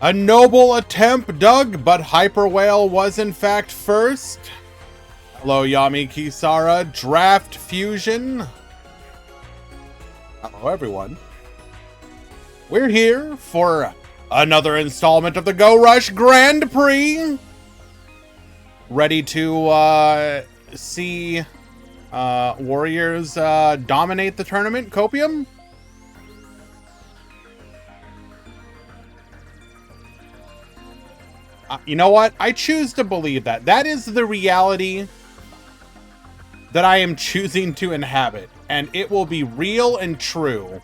A noble attempt, Doug, but Hyper Whale was in fact first. Hello, Yami Kisara. Draft Fusion. Hello, everyone. We're here for another installment of the Go Rush Grand Prix. Ready to see Warriors dominate the tournament, Copium? You know what? I choose to believe that. That is the reality that I am choosing to inhabit, and it will be real and true.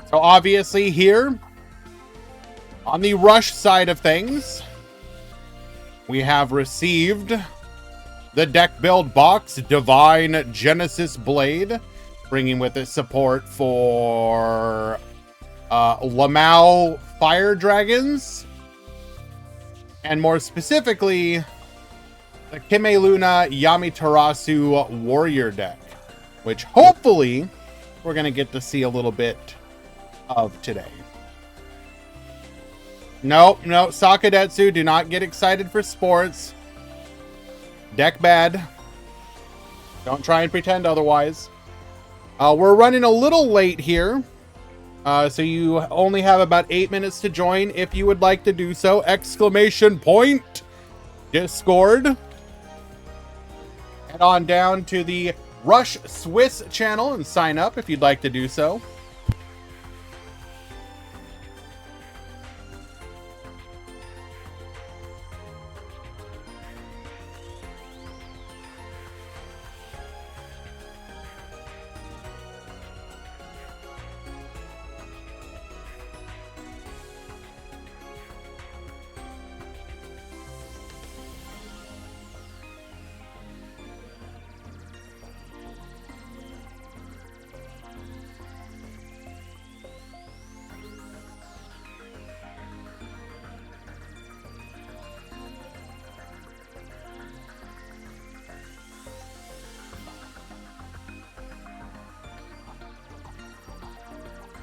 So obviously here, on the Rush side of things, we have received the deck build box, Divine Genesis Blade, bringing with it support for Lamau Fire Dragons, and more specifically, the Kime Luna Yamitarasu Warrior deck, which hopefully we're going to get to see a little bit of today. Nope, Sakadetsu, do not get excited for sports. Deck bad. Don't try and pretend otherwise. We're running a little late here. So you only have about 8 minutes to join if you would like to do so. Exclamation point Discord. Head on down to the Rush Swiss channel and sign up if you'd like to do so.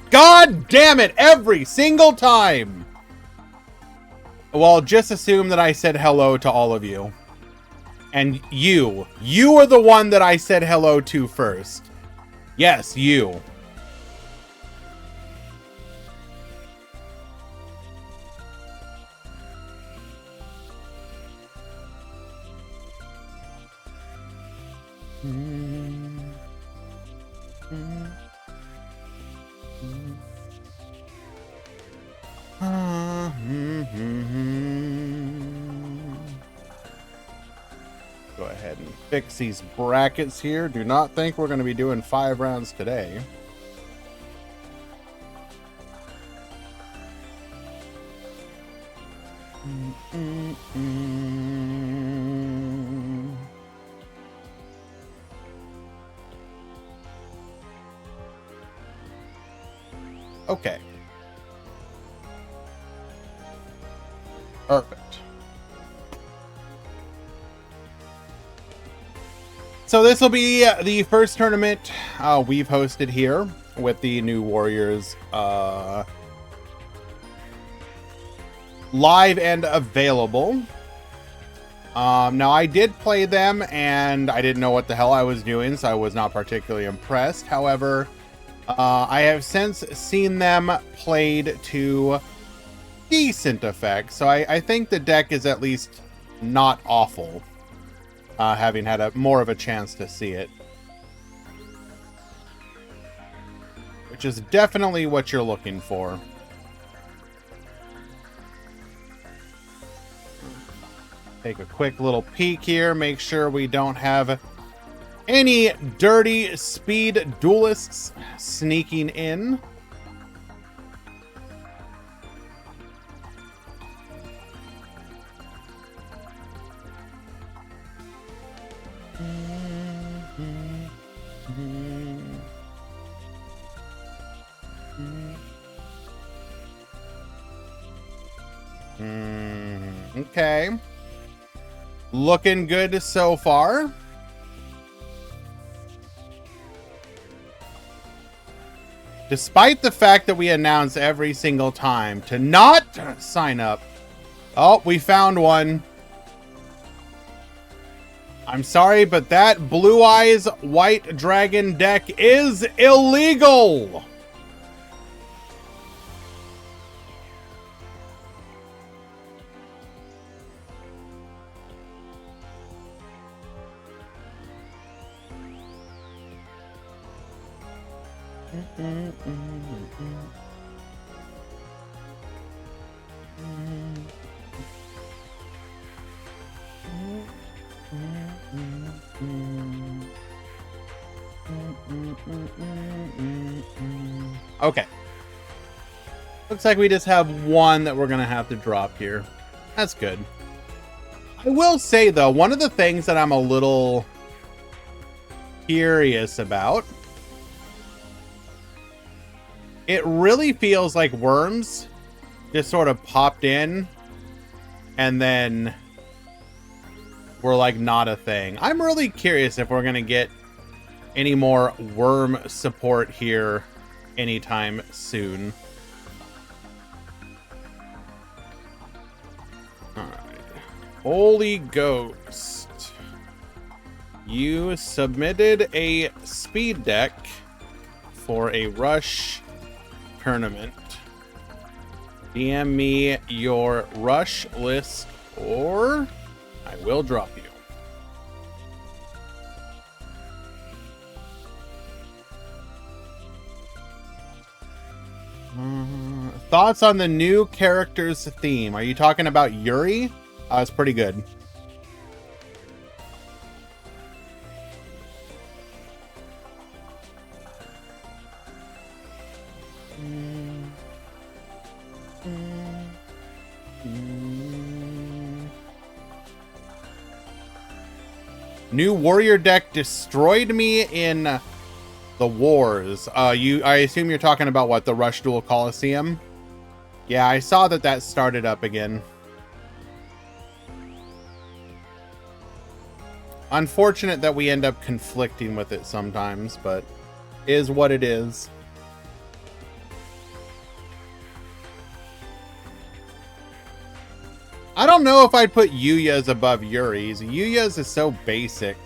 God damn it, every single time! Well, just assume that I said hello to all of you. And you are the one that I said hello to first. Yes, you. Go ahead and fix these brackets here. Do not think we're going to be doing 5 rounds today. Okay. Perfect. So this will be the first tournament we've hosted here with the new Warriors live and available. Now I did play them and I didn't know what the hell I was doing, so I was not particularly impressed. However, I have since seen them played to decent effect, so I think the deck is at least not awful, having had more of a chance to see it. Which is definitely what you're looking for. Take a quick little peek here, make sure we don't have any dirty speed duelists sneaking in. Okay. Looking good so far. Despite the fact that we announce every single time to not sign up. Oh, we found one. I'm sorry, but that Blue Eyes White Dragon deck is illegal. Okay. Looks like we just have one that we're going to have to drop here. That's good. I will say, though, one of the things that I'm a little curious about, it really feels like Worms just sort of popped in and then we're like not a thing. I'm really curious if we're going to get any more Worm support here anytime soon. All right. Holy Ghost. You submitted a speed deck for a Rush tournament. DM me your Rush list or I will drop you. Thoughts on the new characters theme? Are you talking about Yuri? It's pretty good. New warrior deck destroyed me in the wars. I assume you're talking about what, the Rush Duel Coliseum? Yeah, I saw that started up again. Unfortunate that we end up conflicting with it sometimes, but is what it is. I don't know if I'd put Yuya's above Yuri's. Yuya's is so basic.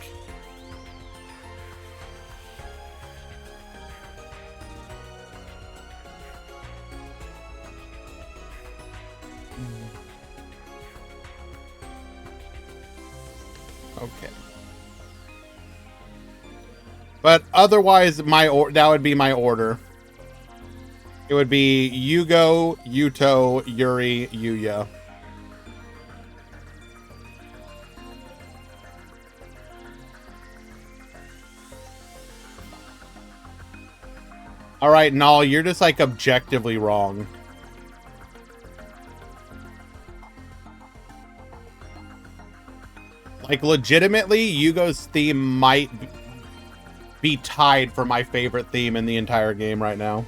Okay. But otherwise, that would be my order. It would be Yugo, Yuto, Yuri, Yuya. All right, Null, you're just like objectively wrong. Like legitimately, Yugo's theme might be tied for my favorite theme in the entire game right now.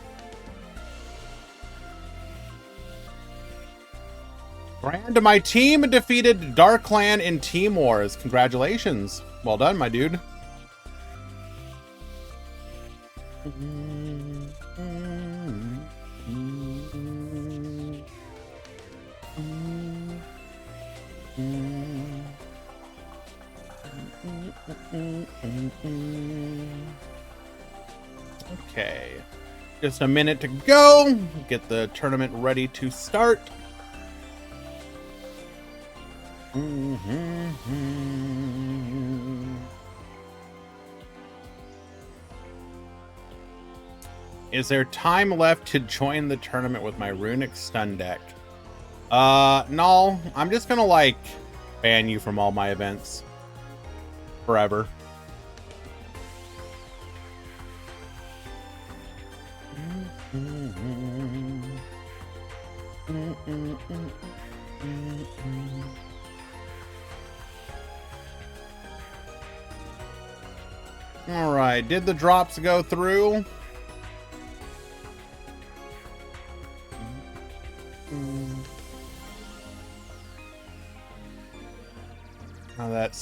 Brand, my team defeated Dark Clan in Team Wars. Congratulations. Well done, my dude. Okay, just a minute to go. Get the tournament ready to start. Is there time left to join the tournament with my Runic Stun deck? No, I'm just gonna like ban you from all my events forever. All right, did the drops go through?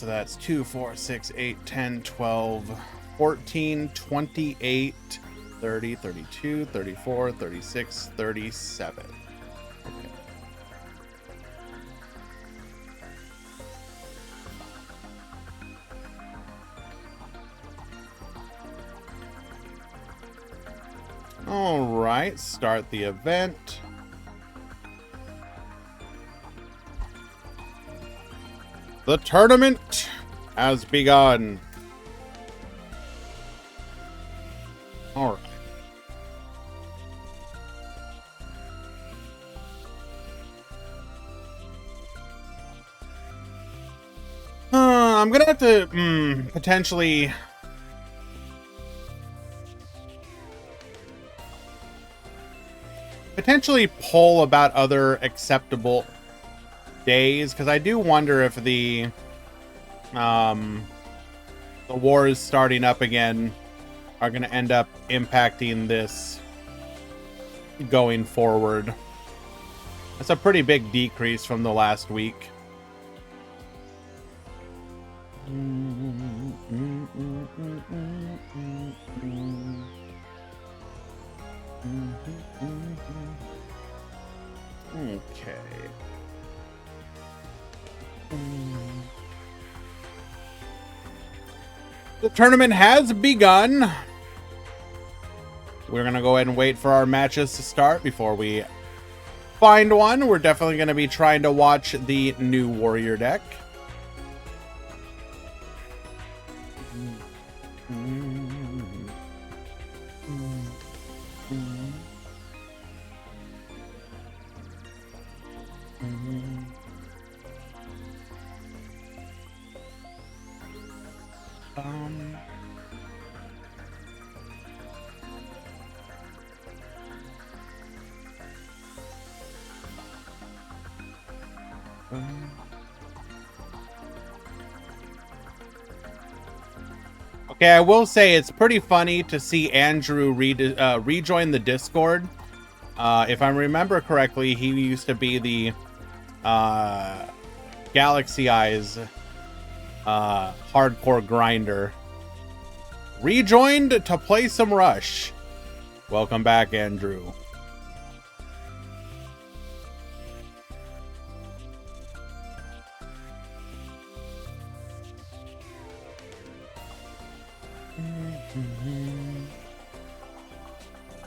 That's 2, 4, 6, 8, 10, 12, 14, 28, 30, 32, 34, 36, 37. Okay. All right, start the event. The tournament has begun. All right. I'm gonna have to potentially poll about other acceptable days, because I do wonder if the wars starting up again are going to end up impacting this going forward. That's a pretty big decrease from the last week. Okay. The tournament has begun. We're going to go ahead and wait for our matches to start before we find one. We're definitely going to be trying to watch the new warrior deck. Okay, I will say it's pretty funny to see Andrew rejoin the Discord. If I remember correctly, he used to be the Galaxy Eyes hardcore grinder. Rejoined to play some Rush. Welcome back, Andrew.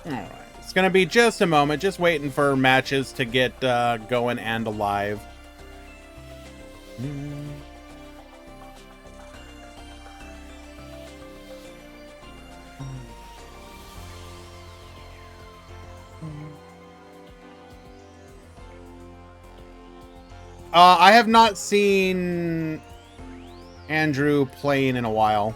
Alright, it's gonna be just a moment, just waiting for matches to get going and alive. I have not seen Andrew playing in a while.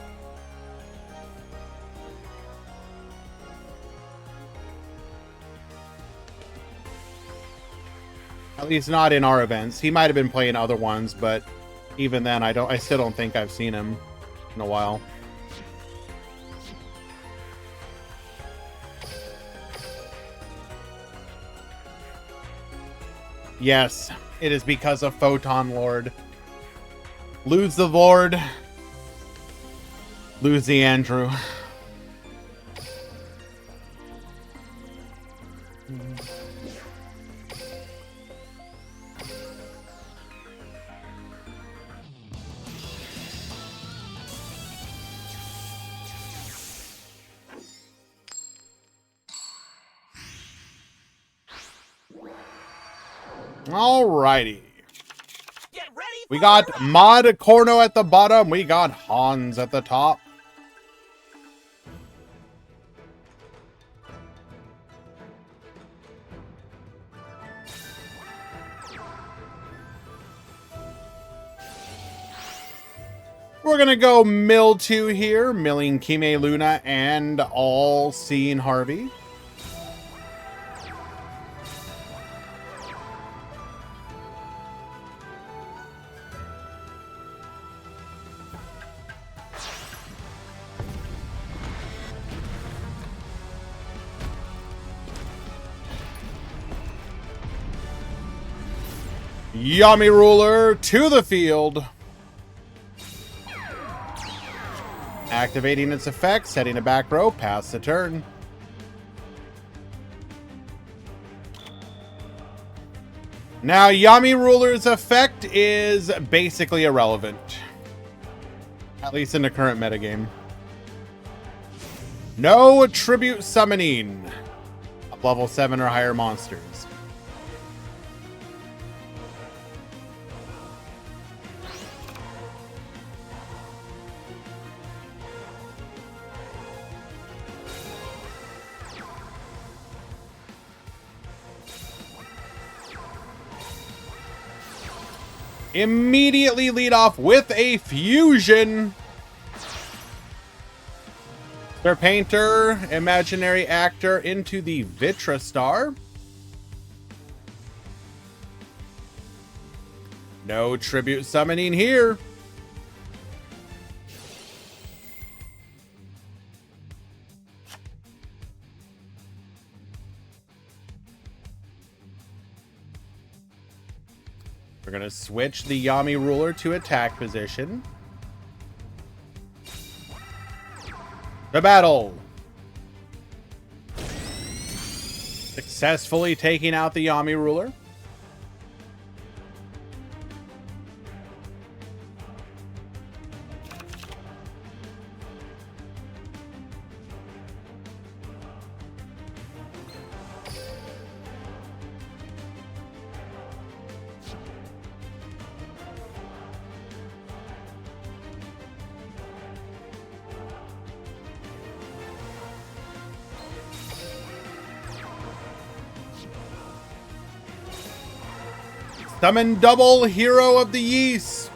At least not in our events. He might have been playing other ones, but even then, I still don't think I've seen him in a while. Yes, it is because of Photon Lord. Lose the Lord. Lose the Andrew. Alrighty. We got Mod Corno at the bottom. We got Hans at the top. We're going to go mill 2 here, milling Kime Luna and All-Seeing Harvey. Yami Ruler to the field. Activating its effect, setting a back row, pass the turn. Now, Yami Ruler's effect is basically irrelevant. At least in the current metagame. No tribute summoning of level 7 or higher monsters. Immediately lead off with a fusion. Their painter, imaginary actor into the Vitra Star. No tribute summoning here. We're going to switch the Yami Ruler to attack position. The battle. Successfully taking out the Yami Ruler. Summon double Hero of the Yeast.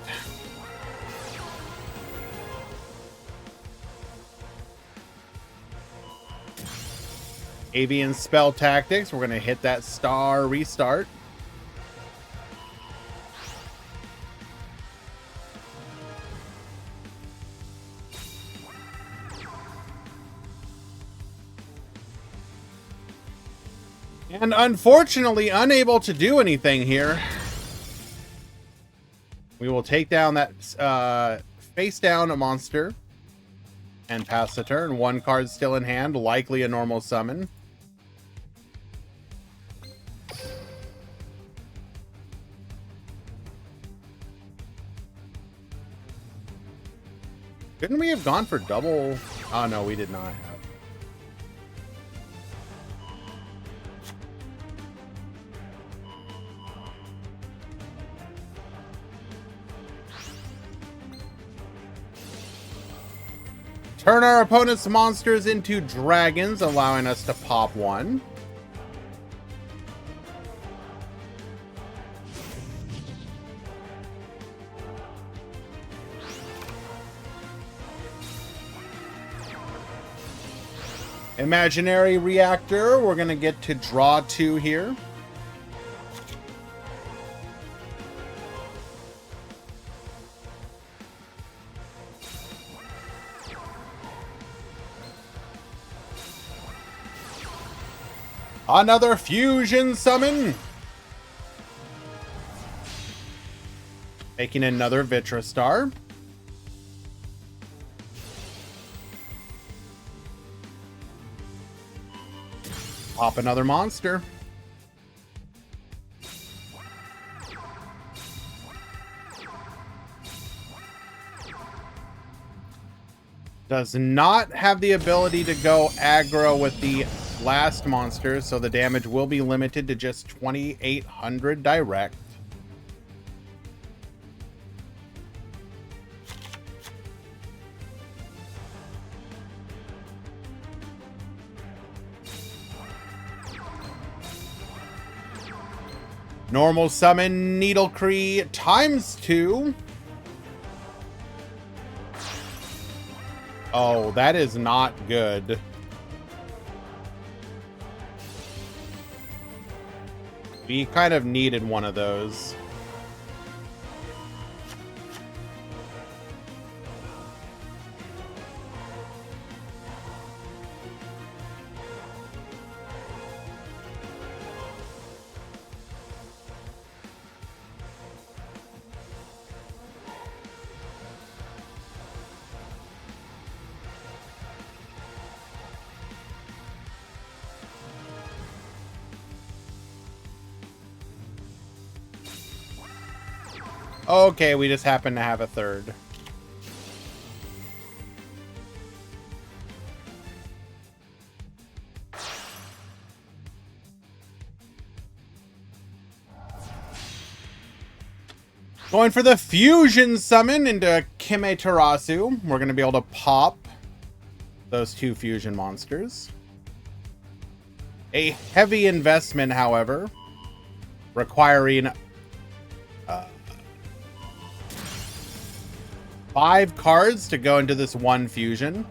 Avian Spell Tactics. We're going to hit that star restart. And unfortunately, unable to do anything here. We will take down that face down a monster and pass the turn. One card still in hand, likely a normal summon. Couldn't we have gone for double? Oh no, we did not have. Turn our opponent's monsters into dragons, allowing us to pop one. Imaginary reactor, we're going to get to draw 2 here. Another fusion summon. Making another Vitra Star. Pop another monster. Does not have the ability to go aggro with the last monster, so the damage will be limited to just 2,800 direct. Normal summon Needlecree ×2. Oh, that is not good. We kind of needed one of those. Okay, we just happen to have a third. Going for the fusion summon into Kimetarasu. We're going to be able to pop those two fusion monsters. A heavy investment, however, requiring 5 cards to go into this one fusion.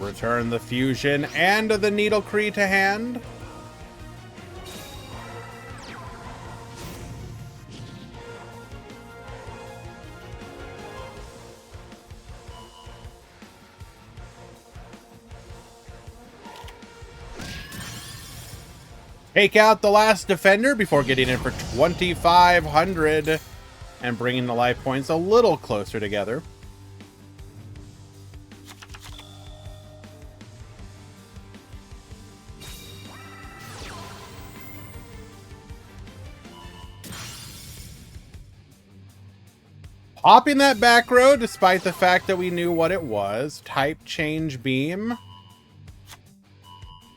Return the fusion and the Needle Prix to hand. Take out the last defender before getting in for 2,500 and bringing the life points a little closer together. Popping that back row, despite the fact that we knew what it was. Type change beam.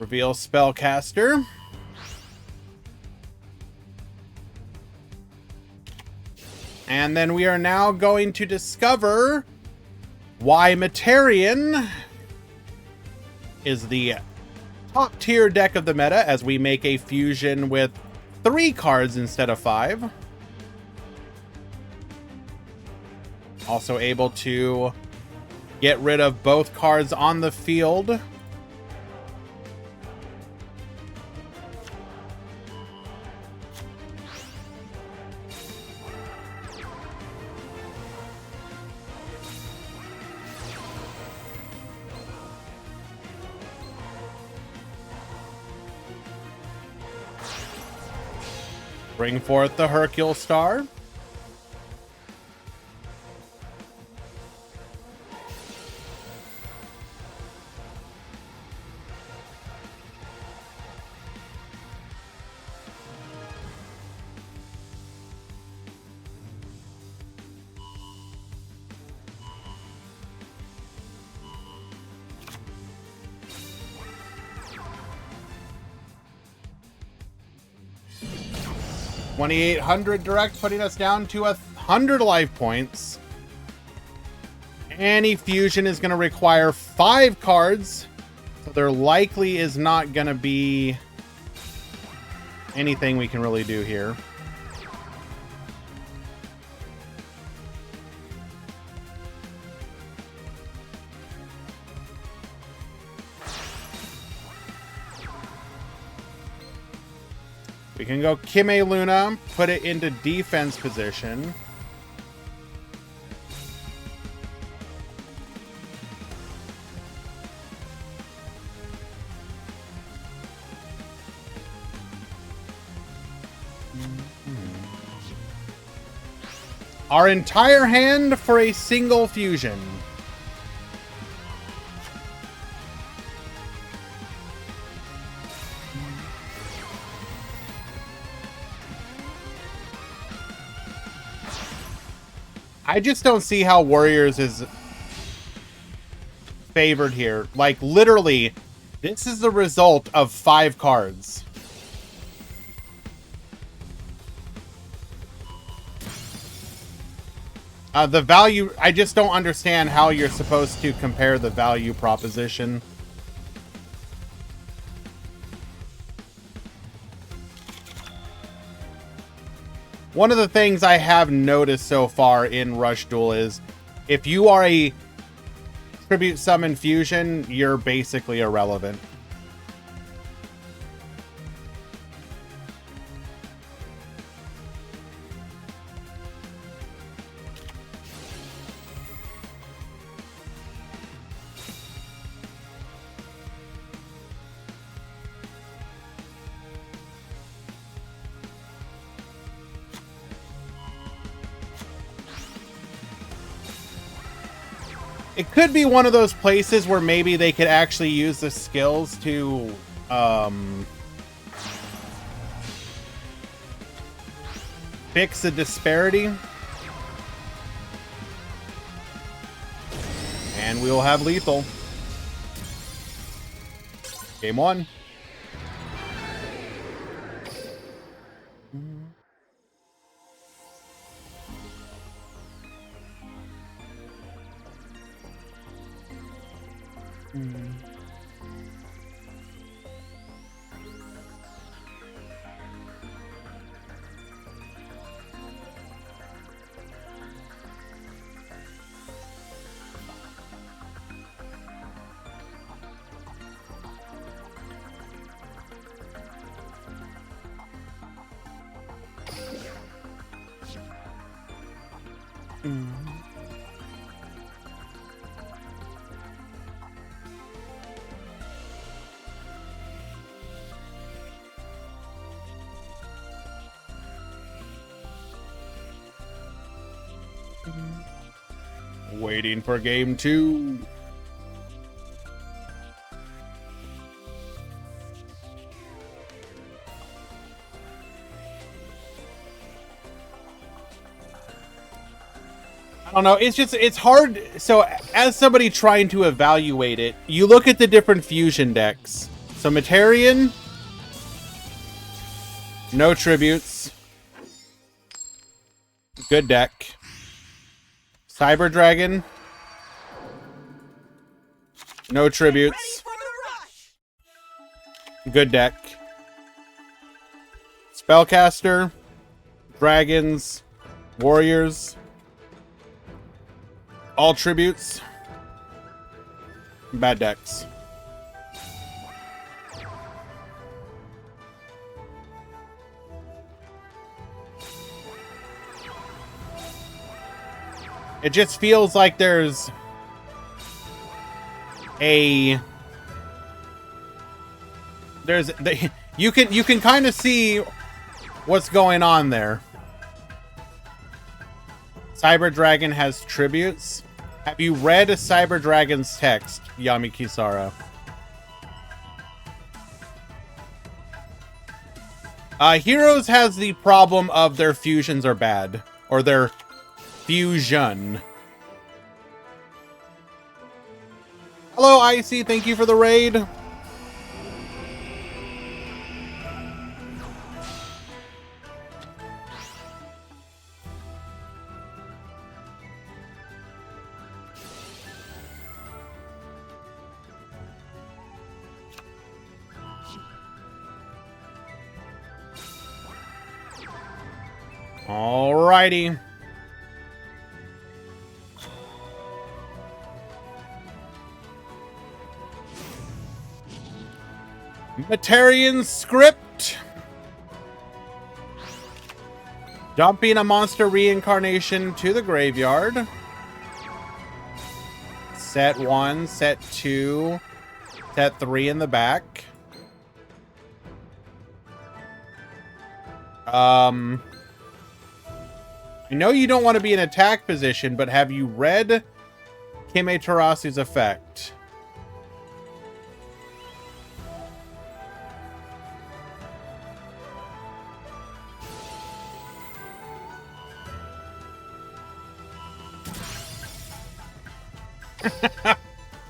Reveal spellcaster. And then we are now going to discover why Materian is the top tier deck of the meta, as we make a fusion with 3 cards instead of 5. Also able to get rid of both cards on the field. Bring forth the Hercule Star. $2,800 direct, putting us down to 100 life points. Any fusion is going to require 5 cards, so there likely is not going to be anything we can really do here. We can go Kime Luna, put it into defense position. Our entire hand for a single fusion. I just don't see how Warriors is favored here. Like, literally, this is the result of 5 cards. The value, I just don't understand how you're supposed to compare the value proposition. One of the things I have noticed so far in Rush Duel is if you are a Tribute Summon Fusion, you're basically irrelevant. It could be one of those places where maybe they could actually use the skills to fix the disparity. And we will have lethal. Game 1. Waiting for game 2. I don't know. It's hard. So as somebody trying to evaluate it, you look at the different fusion decks. So Materian, no tributes. Good deck. Cyber Dragon, no tributes. Good deck. Spellcaster, Dragons, Warriors, all tributes. Bad decks. It just feels like there's you can kind of see what's going on there. Cyber Dragon has tributes. Have you read Cyber Dragon's text, Yami Kisara? Heroes has the problem of their fusions are bad, or their fusion. Hello, Icy. Thank you for the raid. Alrighty. Materian script. Dumping a monster reincarnation to the graveyard. Set 1, set 2, set 3 in the back. I know you don't want to be in attack position, but have you read Kime Terasu's effect?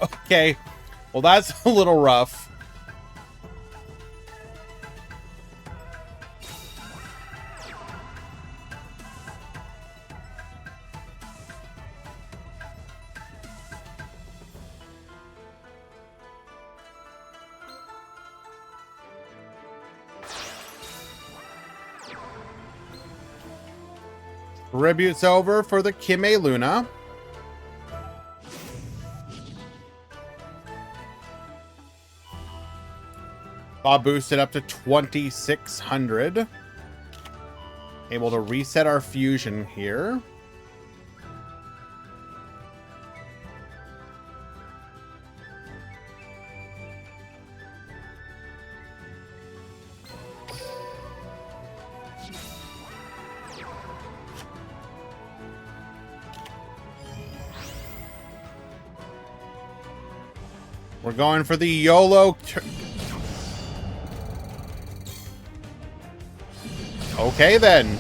Okay, well that's a little rough. Tributes over for the Kime Luna. Bob boosted up to 2,600. Able to reset our fusion here. We're going for the YOLO. Okay, then.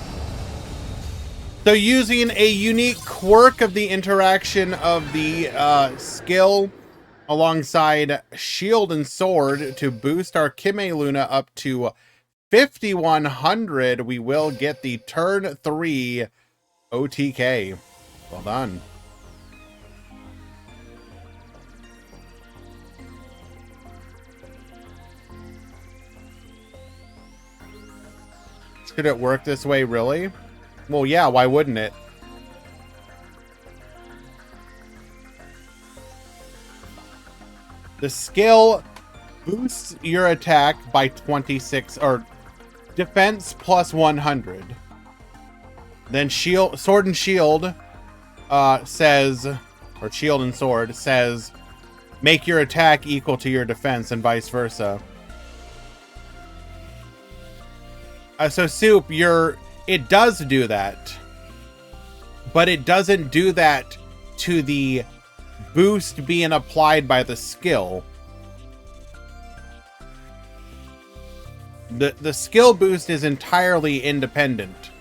So using a unique quirk of the interaction of the skill alongside shield and sword to boost our Kime Luna up to 5,100, we will get the turn 3 OTK. Well done. Should it work this way, really? Well, yeah, why wouldn't it? The skill boosts your attack by 26, or defense plus 100. Then sword and shield says, or shield and sword says, make your attack equal to your defense and vice versa. So Soup, it does do that, but it doesn't do that to the boost being applied by the skill. The skill boost is entirely independent.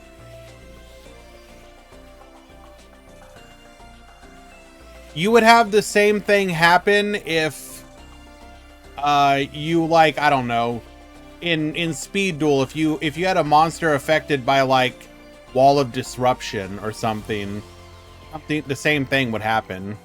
You would have the same thing happen if you, like, I don't know, in Speed Duel, if you had a monster affected by, like, Wall of Disruption or something, the same thing would happen.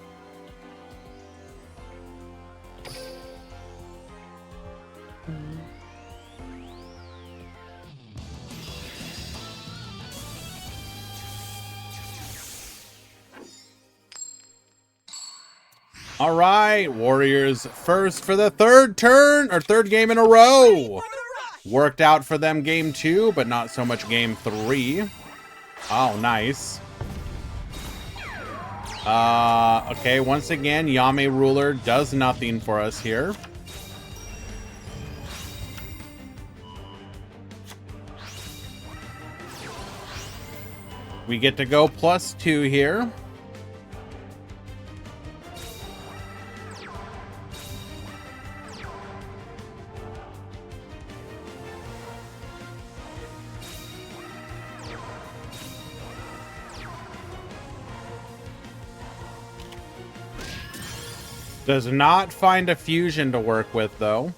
All right, Warriors first for the third game in a row. Worked out for them game 2, but not so much game 3. Oh, nice. Okay, once again, Yame Ruler does nothing for us here. We get to go +2 here. Does not find a fusion to work with, though.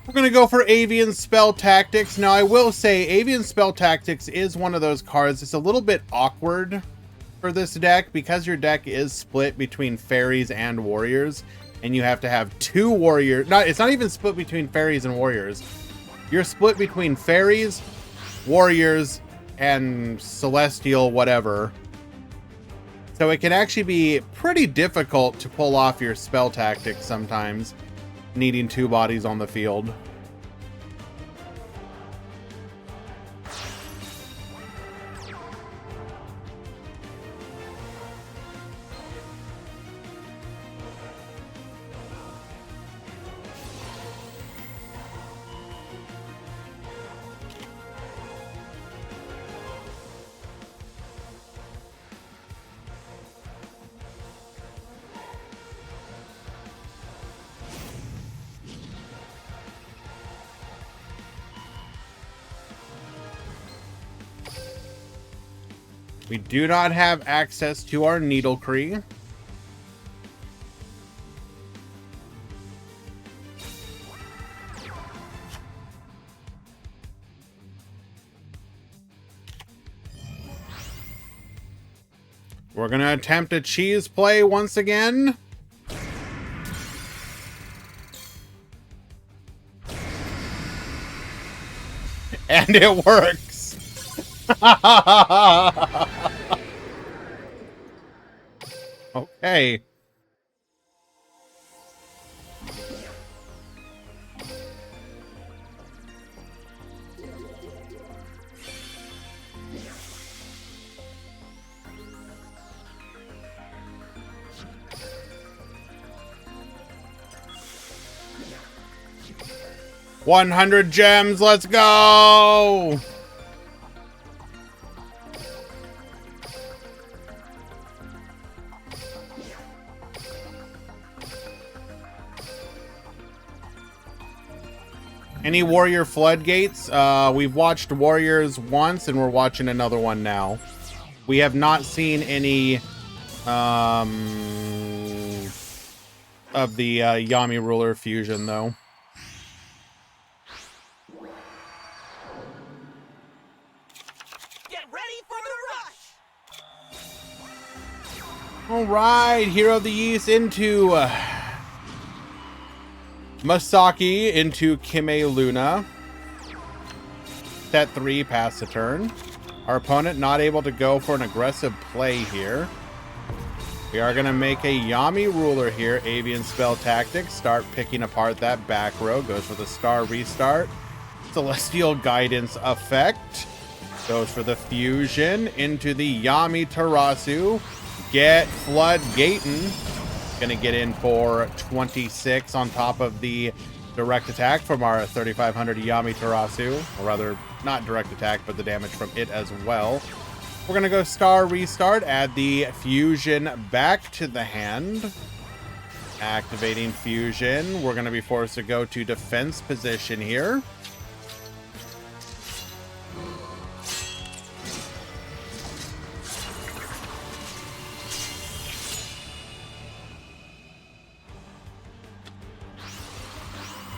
We're going to go for Avian Spell Tactics. Now, I will say Avian Spell Tactics is one of those cards. It's a little bit awkward for this deck because your deck is split between fairies and warriors, and you have to have 2 warriors. It's not even split between fairies and warriors. You're split between fairies, warriors, and celestial whatever. So it can actually be pretty difficult to pull off your spell tactics sometimes, needing 2 bodies on the field. We do not have access to our Needle Cree. We're going to attempt a cheese play once again. And it works. Okay. $100 gems, let's go! Any Warrior Floodgates? We've watched Warriors once, and we're watching another one now. We have not seen any of the Yami Ruler fusion, though. Get ready for the rush! All right, Hero of the East into Masaki into Kime Luna. Set 3, pass the turn. Our opponent not able to go for an aggressive play here. We are going to make a Yami Ruler here. Avian Spell Tactics. Start picking apart that back row. Goes for the Star Restart. Celestial Guidance effect. Goes for the Fusion into the Yami Tarasu. Get Floodgaten. Gonna get in for 26 on top of the direct attack from our 3500 Yami Tarasu. Or rather, not direct attack, but the damage from it as well. We're gonna go Star Restart, add the Fusion back to the hand. Activating Fusion. We're gonna be forced to go to defense position here.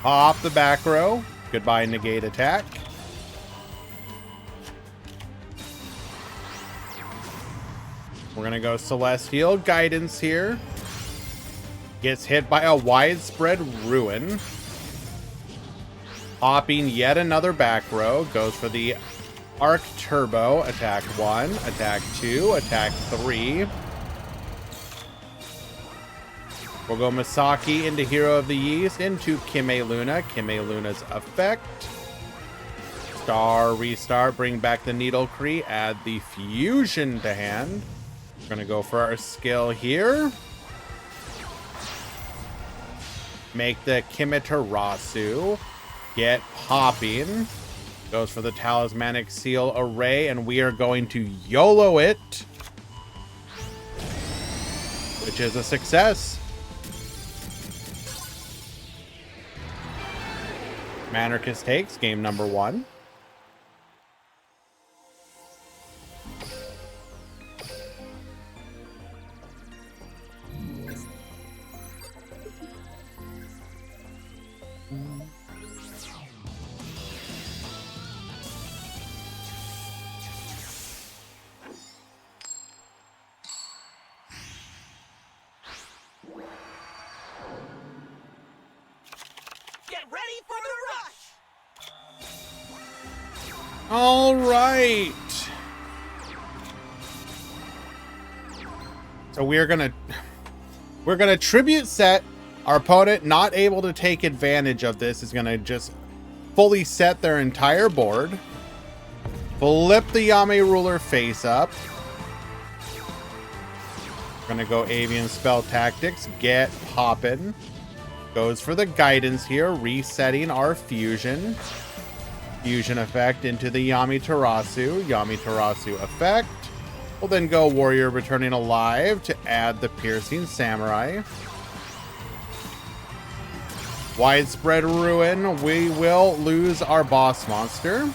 Pop the back row. Goodbye, negate attack. We're going to go Celestial Guidance here. Gets hit by a Widespread Ruin. Popping yet another back row. Goes for the Arc Turbo. Attack 1, attack 2, attack 3. We'll go Masaki into Hero of the East, into Kime Luna. Kime Luna's effect. Star Restart, bring back the Needle Cree, add the Fusion to hand. We're going to go for our skill here. Make the Kimitarasu. Get popping. Goes for the Talismanic Seal Array, and we are going to YOLO it. Which is a success. Manarchus takes game number 1. Get ready for the rush! All right. So we're gonna tribute set. Our opponent not able to take advantage of this is gonna just fully set their entire board. Flip the Yami Ruler face up. We're gonna go Avian Spell Tactics. Get poppin'. Goes for the Guidance here, resetting our Fusion. Fusion effect into the Yami Tarasu. Yami Tarasu effect. We'll then go Warrior Returning Alive to add the Piercing Samurai. Widespread Ruin. We will lose our boss monster.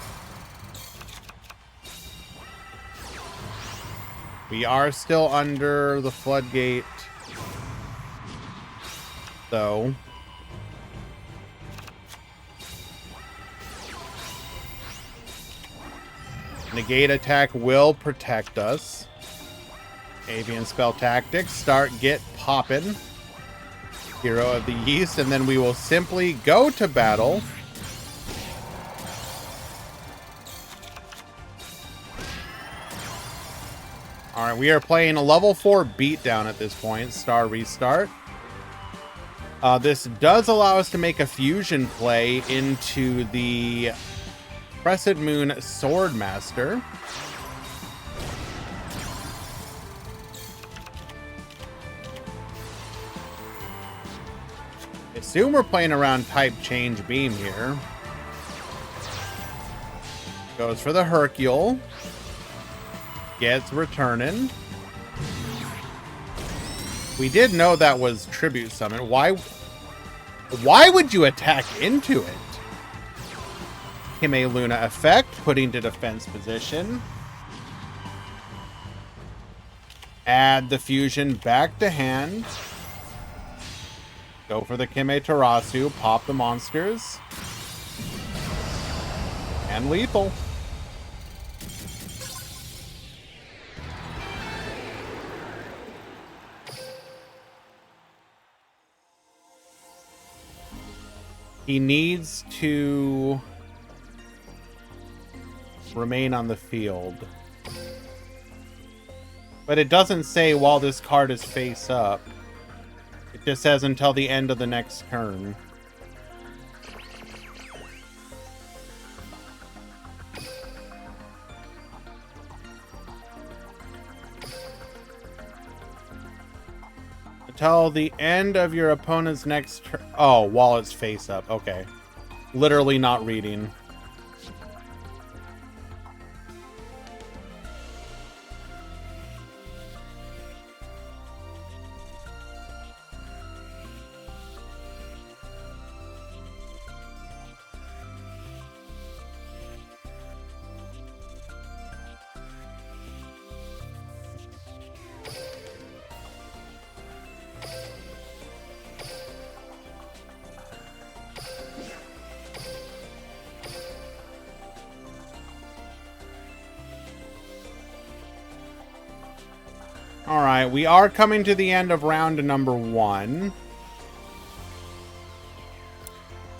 We are still under the Floodgate, though. Negate attack will protect us. Avian Spell Tactics. Start get poppin'. Hero of the East. And then we will simply go to battle. All right, we are playing a level 4 beatdown at this point. Star restart. This does allow us to make a fusion play into the Crescent Moon Swordmaster. I assume we're playing around type change beam here. Goes for the Hercule. Gets returning. We did know that was Tribute Summon. Why would you attack into it? Hime Luna effect, putting to defense position. Add the fusion back to hand. Go for the Kime Tarasu, pop the monsters. And lethal. He needs to remain on the field. But it doesn't say while this card is face up. It just says until the end of the next turn. Until the end of your opponent's next turn. Oh, while it's face up. Okay. Literally not reading. Alright, we are coming to the end of round number 1.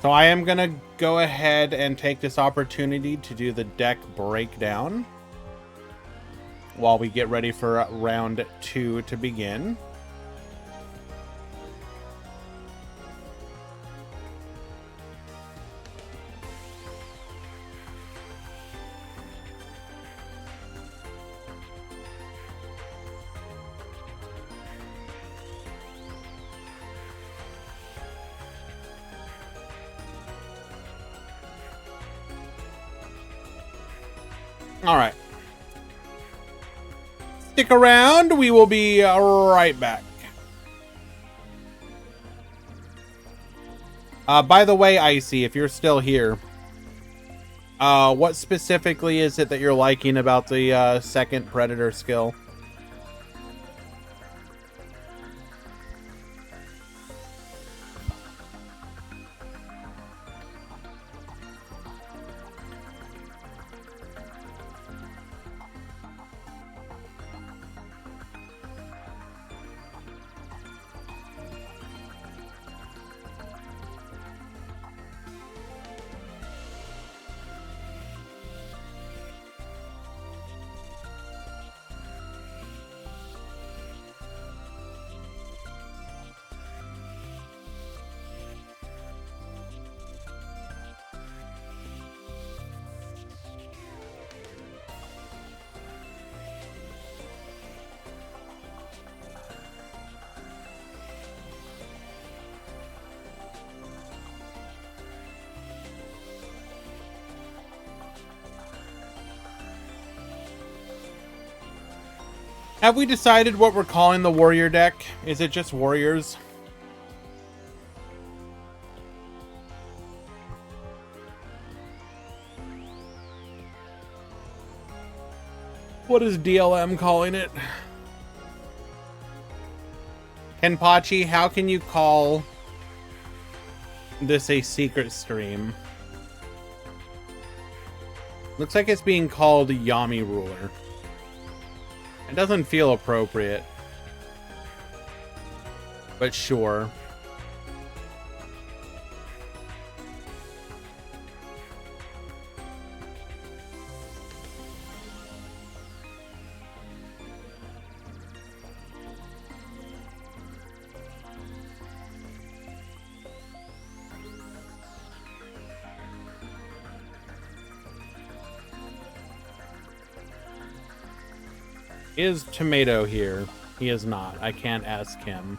So I am going to go ahead and take this opportunity to do the deck breakdown while we get ready for round 2 to begin. Alright. Stick around. We will be right back. By the way, Icy, if you're still here, what specifically is it that you're liking about the second Predator skill? Have we decided what we're calling the warrior deck? Is it just warriors? What is DLM calling it? Kenpachi, how can you call this a secret stream? Looks like it's being called Yami Ruler. It doesn't feel appropriate. But sure. Is Tomato here? He is not. I can't ask him.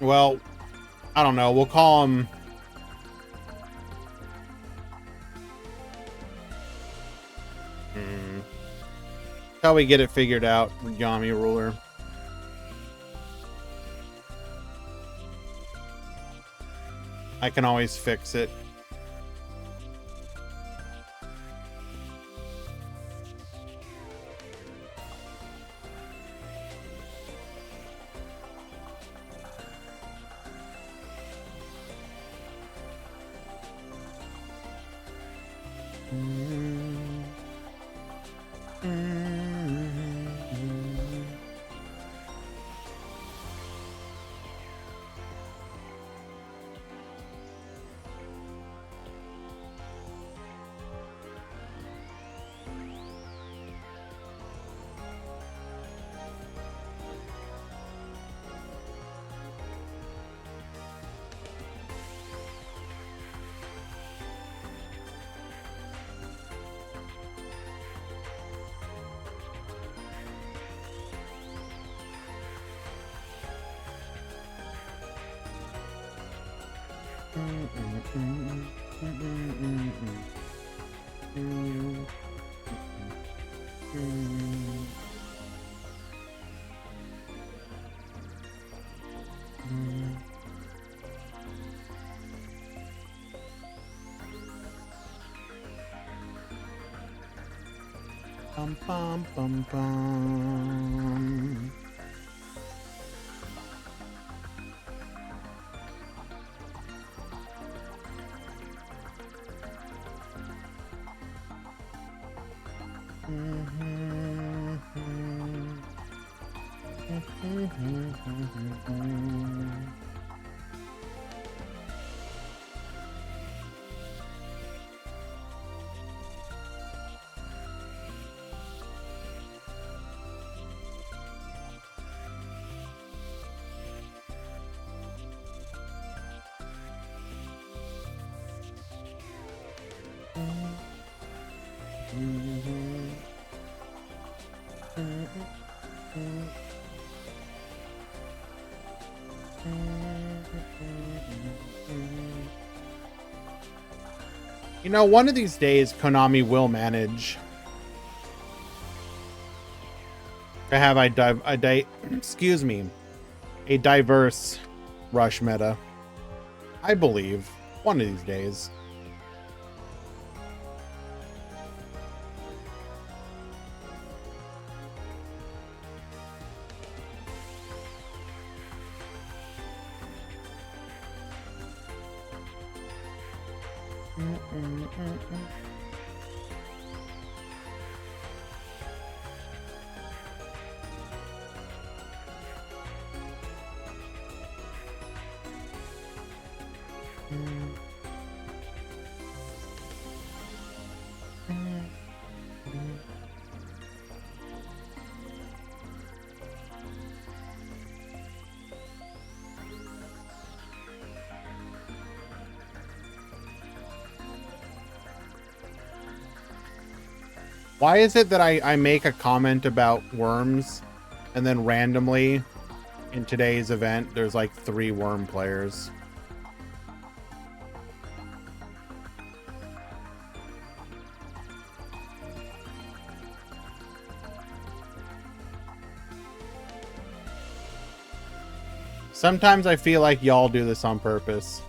Well, I don't know. We'll call him... How we get it figured out, Yami Ruler. I can always fix it. Bum, bum, bum, bum. You know, one of these days, Konami will manage to have a diverse Rush meta. I believe one of these days. Why is it that I make a comment about worms and then randomly in today's event, there's like 3 worm players? Sometimes I feel like y'all do this on purpose.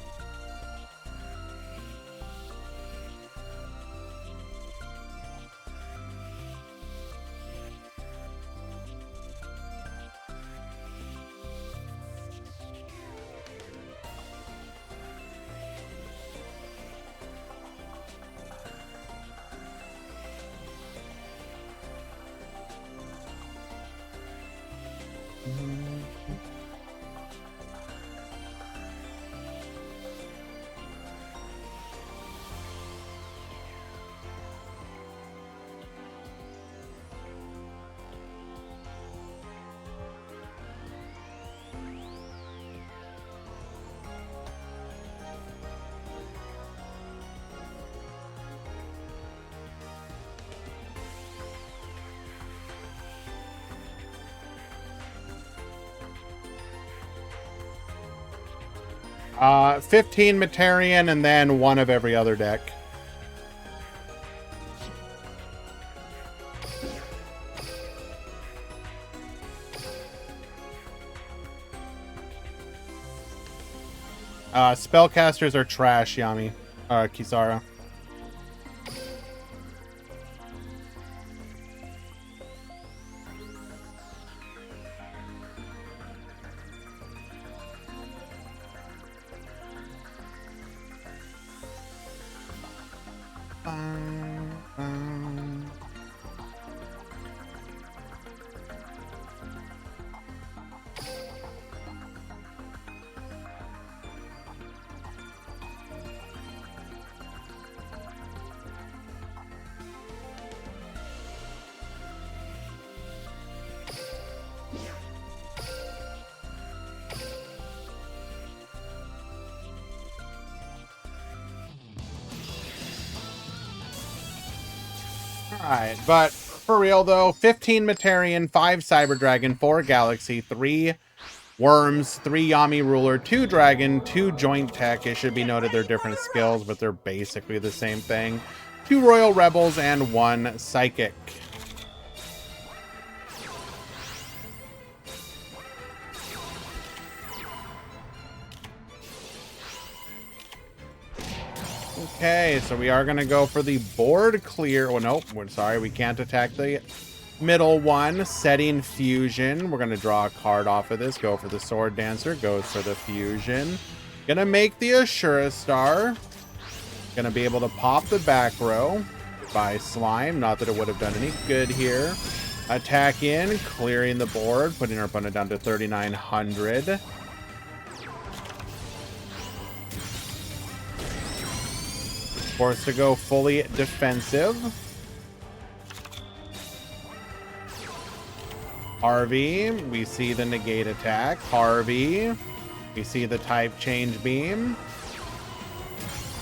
15 Materian and then one of every other deck. Spellcasters are trash, Yami. Kisara. Alright, but for real though, 15 Materian, 5 Cyber Dragon, 4 Galaxy, 3 Worms, 3 Yami Ruler, 2 Dragon, 2 Joint Tech. It should be noted they're different skills, but they're basically the same thing. 2 Royal Rebels, and 1 Psychic. Okay, so we are going to go for the board clear. Oh, nope. We're sorry. We can't attack the middle one. Setting Fusion. We're going to draw a card off of this. Go for the Sword Dancer. Goes for the Fusion. Going to make the Ashura Star. Going to be able to pop the back row by Slime. Not that it would have done any good here. Attack in. Clearing the board. Putting our opponent down to 3,900. Forced to go fully defensive. Harvey, we see the negate attack. Harvey, we see the type change beam.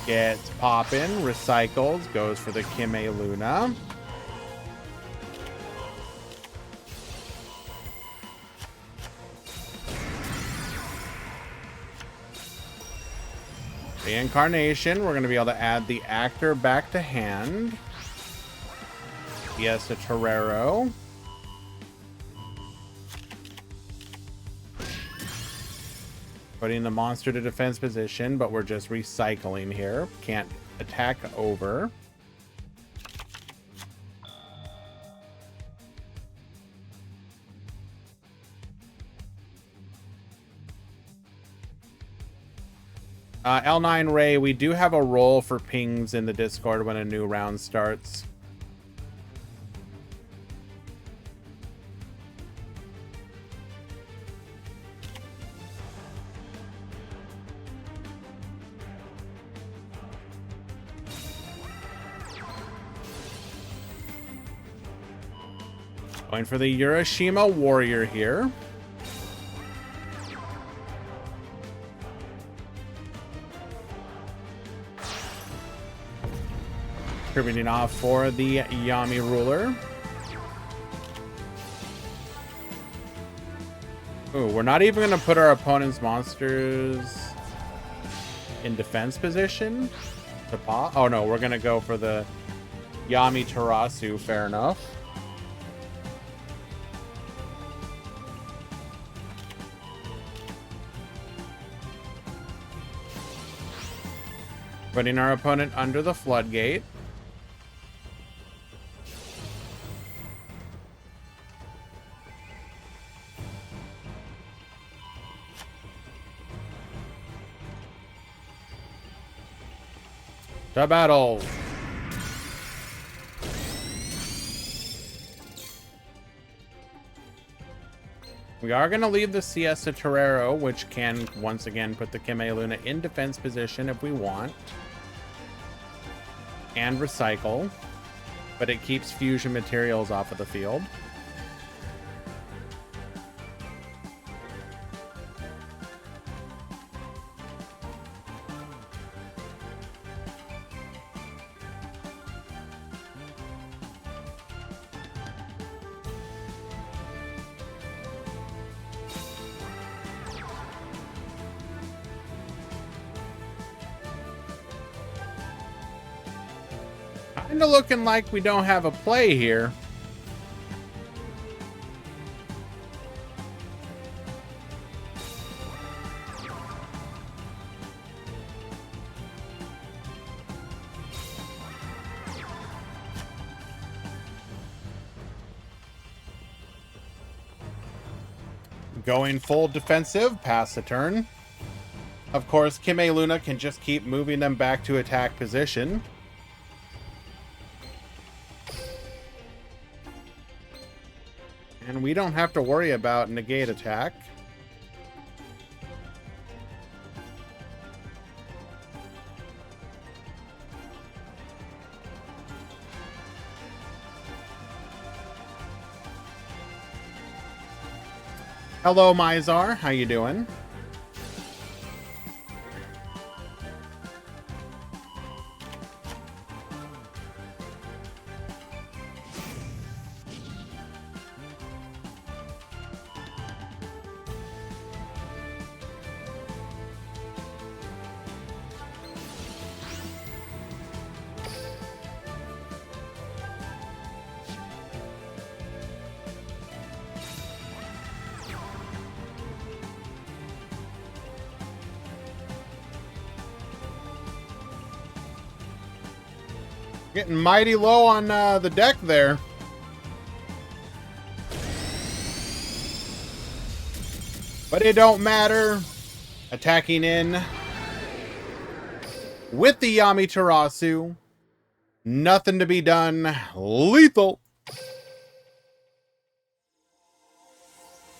Gets poppin', recycles, goes for the Kime Luna. Reincarnation, we're going to be able to add the actor back to hand. Yes, a Torero. Putting the monster to defense position, but we're just recycling here. Can't attack over. L9 Ray, we do have a role for pings in the Discord when a new round starts. Going for the Urashima Warrior here. Contributing off for the Yami Ruler. Ooh, we're not even going to put our opponent's monsters in defense position to pop. Oh no, we're going to go for the Yami Tarasu. Fair enough. Putting our opponent under the floodgate. To battle. We are going to leave the Siesta Torero, which can once again put the Kime Luna in defense position if we want. And recycle. But it keeps fusion materials off of the field. Kinda looking like we don't have a play here. Going full defensive, pass the turn. Of course, Kime Luna can just keep moving them back to attack position. And we don't have to worry about negate attack. Hello, Mizar. How you doing? Getting mighty low on the deck there. But it don't matter. Attacking in with the Yamiterasu. Nothing to be done. Lethal.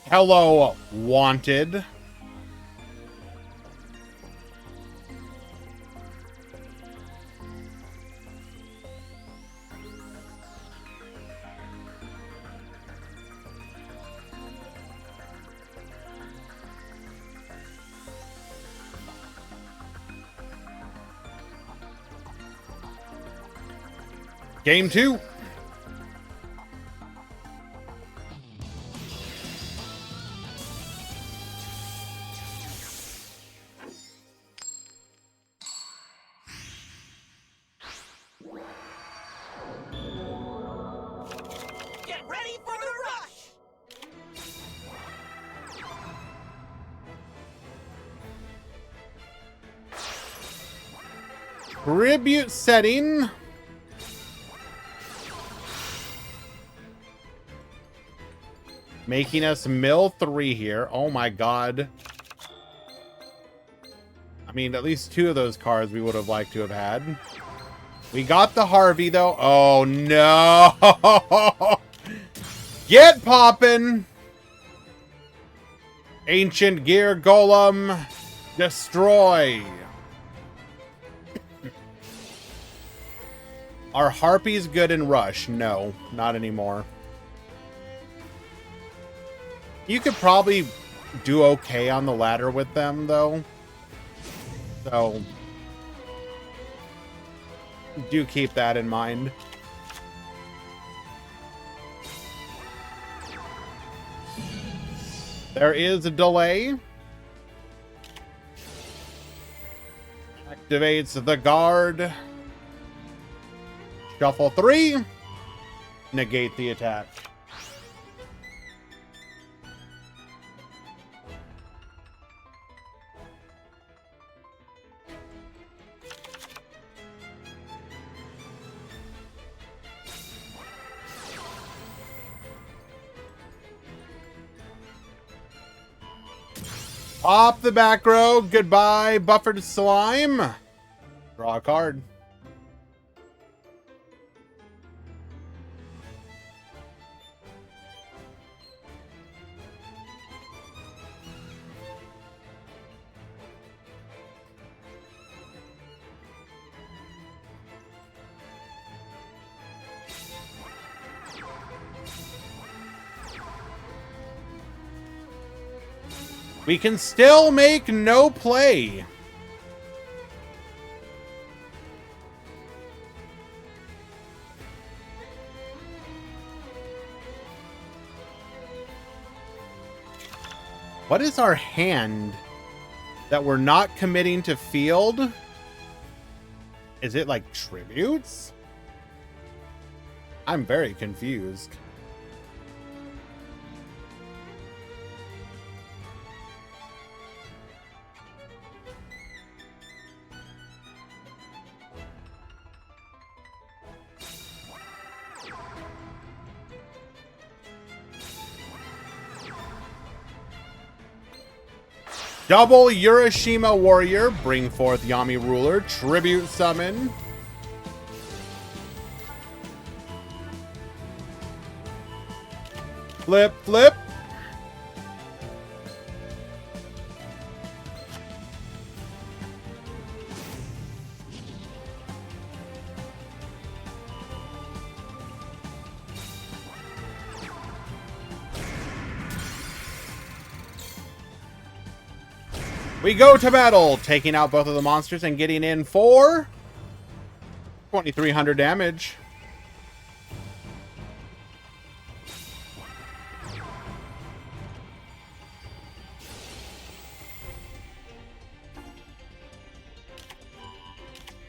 Hello, Wanted. Game 2. Get ready for the rush! Tribute setting. Making us mill 3 here. Oh my god. I mean, at least 2 of those cards we would have liked to have had. We got the Harvey, though. Oh, no. Get poppin'. Ancient Gear Golem. Destroy. Are Harpies good in Rush? No, not anymore. You could probably do okay on the ladder with them, though. So, do keep that in mind. There is a delay. Activates the guard. Shuffle 3. Negate the attack. Pop the back row. Goodbye, buffered slime. Draw a card. We can still make no play. What is our hand that we're not committing to field? Is it like tributes? I'm very confused. Double Urashima Warrior, bring forth Yami Ruler, tribute summon. Flip, flip. We go to battle, taking out both of the monsters and getting in for 2,300 damage.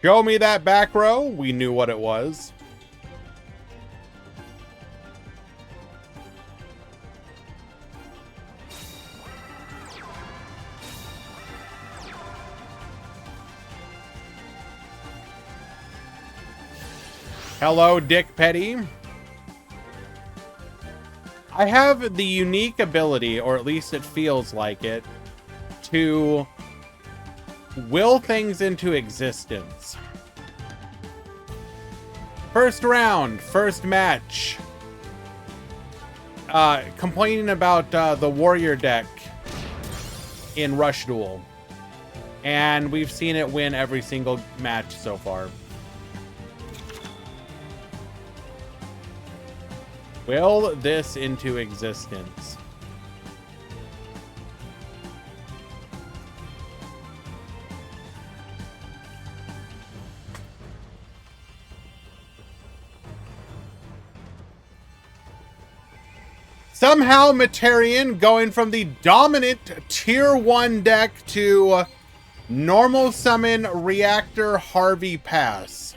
Show me that back row. We knew what it was. Hello, Dick Petty. I have the unique ability, or at least it feels like it, to will things into existence. First round, first match. Complaining about the warrior deck in Rush Duel. And we've seen it win every single match so far. Will this into existence? Somehow Materian going from the dominant tier 1 deck to normal summon Reactor Harvey Pass.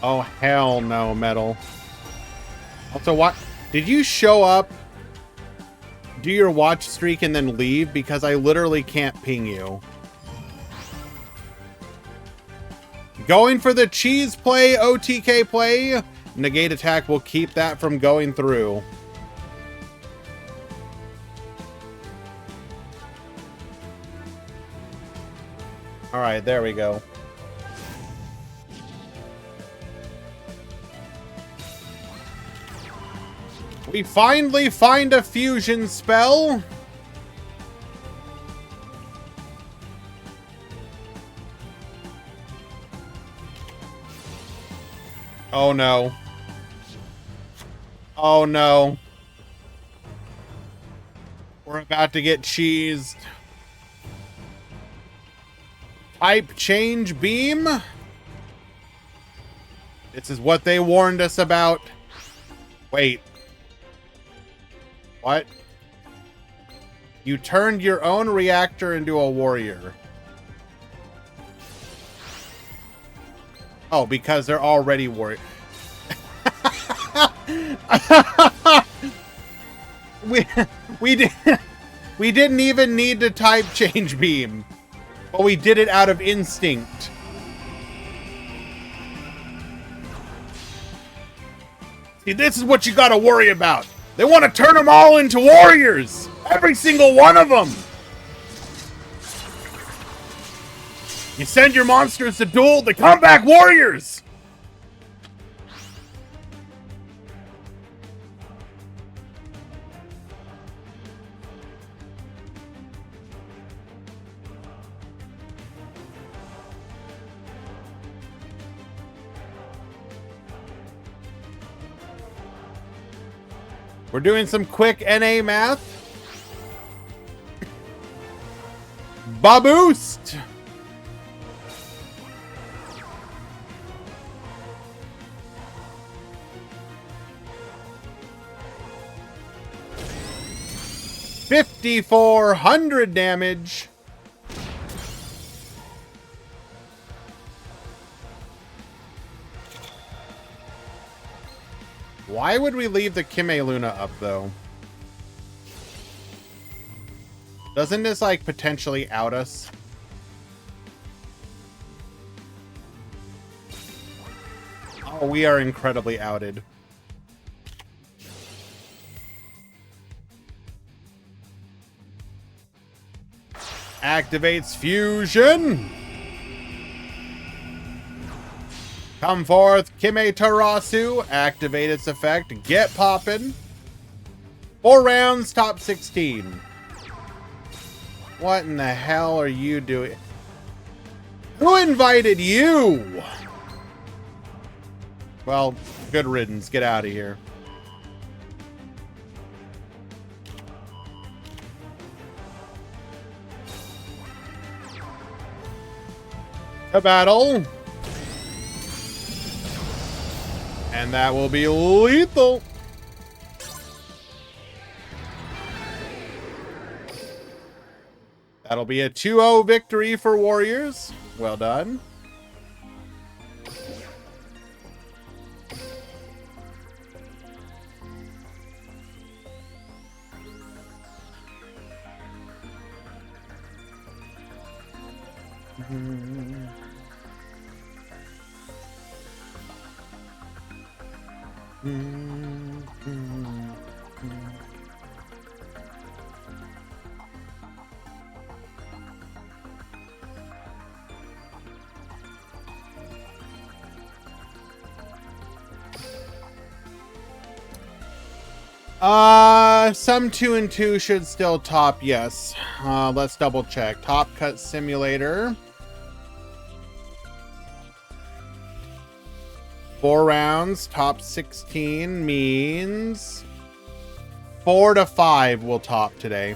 Oh, hell no, Metal. Also, what? Did you show up, do your watch streak, and then leave? Because I literally can't ping you. Going for the cheese play, OTK play. Negate attack will keep that from going through. Alright, there we go. We finally find a fusion spell. Oh no. Oh no. We're about to get cheesed. Type change beam. This is what they warned us about. Wait. What? You turned your own reactor into a warrior. Oh, because they're already warrior. we didn't even need to type change beam, but we did it out of instinct. See, this is what you got to worry about. They want to turn them all into warriors! Every single one of them! You send your monsters to duel, they come back warriors! We're doing some quick NA math. Baboost! 5,400 damage. Why would we leave the Kime Luna up, though? Doesn't this, like, potentially out us? Oh, we are incredibly outed. Activates fusion. Come forth, Kime Tarasu. Activate its effect. Get poppin'. 4 rounds, top 16. What in the hell are you doing? Who invited you? Well, good riddance. Get out of here. A battle. And that will be lethal. That'll be a 2-0 victory for Warriors. Well done. Some 2 and 2 should still top, yes. Let's double check. Top Cut Simulator. 4 rounds, top 16 means 4 to 5 will top today.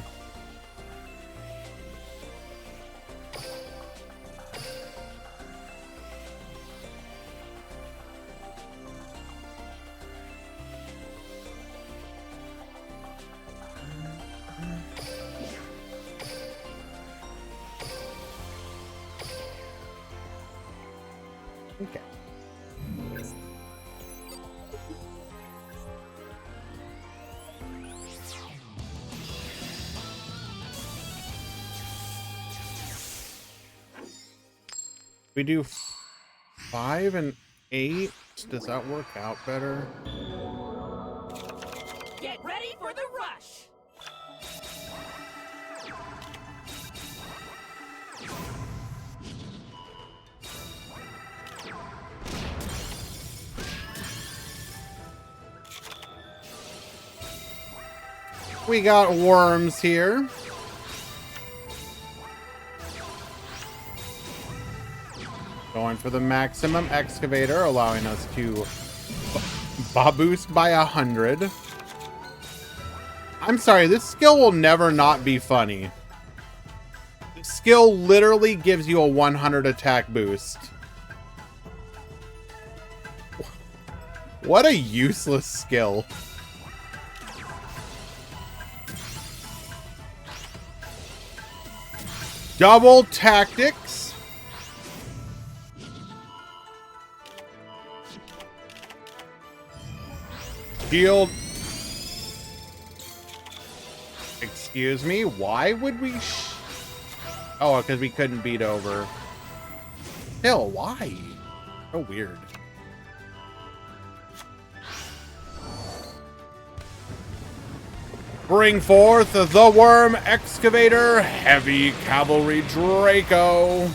Okay. We do 5 and 8. Does that work out better? Get ready for the rush. We got worms here. Going for the maximum excavator, allowing us to boost by 100. I'm sorry, this skill will never not be funny. This skill literally gives you a 100 attack boost. What a useless skill. Double tactics. Shield. Excuse me, why would we oh, because we couldn't beat over. Still, why? So weird. Bring forth the Worm Excavator, Heavy Cavalry Draco.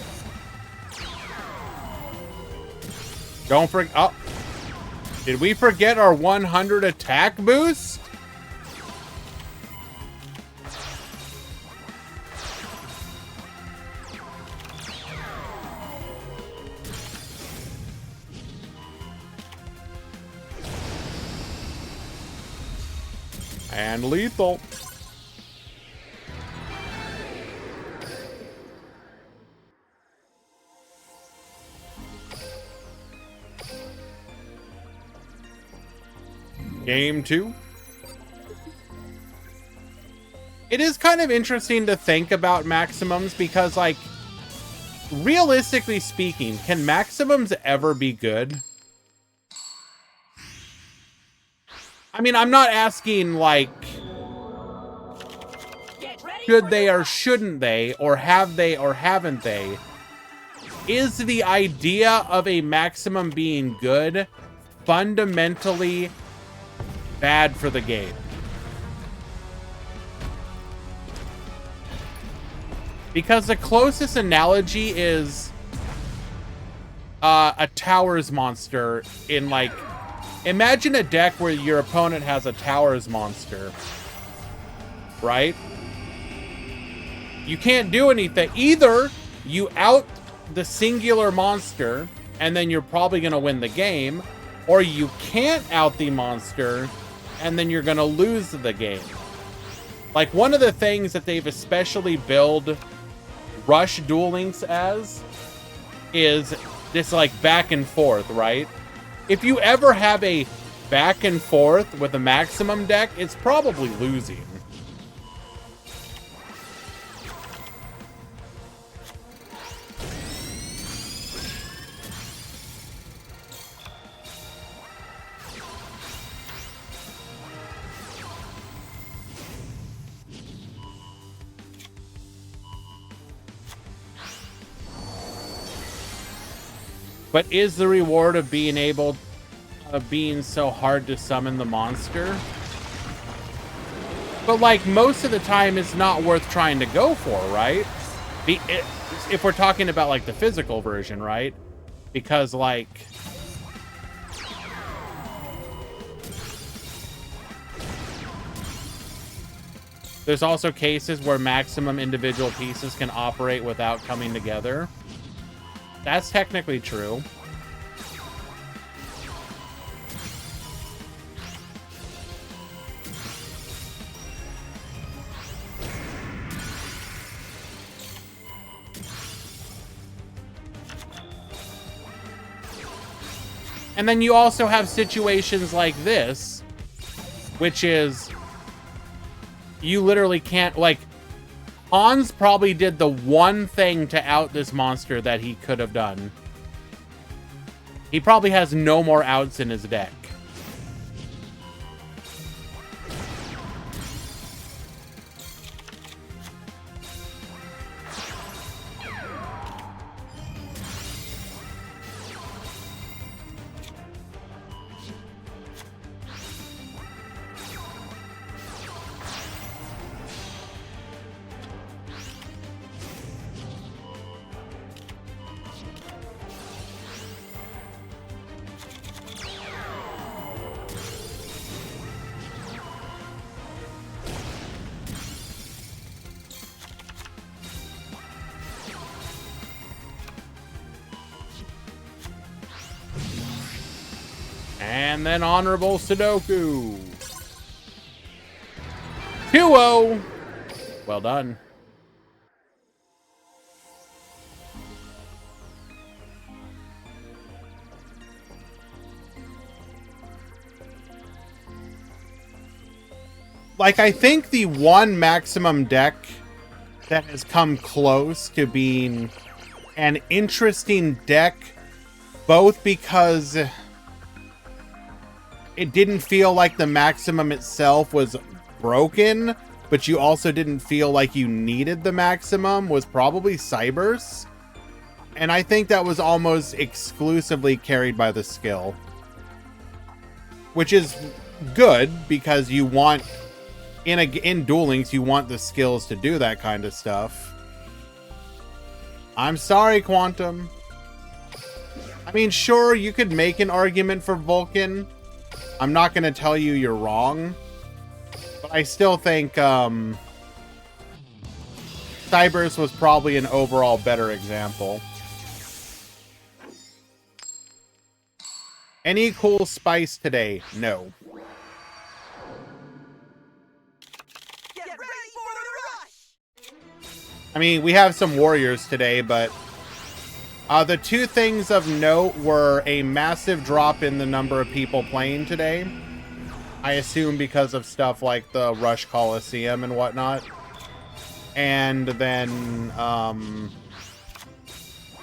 Don't forget. Oh, did we forget our 100 attack boost? And lethal. Game 2. It is kind of interesting to think about maximums because, like, realistically speaking, can maximums ever be good? I mean, I'm not asking, like, should they or shouldn't they, or have they or haven't they. Is the idea of a maximum being good fundamentally bad for the game? Because the closest analogy is a Towers monster in, like, imagine a deck where your opponent has a Towers monster, right? You can't do anything. Either you out the singular monster and then you're probably going to win the game, or you can't out the monster and then you're going to lose the game. Like, one of the things that they've especially billed Rush Duel Links as is this, like, back and forth, right? If you ever have a back and forth with a maximum deck, it's probably losing. But is the reward of being so hard to summon the monster? But, like, most of the time it's not worth trying to go for, right? If we're talking about, like, the physical version, right? Because, like, there's also cases where maximum individual pieces can operate without coming together. That's technically true. And then you also have situations like this, which is you literally can't, like, Hans probably did the one thing to out this monster that he could have done. He probably has no more outs in his deck. And then Honorable Sudoku. 2-0. Well done. Like, I think the one maximum deck that has come close to being an interesting deck, both because it didn't feel like the maximum itself was broken, but you also didn't feel like you needed the maximum, was probably Cybers. And I think that was almost exclusively carried by the skill. Which is good, because you want, in Duel Links, you want the skills to do that kind of stuff. I'm sorry, Quantum. I mean, sure, you could make an argument for Vulcan. I'm not going to tell you you're wrong. But I still think Cybers was probably an overall better example. Any cool spice today? No. Get ready for the rush! I mean, we have some warriors today, but the two things of note were a massive drop in the number of people playing today. I assume because of stuff like the Rush Coliseum and whatnot. and then,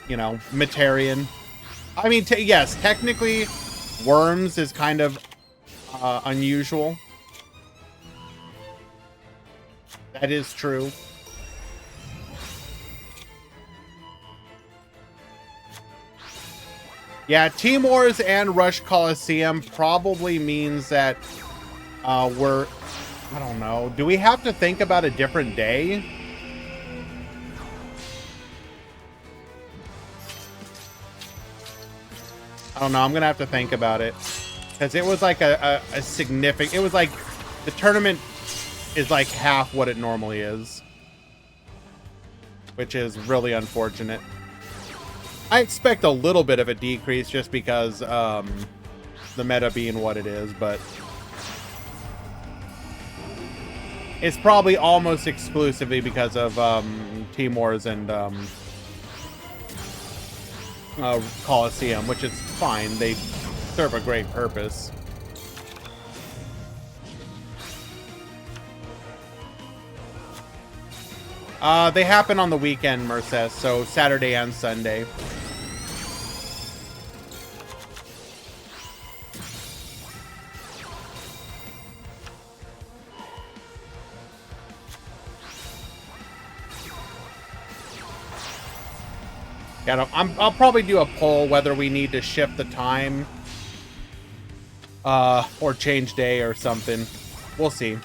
you know, Metarian. I mean, yes, technically, Worms is kind of unusual. That is true. Yeah, Team Wars and Rush Coliseum probably means that we're... I don't know. Do we have to think about a different day? I don't know. I'm going to have to think about it. Because it was like a significant... It was like... The tournament is like half what it normally is. Which is really unfortunate. I expect a little bit of a decrease just because the meta being what it is, but... It's probably almost exclusively because of Team Wars and Coliseum, which is fine. They serve a great purpose. They happen on the weekend, Merces, so Saturday and Sunday. Yeah, I'll probably do a poll whether we need to shift the time or change day or something. We'll see.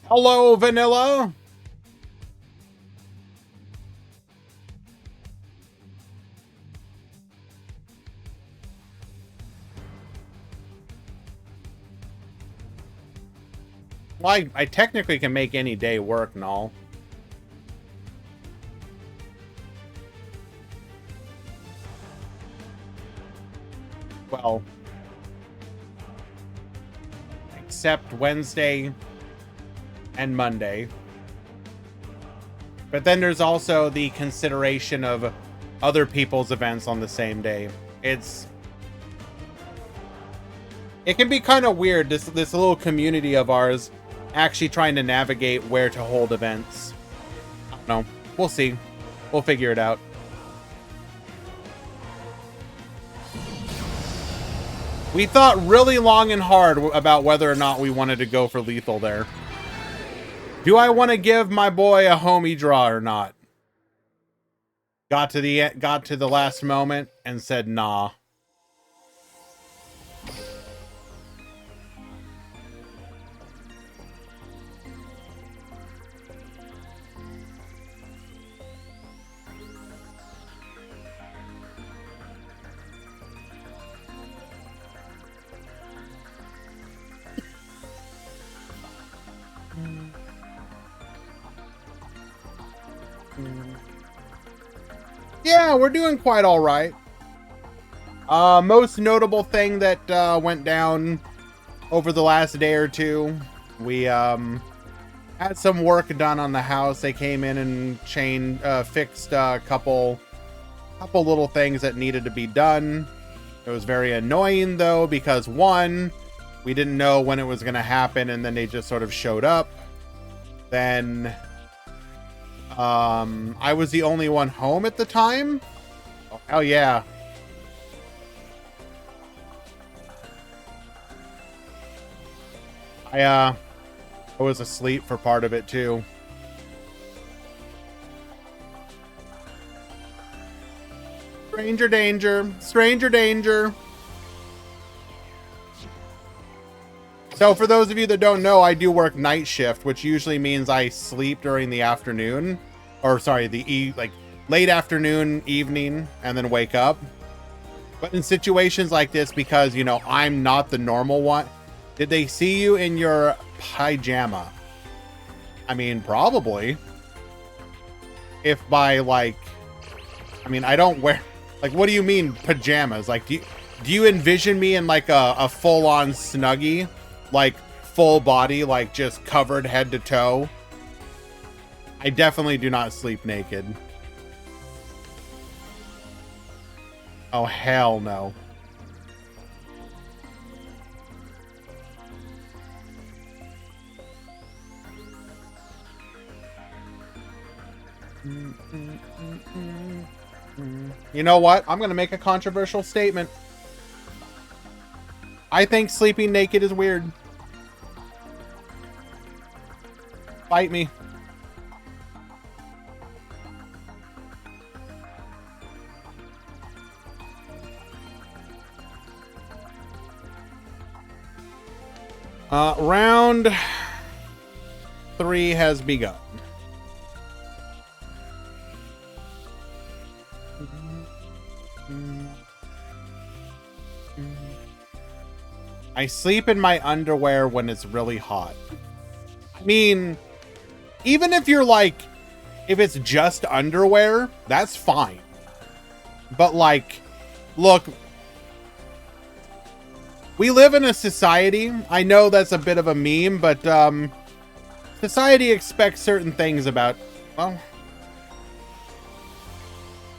Hello, Vanilla. Well, I technically can make any day work and all. Well, except Wednesday and Monday. But then there's also the consideration of other people's events on the same day. It can be kind of weird, this little community of ours actually trying to navigate where to hold events. I don't know. We'll see. We'll figure it out. We thought really long and hard about whether or not we wanted to go for lethal there. Do I want to give my boy a homie draw or not? Got to the last moment and said nah. Yeah, we're doing quite all right. Most notable thing that went down over the last day or two, we had some work done on the house. They came in and fixed a couple little things that needed to be done. It was very annoying though, because one, we didn't know when it was going to happen, and then they just sort of showed up. Then I was the only one home at the time. Oh, hell yeah. I was asleep for part of it too. Stranger danger. Stranger danger. So for those of you that don't know, I do work night shift, which usually means I sleep during the afternoon, or sorry, like late afternoon, evening, and then wake up. But in situations like this, because, you know, I'm not the normal one, did they see you in your pajama? I mean, probably. If by, like, I mean, I don't wear, like, what do you mean pajamas? Like, do you envision me in like a full-on Snuggie? Like full body, like just covered head to toe? I definitely do not sleep naked. Oh, hell no. You know what? I'm going to make a controversial statement. I think sleeping naked is weird. Fight me. Round 3 has begun. I sleep in my underwear when it's really hot. I mean, even if you're like, if it's just underwear, that's fine. But like, look, we live in a society. I know that's a bit of a meme, but society expects certain things about, well,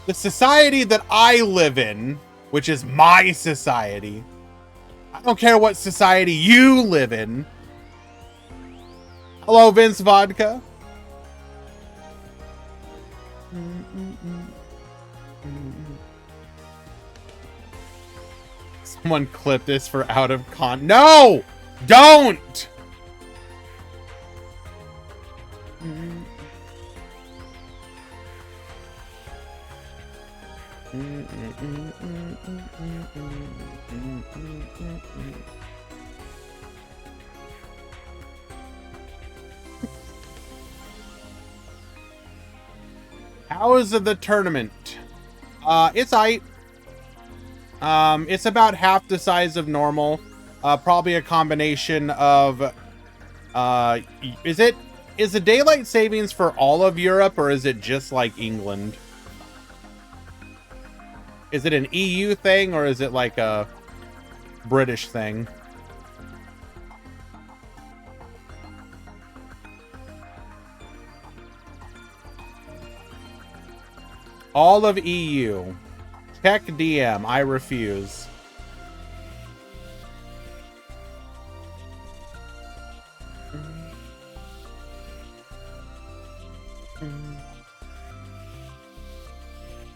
the society that I live in, which is my society. I don't care what society you live in. Hello, Vince Vodka. Someone clip this for out of con. No! Don't! How is the tournament? It's aight. It's about half the size of normal. Probably a combination of, is the daylight savings for all of Europe, or is it just like England? Is it an EU thing, or is it like a British thing? All of EU. Check DM. I refuse.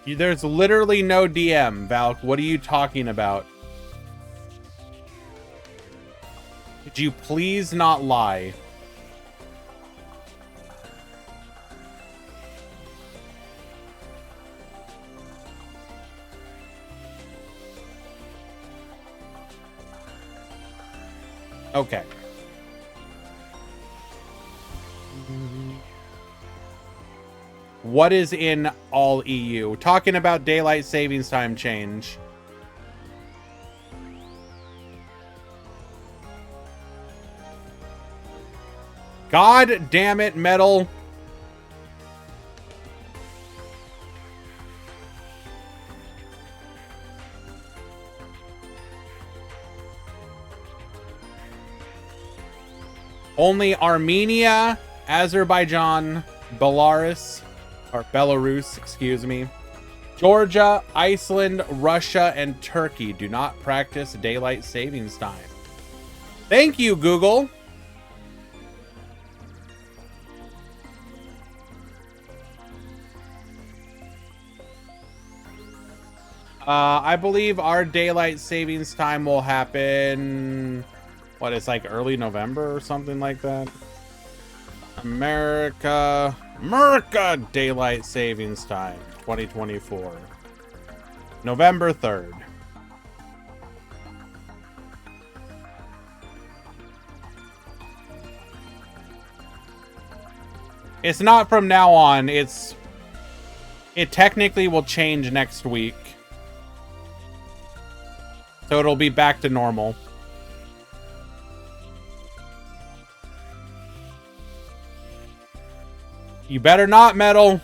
There's literally no DM, Valk. What are you talking about? Could you please not lie? Okay. What is in all EU? Talking about daylight savings time change. God damn it, Metal. Only Armenia, Azerbaijan, Belarus, excuse me, Georgia, Iceland, Russia, and Turkey do not practice daylight savings time. Thank you, Google. I believe our daylight savings time will happen, what, it's like early November or something like that. America daylight savings time 2024, November 3rd. It's not from now on. It technically will change next week, so it'll be back to normal. You better not, Metal.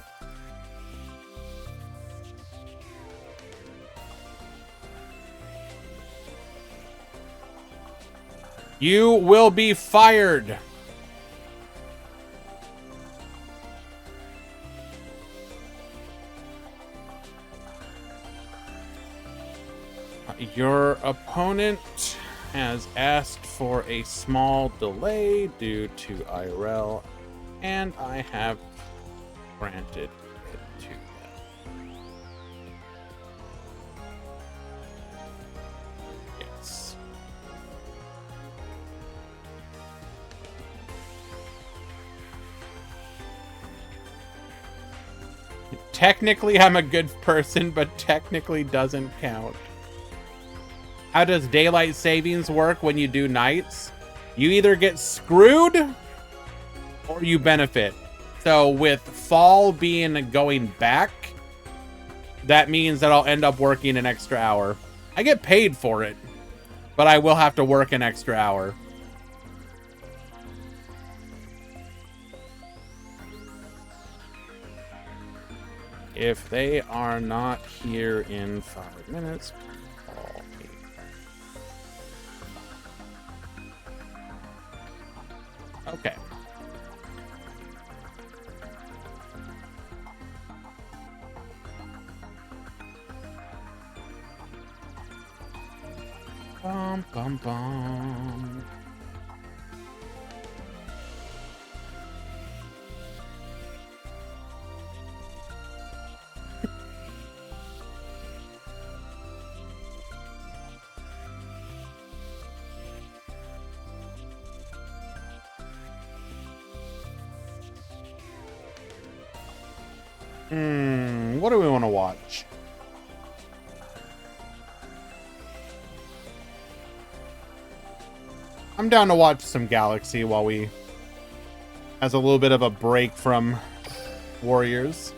You will be fired. Your opponent has asked for a small delay due to IRL, and I have granted 2. Yes. Technically, I'm a good person, but technically doesn't count. How does daylight savings work when you do nights? You either get screwed or you benefit. So with fall being going back, that means that I'll end up working an extra hour. I get paid for it, but I will have to work an extra hour. If they are not here in 5 minutes, call me. Okay. Bum, bum, bum. What do we want to watch? I'm down to watch some Galaxy while we has a little bit of a break from Warriors.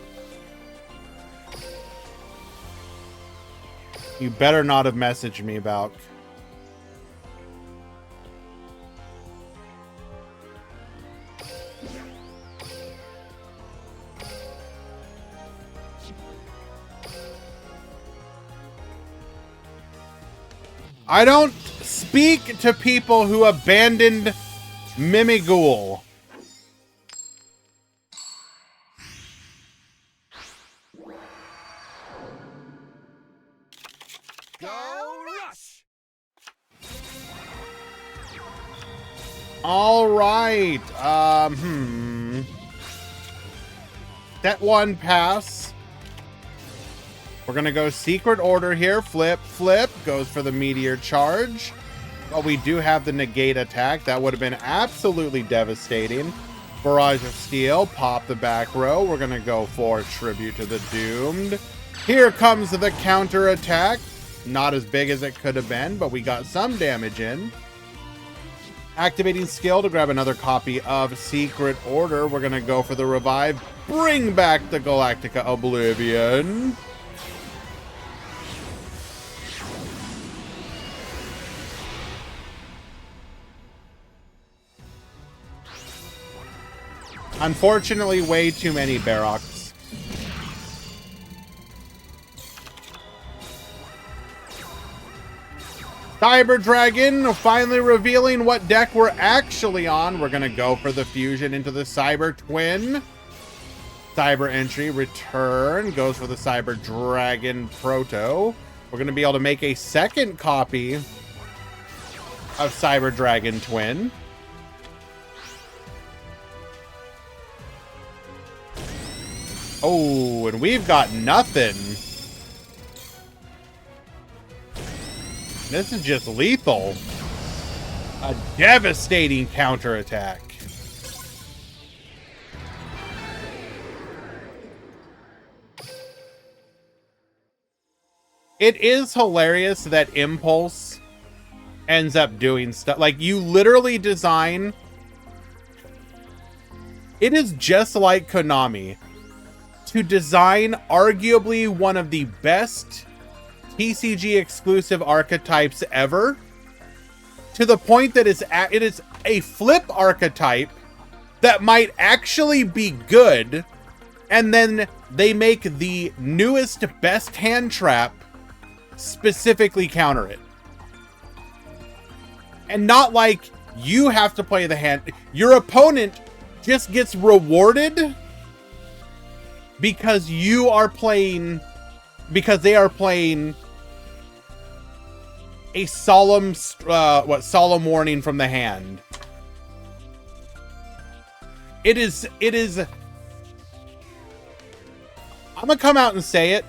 You better not have messaged me about. I don't speak to people who abandoned Mimighoul. Go rush! All right. That one pass. We're gonna go secret order here. Flip, flip. Goes for the meteor charge. But we do have the negate attack. That would have been absolutely devastating. Barrage of steel. Pop the back row. We're gonna go for tribute to the doomed. Here comes the counter attack. Not as big as it could have been, but we got some damage in. Activating skill to grab another copy of Secret Order. We're gonna go for the revive. Bring back the Galactica Oblivion. Unfortunately, way too many Baroks. Cyber Dragon finally revealing what deck we're actually on. We're going to go for the fusion into the Cyber Twin. Cyber Entry, return. Goes for the Cyber Dragon Proto. We're going to be able to make a second copy of Cyber Dragon Twin. Oh, and we've got nothing. This is just lethal. A devastating counterattack. It is hilarious that Impulse ends up doing stuff. Like, you literally design... It is just like Konami to design arguably one of the best TCG exclusive archetypes ever, to the point that it is a flip archetype that might actually be good, and then they make the newest best hand trap specifically counter it. And not like you have to play the hand. Your opponent just gets rewarded because you are playing, because they are playing a solemn, solemn warning from the hand. I'm gonna come out and say it.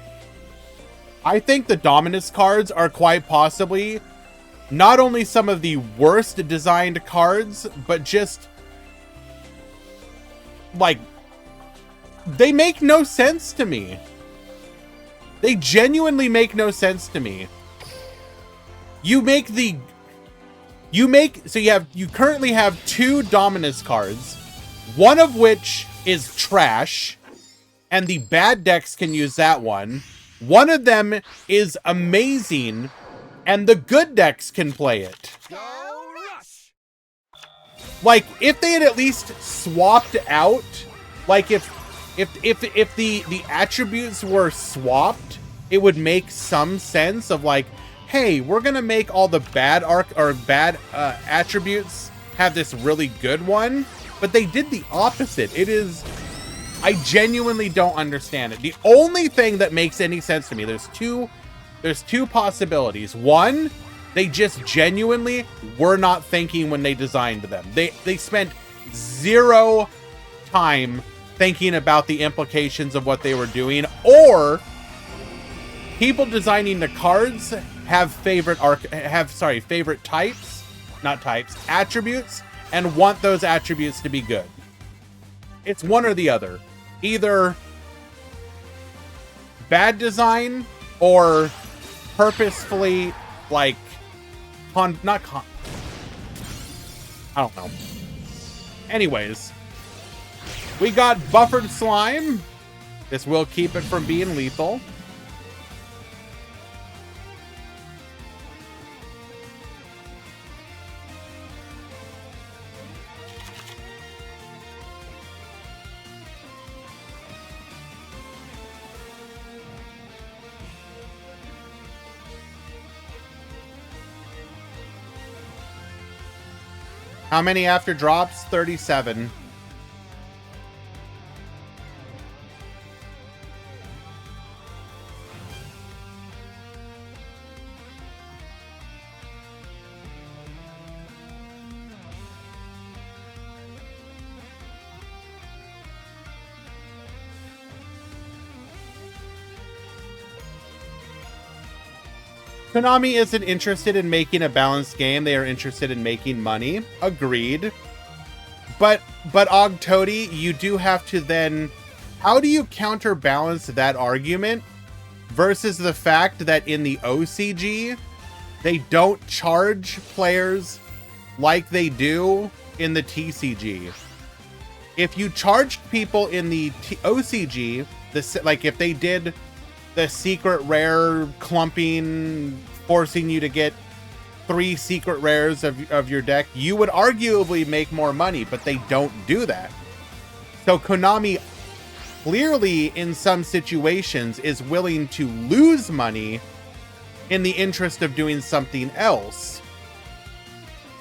I think the Dominus cards are quite possibly not only some of the worst designed cards, but just like they make no sense to me. They genuinely make no sense to me. You currently have 2 Dominus cards, one of which is trash, and the bad decks can use that one. One of them is amazing, and the good decks can play it. Go rush! Like, if they had at least swapped out, like if the attributes were swapped, it would make some sense of like, hey, we're gonna make all the bad attributes have this really good one, but they did the opposite. It is, I genuinely don't understand it. The only thing that makes any sense to me, there's two possibilities. One, they just genuinely were not thinking when they designed them. They spent 0 time thinking about the implications of what they were doing, or people designing the cards have favorite attributes, and want those attributes to be good. It's one or the other. Either bad design or purposefully, like, I don't know. Anyways, we got buffered slime. This will keep it from being lethal. How many after drops? 37. Konami isn't interested in making a balanced game. They are interested in making money. Agreed. But Ogtodi, you do have to then... How do you counterbalance that argument versus the fact that in the OCG, they don't charge players like they do in the TCG? If you charged people in the OCG, like if they did the secret rare clumping, forcing you to get 3 secret rares of your deck, you would arguably make more money, but they don't do that. So Konami clearly in some situations is willing to lose money in the interest of doing something else.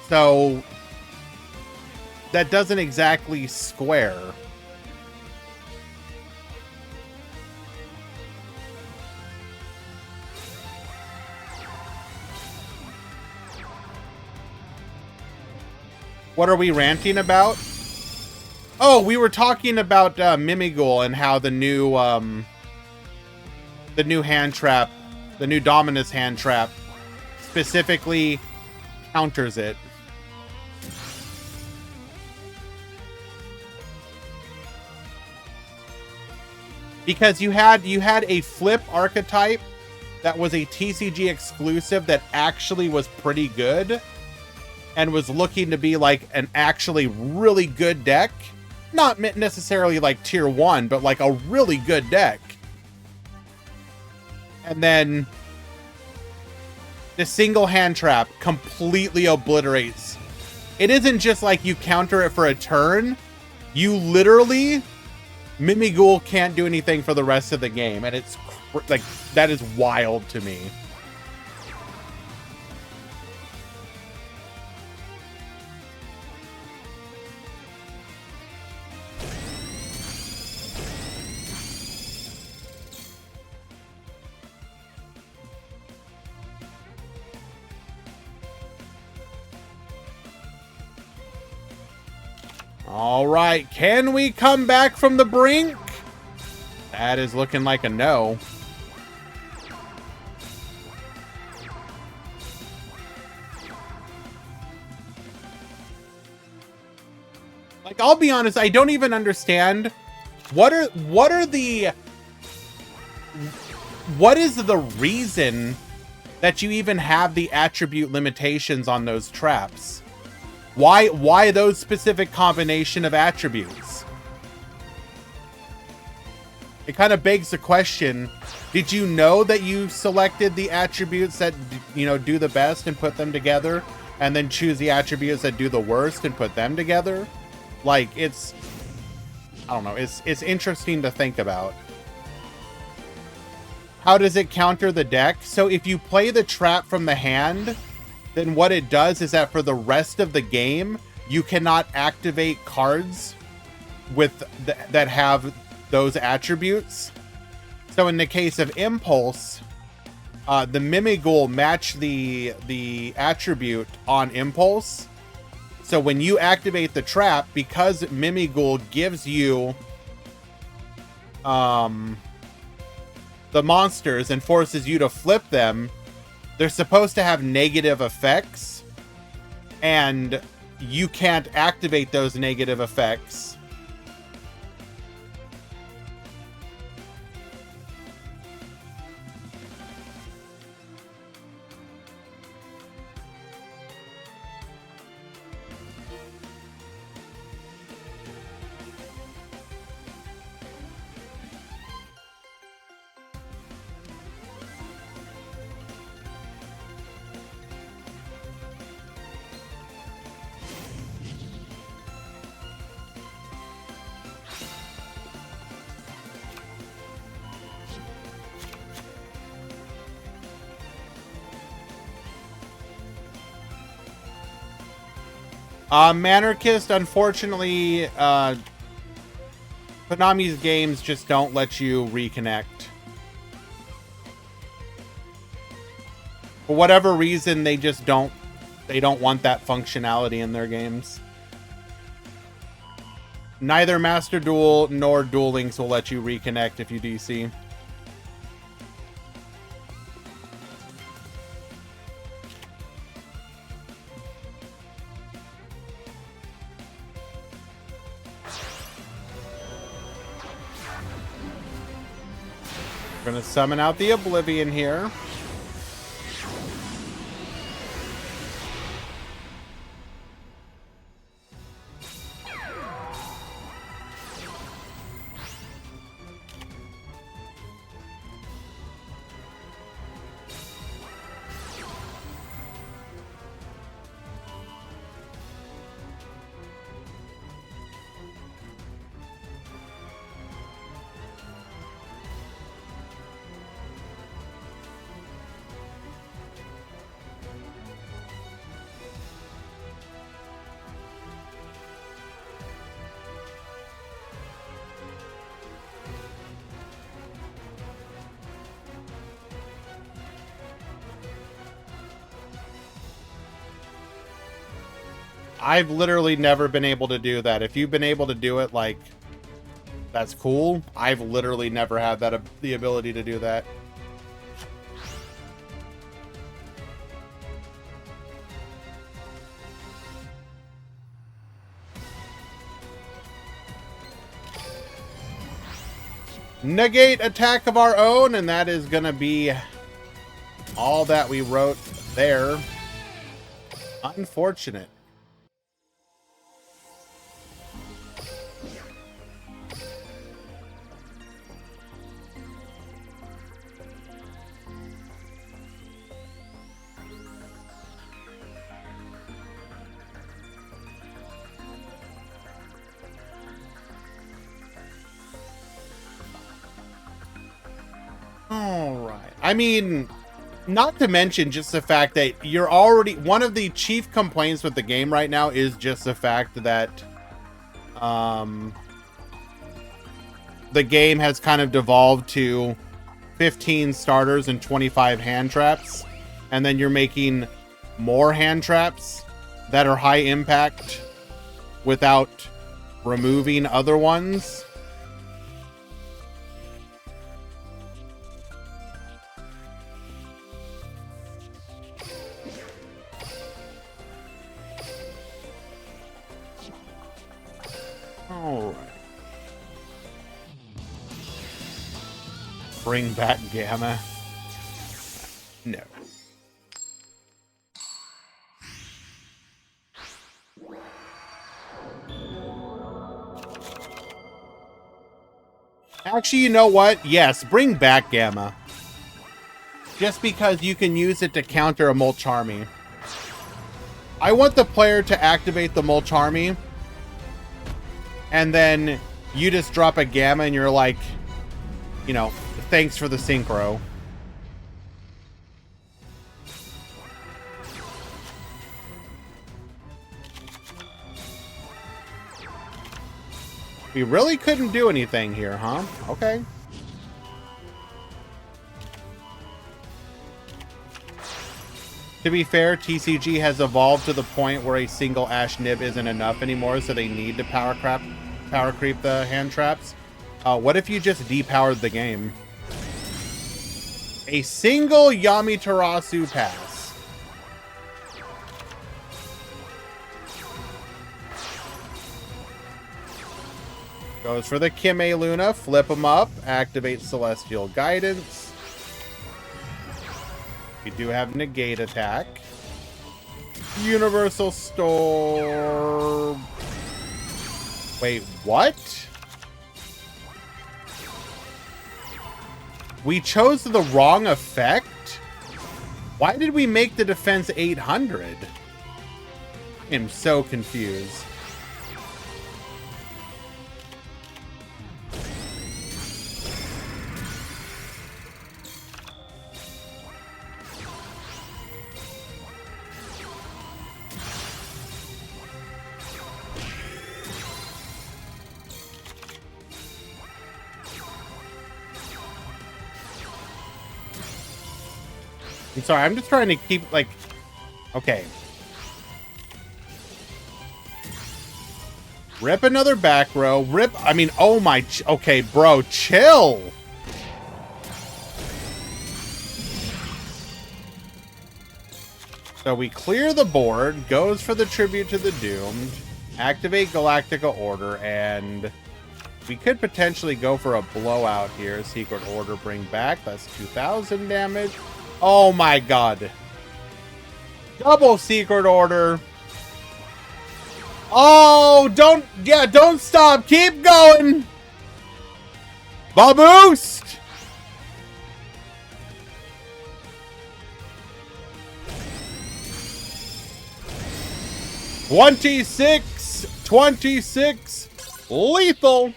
So that doesn't exactly square. What are we ranting about? Oh, we were talking about Mimigul and how the new hand trap, the new Dominus hand trap, specifically counters it. Because you had a flip archetype that was a TCG exclusive that actually was pretty good and was looking to be like an actually really good deck. Not necessarily like tier 1, but like a really good deck. And then the single hand trap completely obliterates. It isn't just like you counter it for a turn. You literally, Mimigul can't do anything for the rest of the game. And it's like, that is wild to me. All right, can we come back from the brink? That is looking like a no. Like, I'll be honest, I don't even understand what is the reason that you even have the attribute limitations on those traps? Why those specific combination of attributes? It kind of begs the question, did you know that you selected the attributes that, you know, do the best and put them together, and then choose the attributes that do the worst and put them together? Like, it's, I don't know, it's interesting to think about. How does it counter the deck? So if you play the trap from the hand, then what it does is that for the rest of the game, you cannot activate cards with that have those attributes. So in the case of Impulse, the Mimighoul match the attribute on Impulse. So when you activate the trap, because Mimighoul gives you the monsters and forces you to flip them, they're supposed to have negative effects, and you can't activate those negative effects. Manarchist, unfortunately, Konami's games just don't let you reconnect. For whatever reason, they just don't want that functionality in their games. Neither Master Duel nor Duel Links will let you reconnect if you DC. We're gonna summon out the Oblivion here. I've literally never been able to do that. If you've been able to do it, like, that's cool. I've literally never had that the ability to do that. Negate attack of our own, and that is gonna be all that we wrote there. Unfortunate. All right. I mean, not to mention just the fact that you're already... One of the chief complaints with the game right now is just the fact that the game has kind of devolved to 15 starters and 25 hand traps. And then you're making more hand traps that are high impact without removing other ones. Alright. Bring back Gamma. No. Actually, you know what? Yes, bring back Gamma. Just because you can use it to counter a Molcharmy. I want the player to activate the Molcharmy, and then you just drop a Gamma and you're like, you know, thanks for the synchro. We really couldn't do anything here, huh? Okay. To be fair, TCG has evolved to the point where a single Ash Nib isn't enough anymore, so they need to power creep the hand traps. What if you just depowered the game? A single Yamiterasu pass. Goes for the Kime Luna, flip them up, activate Celestial Guidance. We do have negate attack. Universal Storm. Wait, what? We chose the wrong effect? Why did we make the defense 800? I am so confused. I'm sorry, I'm just trying to keep, like... Okay. Rip another back row. Rip... I mean, oh my... Okay, bro, chill! So we clear the board, goes for the Tribute to the Doomed, activate Galactica Order, and... We could potentially go for a blowout here. Secret Order, bring back. That's 2,000 damage. Oh my god. Double Secret Order. Oh, don't stop. Keep going. Boost. $26 lethal.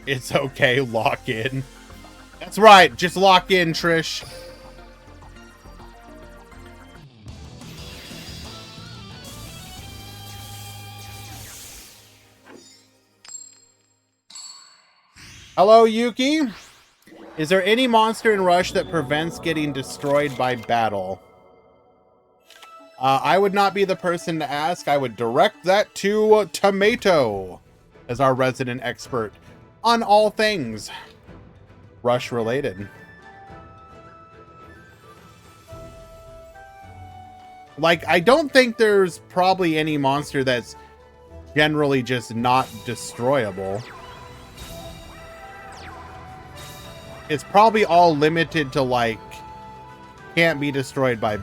It's okay, lock in. That's right, just lock in, Trish. Hello, Yuki. Is there any monster in Rush that prevents getting destroyed by battle? I would not be the person to ask. I would direct that to Tomato as our resident expert on all things Rush related. Like, I don't think there's probably any monster that's generally just not destroyable. It's probably all limited to, like, can't be destroyed by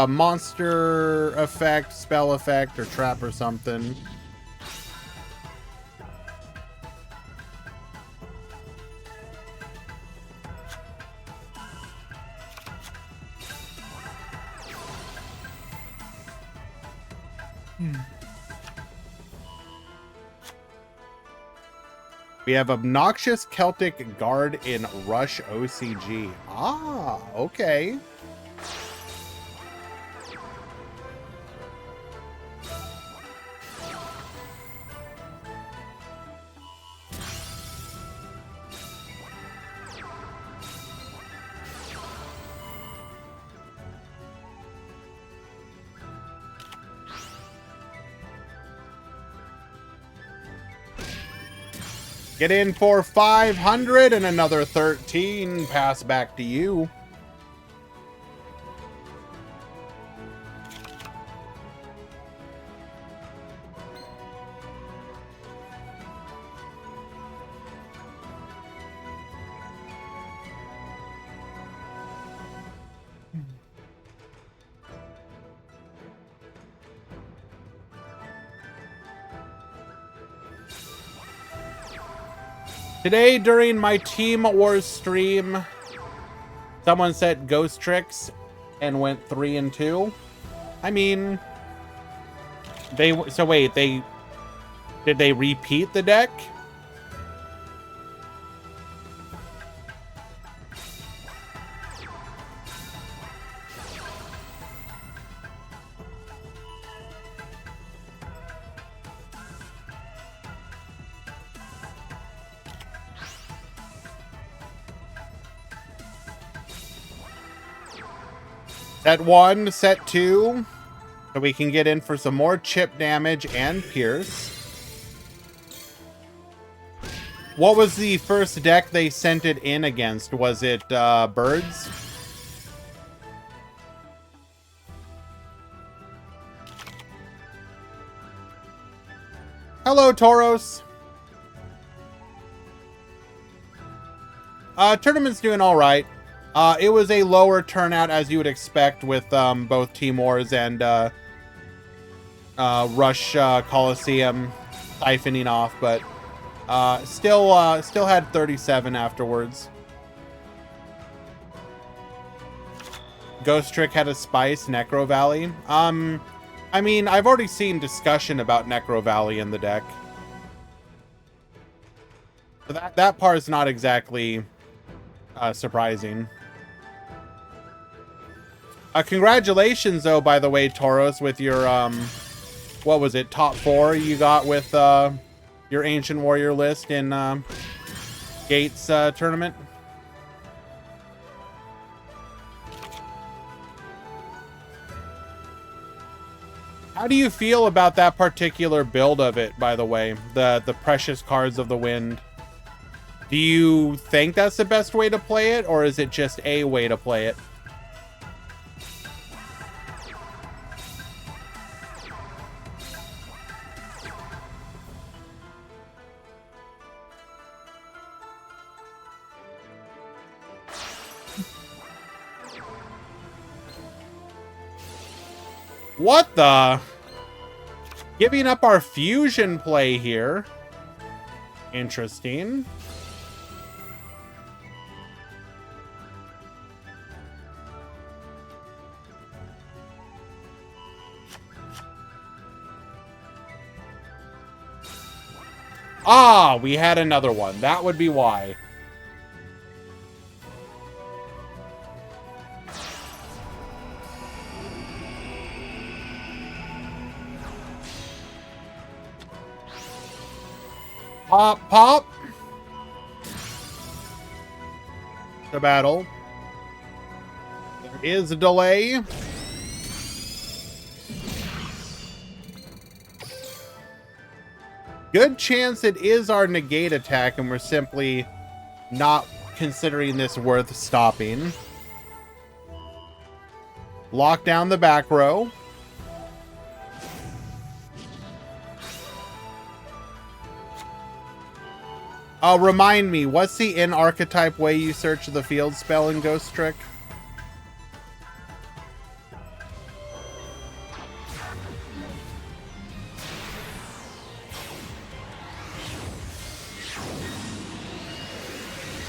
monster effect, spell effect, or trap or something. We have Obnoxious Celtic Guard in Rush OCG. Ah, okay. Get in for 500 and another 13. Pass back to you. Today, during my Team Wars stream, someone said ghost tricks and went 3 and 2. I mean, so wait, did they repeat the deck? Set 1, set 2, so we can get in for some more chip damage and pierce. What was the first deck they sent it in against? Was it birds? Hello, Tauros. Tournament's doing all right. It was a lower turnout, as you would expect, with both Team Wars and Rush Coliseum siphoning off, but still had 37 afterwards. Ghost Trick had a Spice, Necro Valley. I mean, I've already seen discussion about Necro Valley in the deck. So that part is not exactly surprising. Congratulations, though, by the way, Tauros, with your, what was it, top 4 you got with your Ancient Warrior list in Gates tournament. How do you feel about that particular build of it, by the way? The Precious Cards of the Wind. Do you think that's the best way to play it, or is it just a way to play it? What the? Giving up our fusion play here. Interesting. Ah, we had another one. That would be why. Pop, pop. The battle. There is a delay. Good chance it is our negate attack, and we're simply not considering this worth stopping. Lock down the back row. Remind me, what's the in-archetype way you search the field spell in Ghost Trick?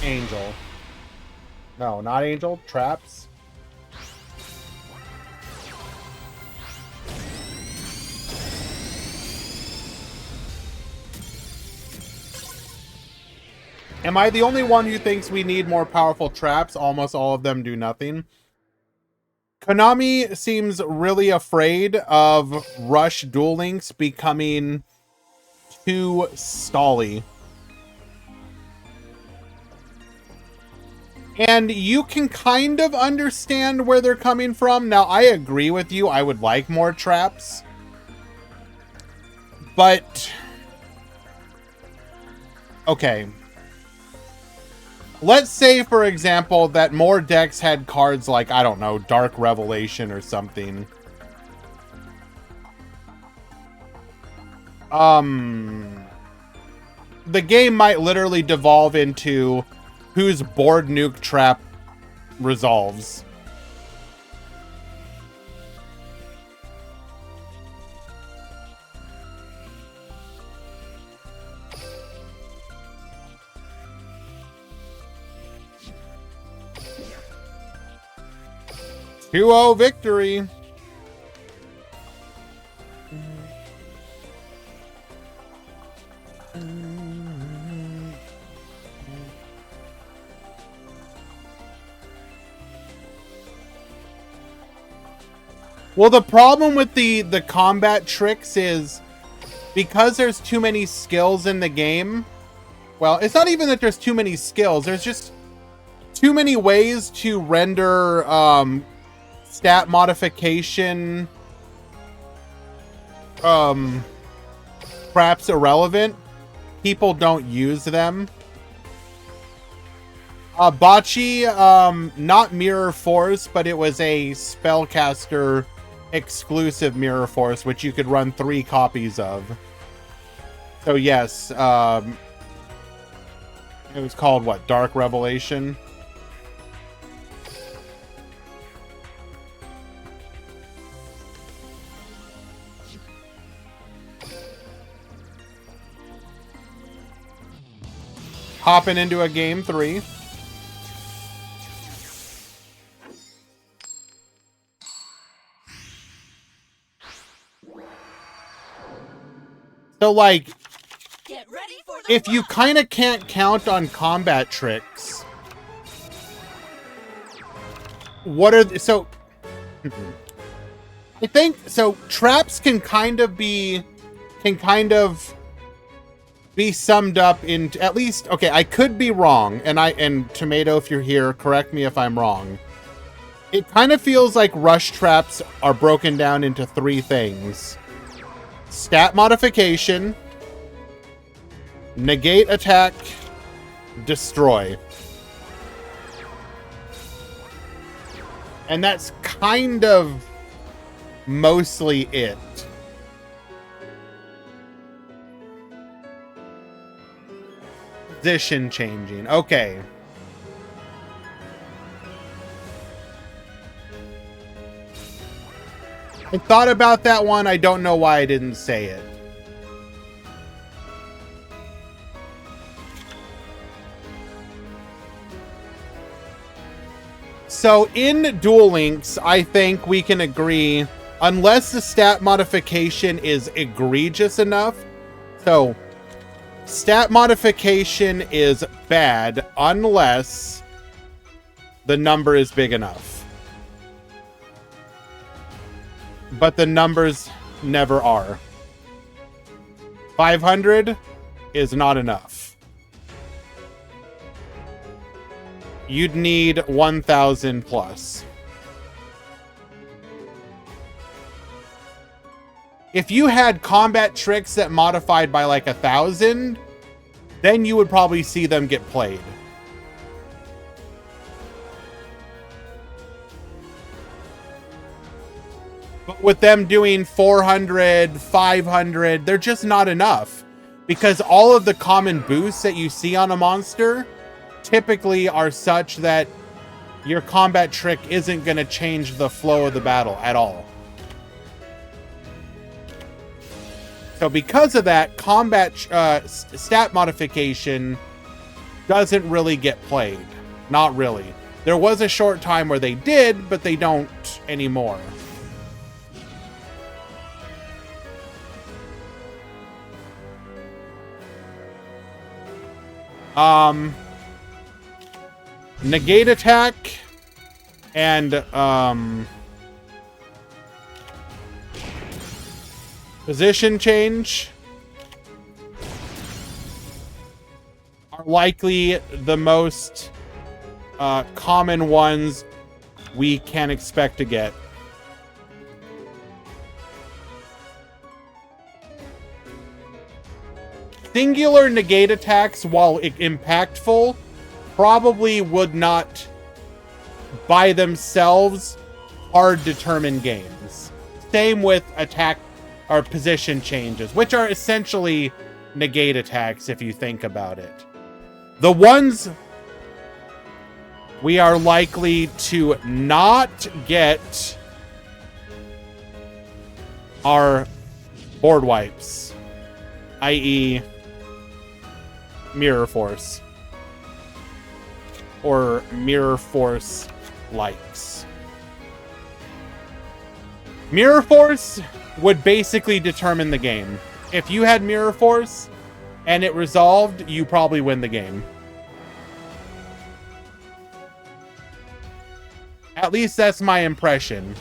Angel. No, not Angel. Traps. Am I the only one who thinks we need more powerful traps? Almost all of them do nothing. Konami seems really afraid of Rush Duel Links becoming too stally. And you can kind of understand where they're coming from. Now, I agree with you. I would like more traps. But Okay. Let's say, for example, that more decks had cards like, I don't know, Dark Revelation or something. The game might literally devolve into whose board nuke trap resolves. Two-0 victory. Well, the problem with the combat tricks is because there's too many skills in the game. Well, it's not even that there's too many skills. There's just too many ways to render stat modification perhaps irrelevant. People don't use them. Bocce, not Mirror Force, but it was a spellcaster exclusive Mirror Force, which you could run 3 copies of. So yes, it was called what? Dark Revelation? Hopping into a game 3. So, like, Get ready for the if you kind of can't count on combat tricks, what are so? I think so. Traps can kind of be summed up in at least. Okay, I could be wrong, and Tomato, if you're here, correct me if I'm wrong. It kind of feels like rush traps are broken down into 3 things. Stat modification, negate attack, destroy. And that's kind of mostly it. Position changing. Okay. I thought about that one. I don't know why I didn't say it. So in Duel Links, I think we can agree, unless the stat modification is egregious enough. So stat modification is bad unless the number is big enough. But the numbers never are. 500 is not enough. You'd need 1,000 plus. If you had combat tricks that modified by like 1,000, then you would probably see them get played. But with them doing 400, 500, they're just not enough. Because all of the common boosts that you see on a monster typically are such that your combat trick isn't going to change the flow of the battle at all. So because of that, combat stat modification doesn't really get played. Not really. There was a short time where they did, but they don't anymore. Negate attack and position change are likely the most common ones we can expect to get. singular negate attacks, while impactful, probably would not by themselves hard determine games. Same with attack or position changes, which are essentially negate attacks if you think about it. The ones we are likely to not get are board wipes, i.e. Mirror Force or Mirror Force likes. Mirror Force would basically determine the game. If you had Mirror Force and it resolved, you probably win the game. At least that's my impression.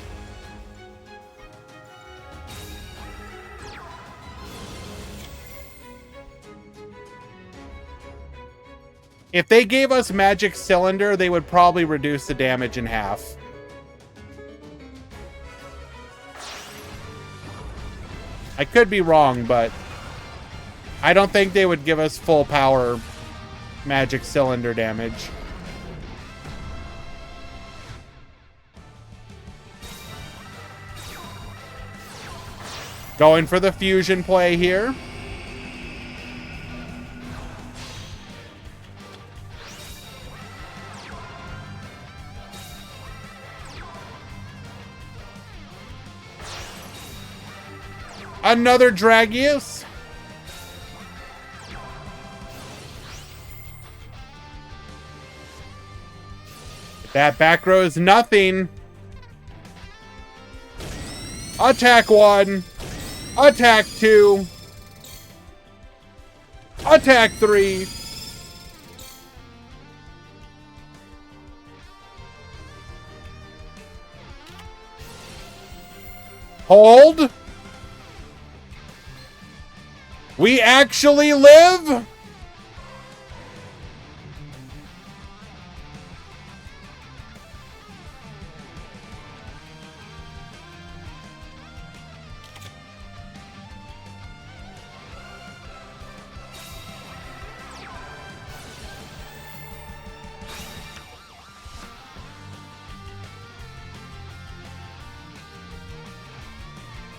If they gave us Magic Cylinder, they would probably reduce the damage in half. I could be wrong, but I don't think they would give us full power Magic Cylinder damage. Going for the fusion play here. Another Dragius. That back row is nothing. Attack 1. Attack 2. Attack 3. Hold. We actually live?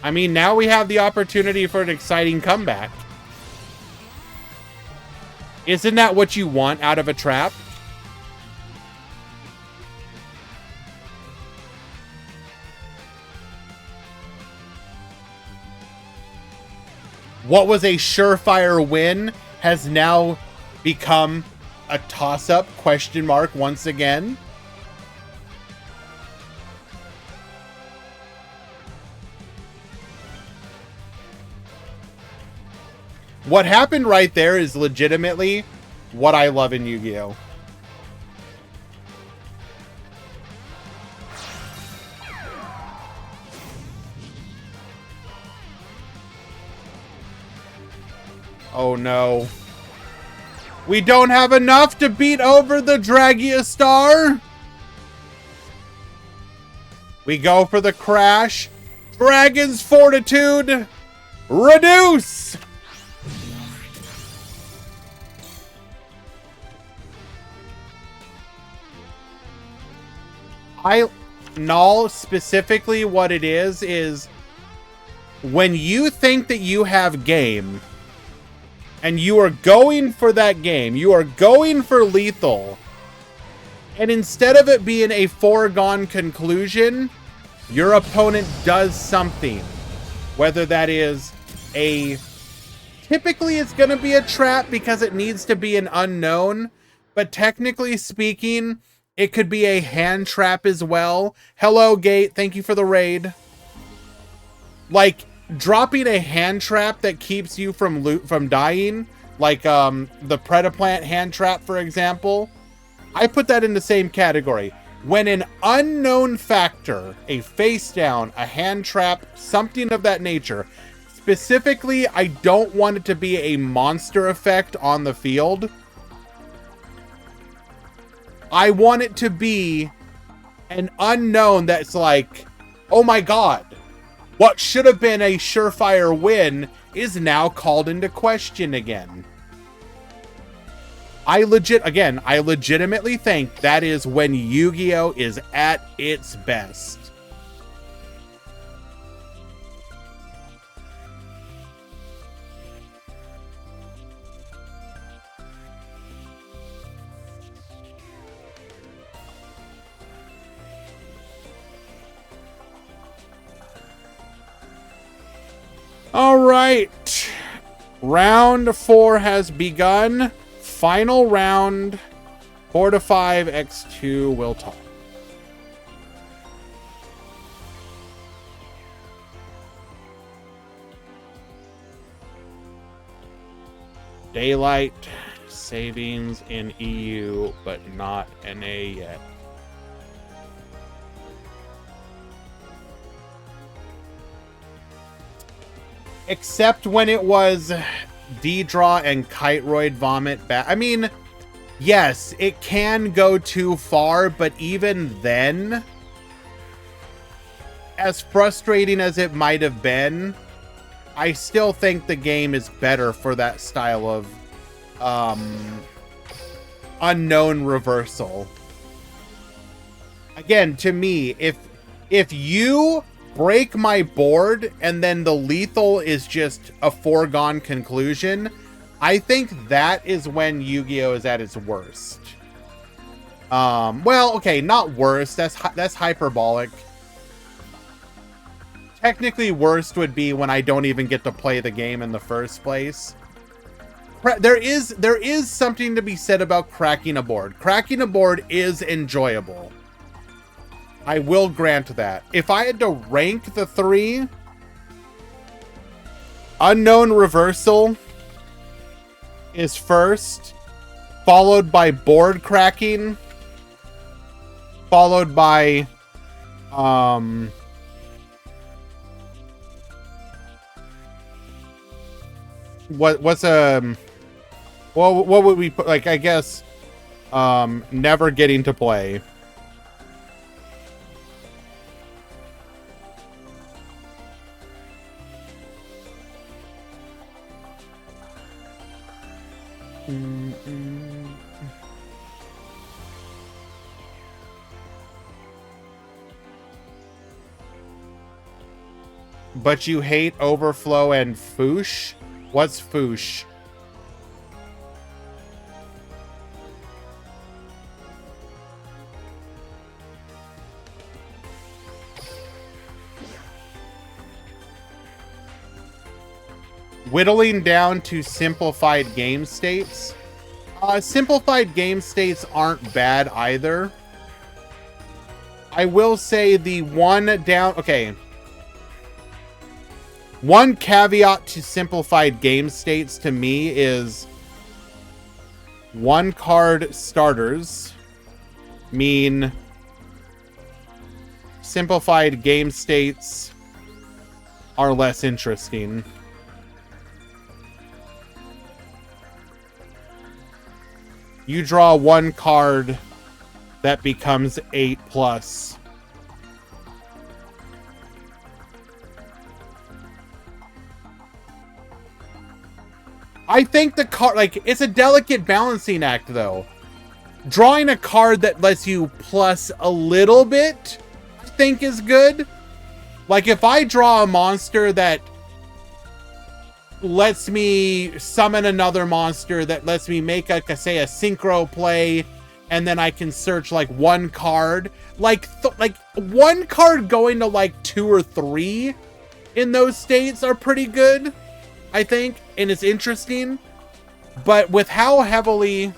I mean, now we have the opportunity for an exciting comeback. Isn't that what you want out of a trap? What was a surefire win has now become a toss-up question mark once again. What happened right there is legitimately what I love in Yu-Gi-Oh! Oh no. We don't have enough to beat over the Dragia Star. We go for the crash. Dragon's Fortitude. Reduce. Null, specifically what it is when you think that you have game and you are going for that game, you are going for lethal, and instead of it being a foregone conclusion, your opponent does something, whether that is typically it's going to be a trap because it needs to be an unknown, but technically speaking, it could be a hand trap as well. Hello, Gate. Thank you for the raid. Like, dropping a hand trap that keeps you from dying, like the Predaplant hand trap, for example. I put that in the same category. When an unknown factor, a face down, a hand trap, something of that nature, specifically, I don't want it to be a monster effect on the field. I want it to be an unknown that's like, oh my god, what should have been a surefire win is now called into question again. I legitimately think that is when Yu-Gi-Oh! Is at its best. All right. Round 4 has begun. Final round. 4 to 5 X2 will talk. Daylight savings in EU, but not NA yet. Except when it was D-Draw and Kiteroid Vomit back. I mean, yes, it can go too far, but even then, as frustrating as it might have been, I still think the game is better for that style of unknown reversal. Again, to me, if you break my board and then the lethal is just a foregone conclusion, I think that is when Yu-Gi-Oh! Is at its worst. Well, okay, not worst. That's hyperbolic. Technically, worst would be when I don't even get to play the game in the first place. There is something to be said about cracking a board. Cracking a board is enjoyable. I will grant that. If I had to rank the 3, Unknown Reversal is first, followed by board cracking, followed by what would we put, like, I guess never getting to play. But you hate Overflow and Foosh? What's Foosh? Whittling down to simplified game states. Simplified game states aren't bad either. I will say the one down... Okay. One caveat to simplified game states to me is 1 card starters mean simplified game states are less interesting. You draw 1 card that becomes 8+. I think the card, like, it's a delicate balancing act, though. Drawing a card that lets you plus a little bit, I think, is good. Like, if I draw a monster that lets me summon another monster, that lets me make, like, say, a synchro play, and then I can search, like, 1 card. Like 1 card going to, like, 2 or 3 in those states are pretty good, I think, and it's interesting. But with how heavily,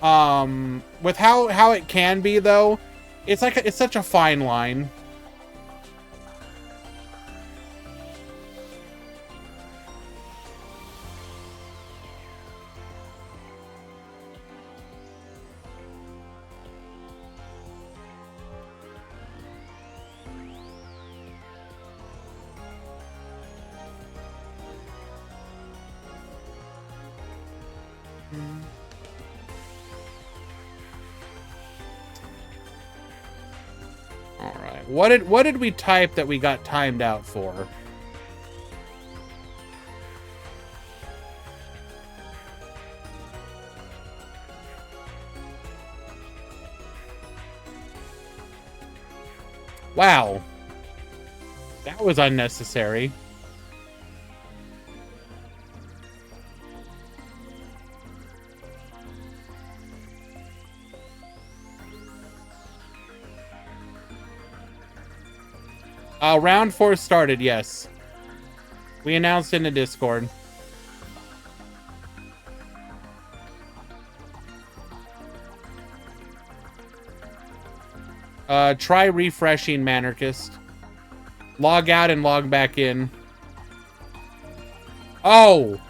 with how it can be, though, it's like it's such a fine line. All right. What did we type that we got timed out for? Wow. That was unnecessary. Round 4 started, yes. We announced in the Discord. Try refreshing, Manarchist. Log out and log back in. Oh!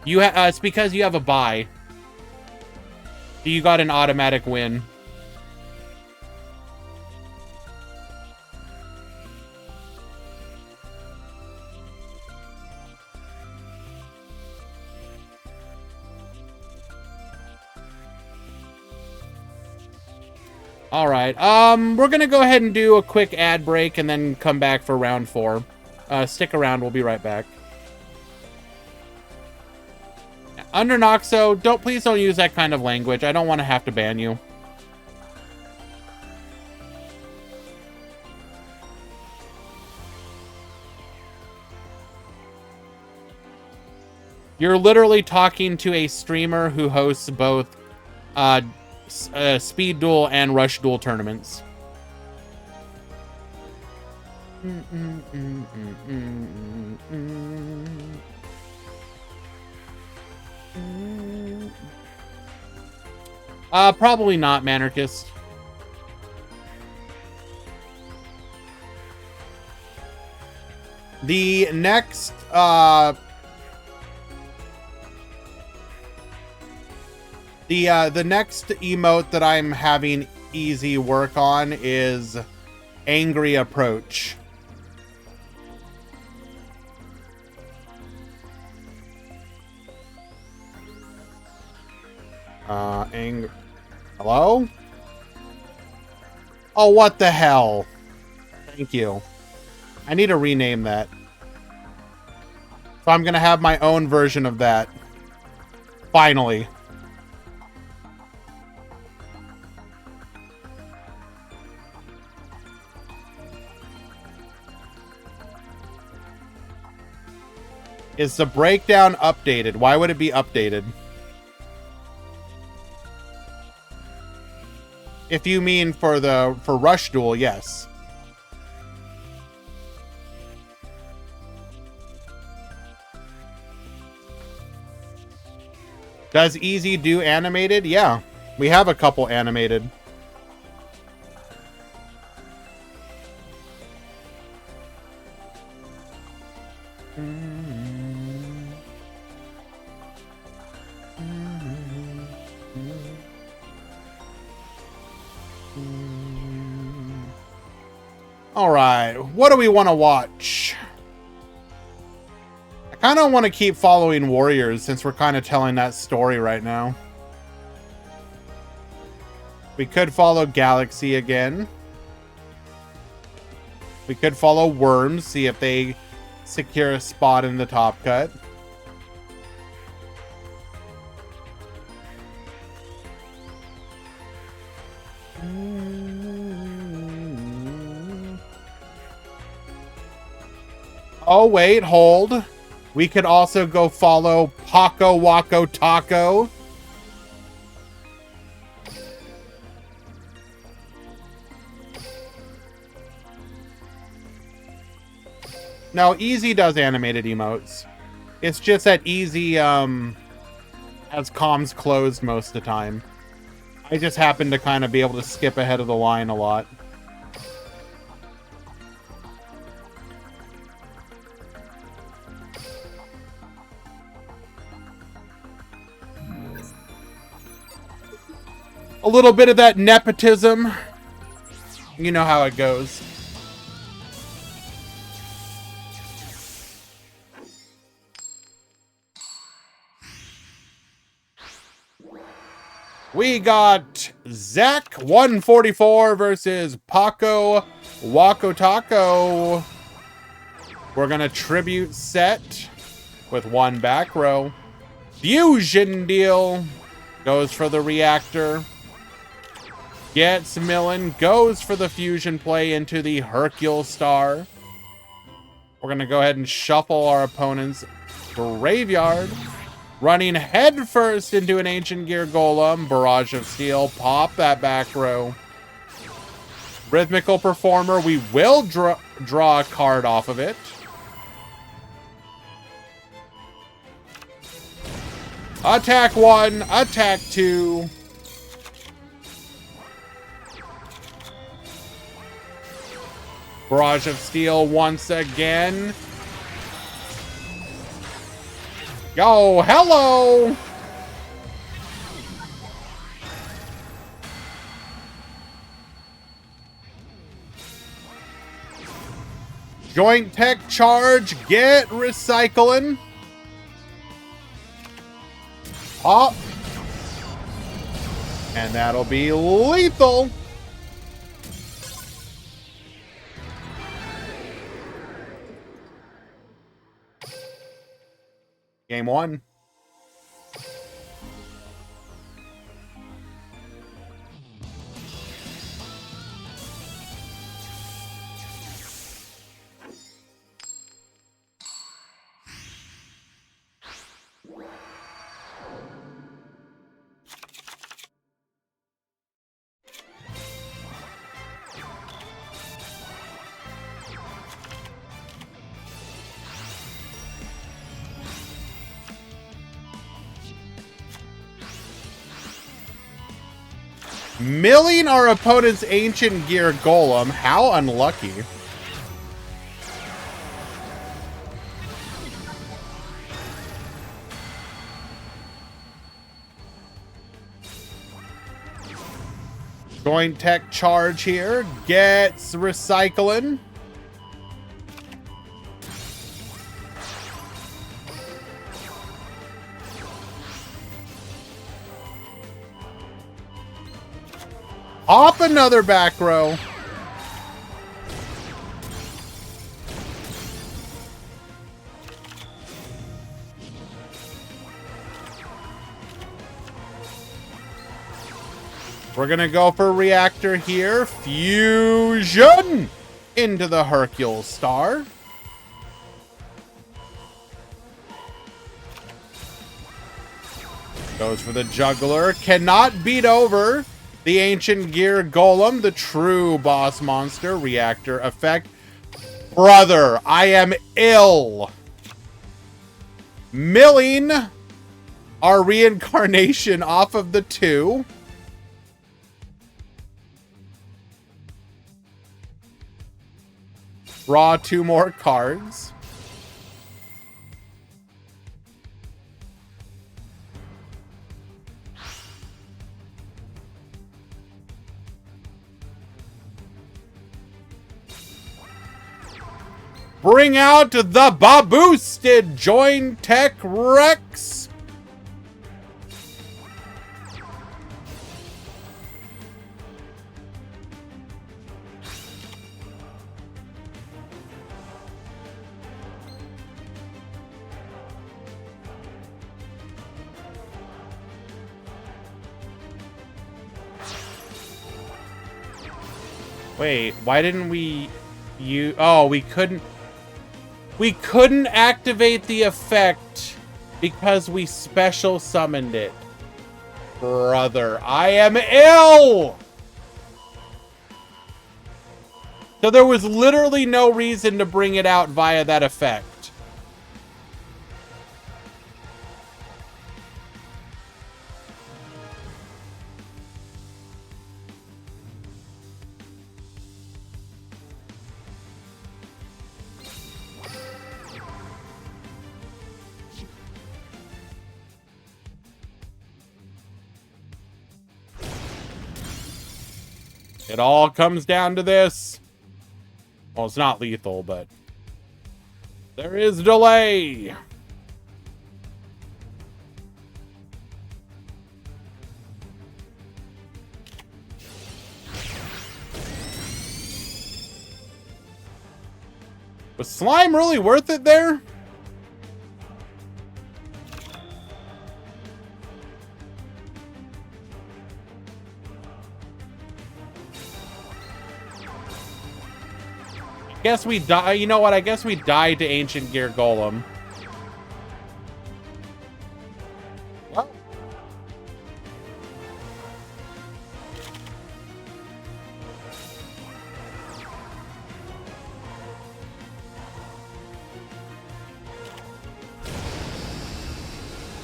It's because you have a bye. You got an automatic win. All right. We're gonna go ahead and do a quick ad break and then come back for round 4. Stick around. We'll be right back. Under Noxo, please don't use that kind of language. I don't want to have to ban you. You're literally talking to a streamer who hosts both Speed Duel and Rush Duel tournaments. Probably not, Manarchist. The next, the next emote that I'm having easy work on is Angry Approach. Hello? Oh, what the hell? Thank you. I need to rename that. So I'm gonna have my own version of that. Finally. Is the breakdown updated? Why would it be updated? If you mean for Rush Duel, yes. Does Easy do animated? Yeah. We have a couple animated. All right, what do we want to watch? I kind of want to keep following Warriors since we're kind of telling that story right now. We could follow Galaxy again. We could follow Worms, see if they secure a spot in the top cut. Oh, wait, hold. We could also go follow Paco Waco Taco. No, Easy does animated emotes. It's just that Easy has comms closed most of the time. I just happen to kind of be able to skip ahead of the line a lot. A little bit of that nepotism. You know how it goes. We got Zach 144 versus Paco Waco Taco. We're gonna tribute set with one back row. Fusion deal goes for the reactor. Gets Millen, goes for the fusion play into the Hercule Star. We're going to go ahead and shuffle our opponent's graveyard. Running headfirst into an Ancient Gear Golem. Barrage of Steel. Pop that back row. Rhythmical Performer. We will draw a card off of it. Attack 1. Attack 2. Barrage of Steel once again. Go, hello! Joint Tech Charge, get recycling. Pop. And that'll be lethal. Game 1. Milling our opponent's Ancient Gear Golem. How unlucky. Joint Tech Charge here. Gets recycling. Hop another back row. We're going to go for reactor here. Fusion into the Hercule Star. Goes for the juggler. Cannot beat over the Ancient Gear Golem, the true boss monster. Reactor effect. Brother, I am ill. Milling our reincarnation off of the 2. Draw 2 more cards. Bring out the Baboosted Join Tech Rex. Wait, why didn't we use... Oh, we couldn't activate the effect because we special summoned it. Brother, I am ill! So there was literally no reason to bring it out via that effect. It all comes down to this. Well, it's not lethal, but there is delay. Was slime really worth it there? Guess we die. You know what? I guess we died to Ancient Gear Golem. Well.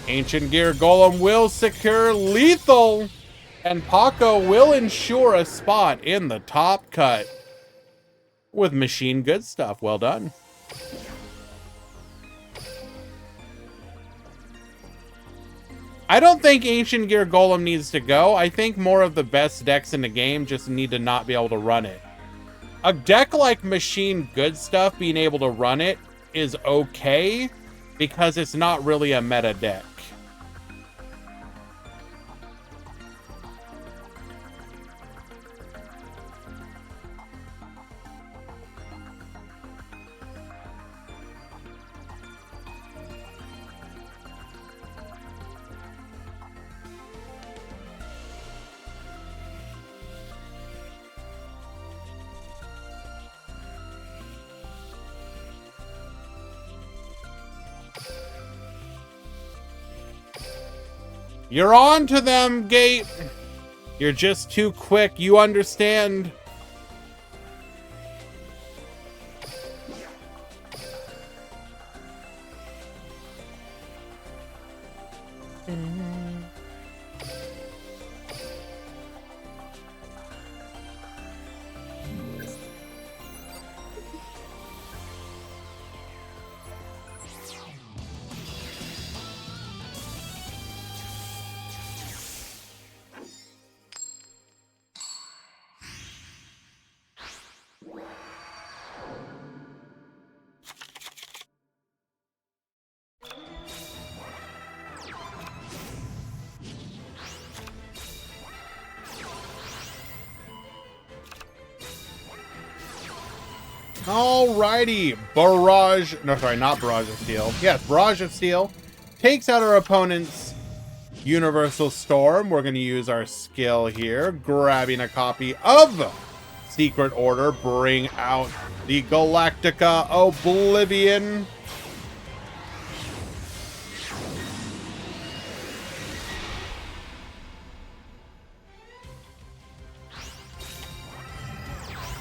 Ancient Gear Golem will secure lethal, and Paco will ensure a spot in the top cut with machine good stuff. Well done. I don't think Ancient Gear Golem needs to go. I think more of the best decks in the game just need to not be able to run it. A deck like Machine Good Stuff being able to run it is okay because it's not really a meta deck. You're on to them, Gate. You're just too quick. You understand. Alrighty, Barrage, no sorry, not Barrage of Steel. Yes, Barrage of Steel takes out our opponent's Universal Storm. We're going to use our skill here, grabbing a copy of Secret Order, bring out the Galactica Oblivion.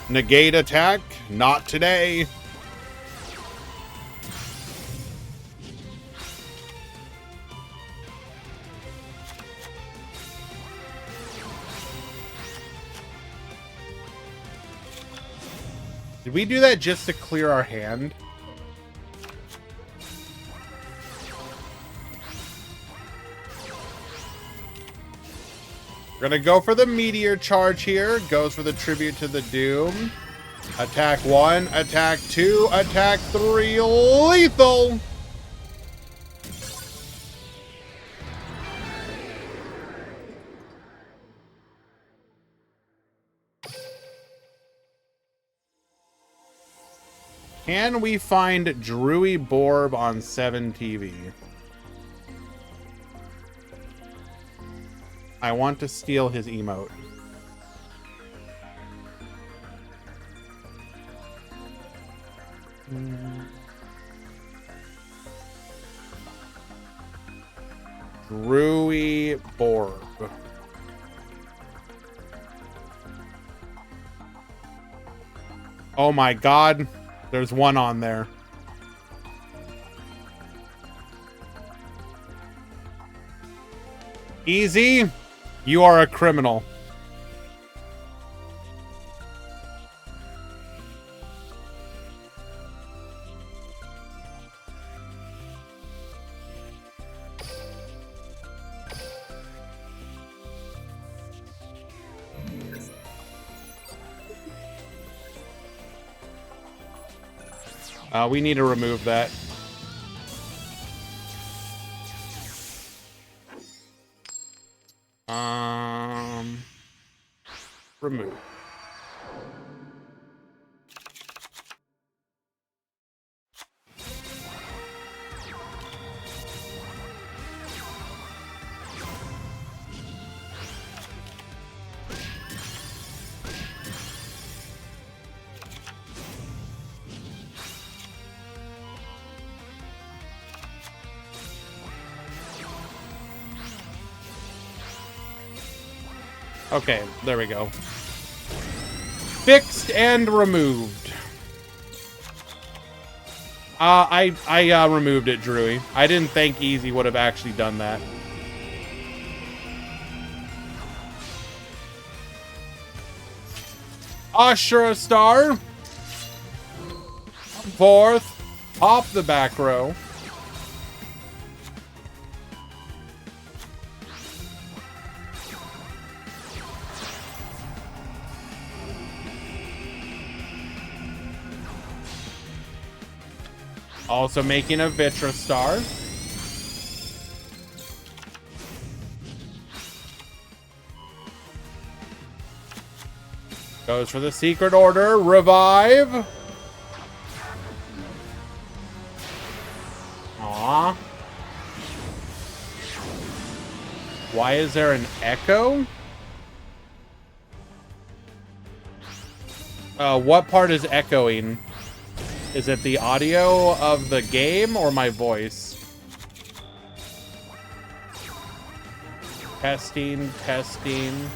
Negate attack, not today. Did we do that just to clear our hand? We're gonna go for the Meteor Charge here. Goes for the Tribute to the Doom. Attack 1, attack 2, attack 3, lethal! Can we find Drewy Borb on 7 TV? I want to steal his emote. Drewy Borb. Oh my god. There's one on there. Easy. You are a criminal. We need to remove that. Remove. Okay, there we go. Fixed and removed. I removed it, Drewy. I didn't think Easy would have actually done that. Ashura Star. Fourth. Off the back row. Also making a Vitra Star. Goes for the Secret Order. Revive. Aww. Why is there an echo? What part is echoing? Is it the audio of the game or my voice? Testing, testing.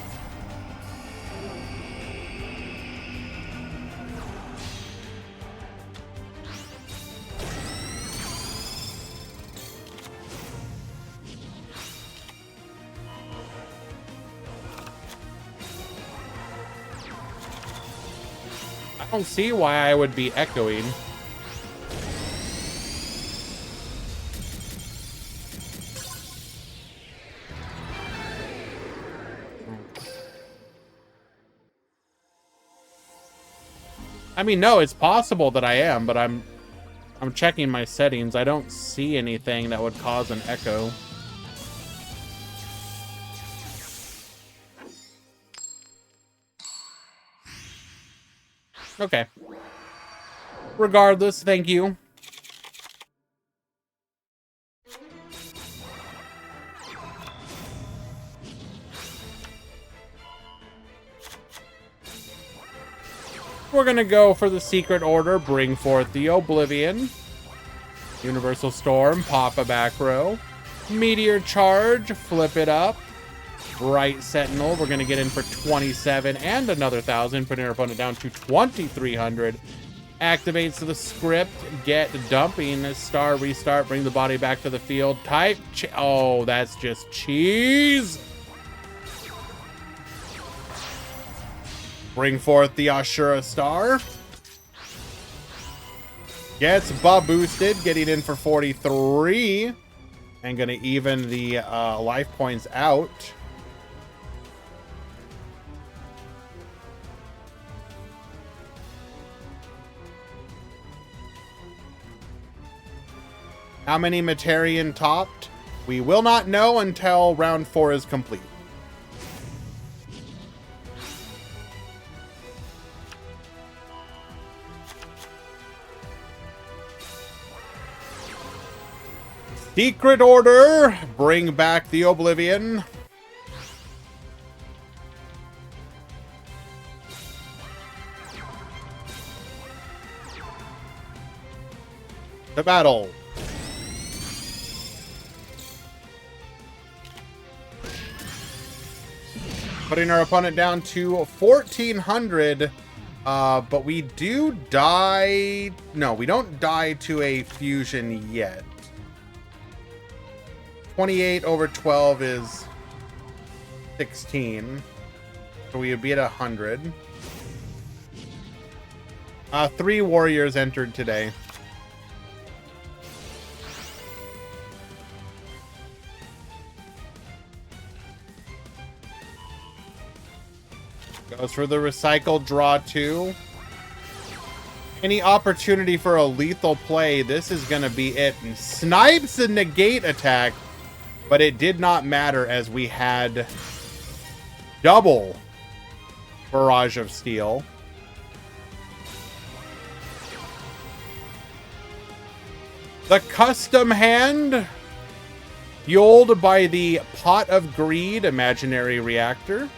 I don't see why I would be echoing. I mean, no, it's possible that I am, but I'm checking my settings. I don't see anything that would cause an echo. Okay. Regardless, thank you. We're gonna go for the Secret Order, bring forth the Oblivion. Universal Storm, pop a back row. Meteor Charge, flip it up. Bright Sentinel, we're gonna get in for 27 and another 1,000, putting our opponent down to 2,300. Activates the script, get dumping, star, restart, bring the body back to the field. Type, oh, that's just cheese. Bring forth the Ashura Star. Gets boosted, getting in for 43. And gonna even the life points out. How many Materian topped? We will not know until round 4 is complete. Secret Order, bring back the Oblivion. To battle. Putting our opponent down to 1,400. But we do die. No, we don't die to a fusion yet. 28 over 12 is 16. So we would be at 100. 3 warriors entered today. Goes for the recycle, draw 2. Any opportunity for a lethal play, this is going to be it. And snipes the negate attack, but it did not matter as we had double Barrage of Steel. The custom hand, fueled by the Pot of Greed imaginary reactor.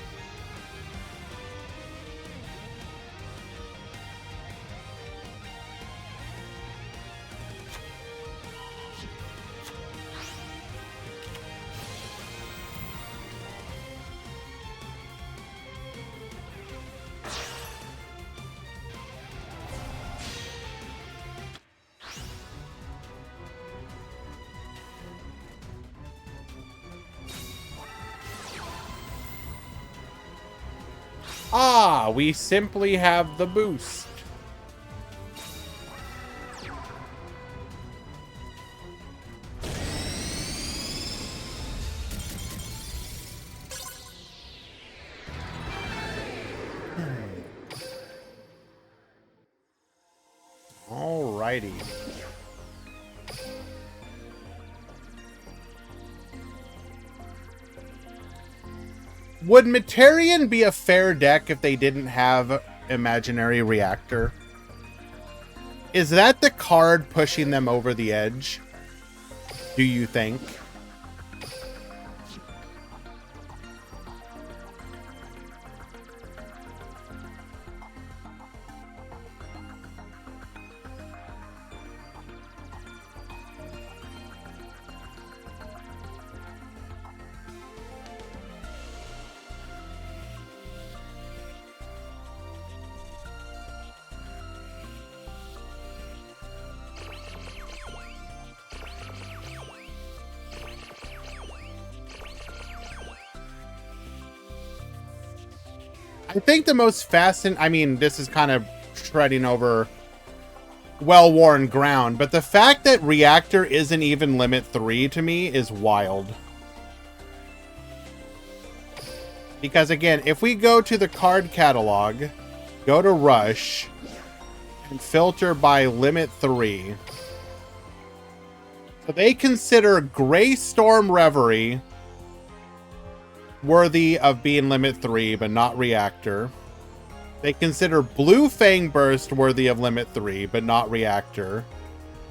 Ah, we simply have the boost. Alrighty. Would Materian be a fair deck if they didn't have Imaginary Reactor? Is that the card pushing them over the edge? Do you think? I think the most fascinating, I mean, this is kind of treading over well-worn ground, but the fact that Reactor isn't even limit 3 to me is wild. Because again, if we go to the card catalog, go to Rush, and filter by limit 3, so they consider Grey Storm Reverie worthy of being limit 3, but not Reactor. They consider Blue Fang Burst worthy of limit 3, but not Reactor.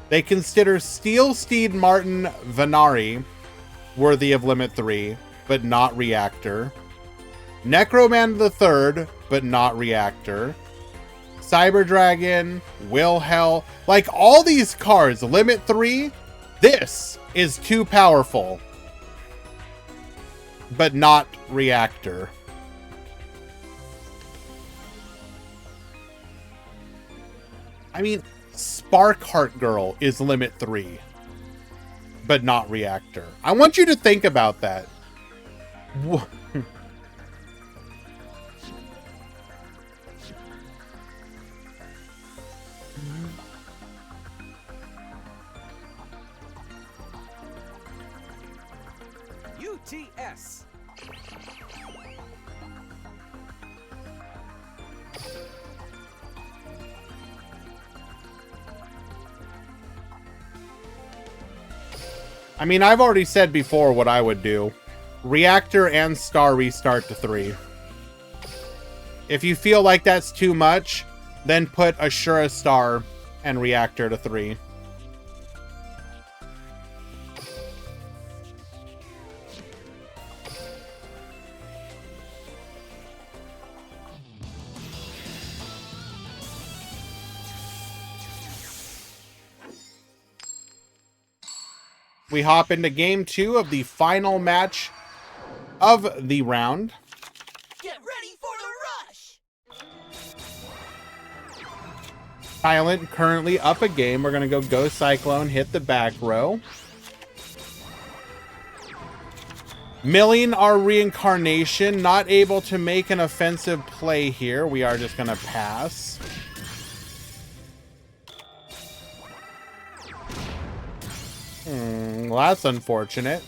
They consider Steel Steed Martin Venari worthy of limit 3, but not Reactor. Necroman the Third, but not Reactor. Cyber Dragon, Will Hell, like all these cards, limit 3, this is too powerful, but not Reactor. I mean, Sparkheart Girl is limit 3, but not Reactor. I want you to think about that. UTS. I mean, I've already said before what I would do. Reactor and Star Restart to 3. If you feel like that's too much, then put Ashura Star and Reactor to 3. We hop into game 2 of the final match of the round. Get ready for the rush! Silent currently up a game. We're going to go Cyclone, hit the back row. Milling our reincarnation, not able to make an offensive play here. We are just going to pass. Well, that's unfortunate.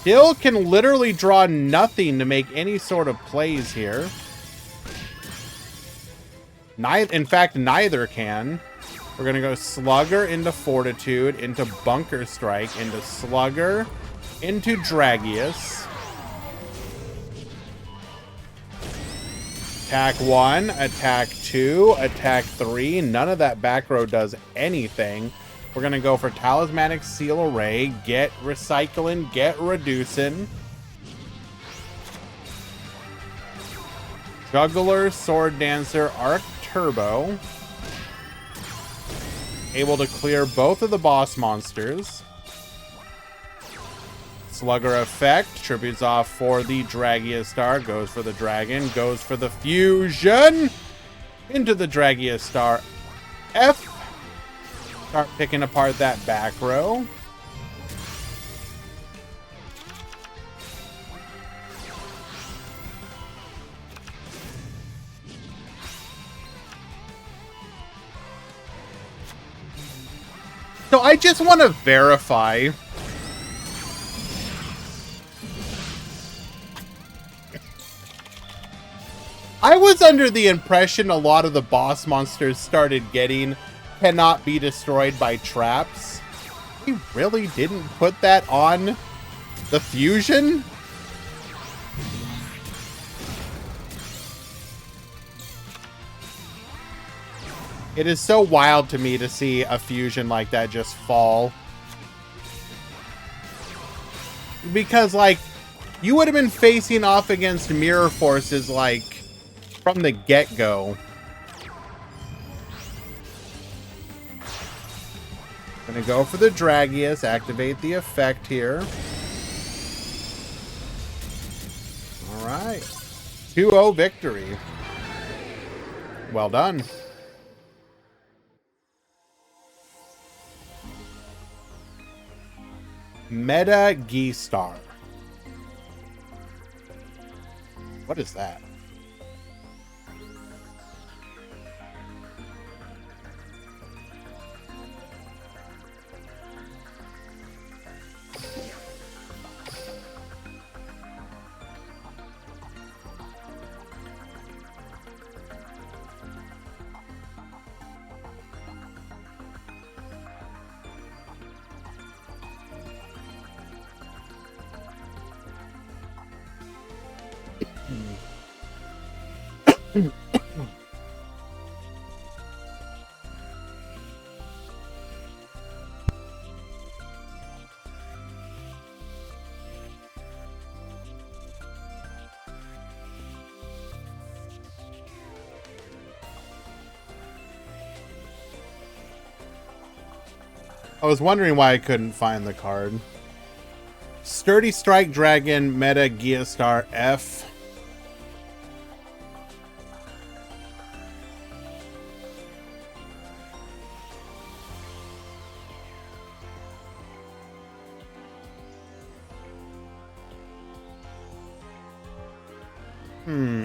Still can literally draw nothing to make any sort of plays here. In fact, neither can. We're going to go Slugger into Fortitude, into Bunker Strike, into Slugger, into Dragius. Attack 1, attack 2, attack 3. None of that back row does anything. We're going to go for Talismanic Seal Array, get Recycling, get Reducing. Juggler, Sword Dancer, Arc Turbo. Able to clear both of the boss monsters. Slugger effect, tributes off for the Dragia Star, goes for the dragon, goes for the fusion into the Dragia Star F. Start picking apart that back row. So I just want to verify. I was under the impression a lot of the boss monsters started getting cannot be destroyed by traps. He really didn't put that on the fusion? It is so wild to me to see a fusion like that just fall. Because, like, you would have been facing off against mirror forces, like, from the get-go. Gonna go for the Dragius, activate the effect here. Alright. 2-0 victory. Well done. Meta Geestar. What is that? I was wondering why I couldn't find the card. Sturdy Strike Dragon, Meta Geostar F.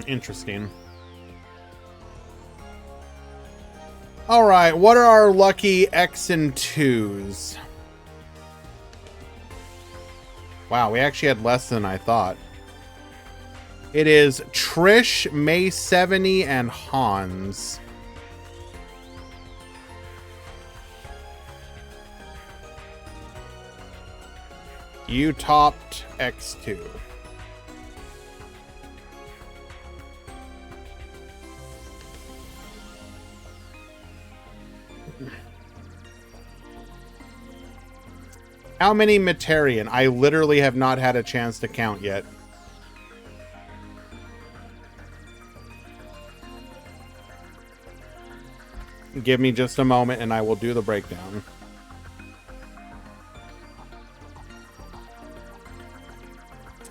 Interesting. All right, what are our lucky X and 2s? Wow, we actually had less than I thought. It is Trish, May 70, and Hans. You topped X2. How many Materian? I literally have not had a chance to count yet. Give me just a moment and I will do the breakdown.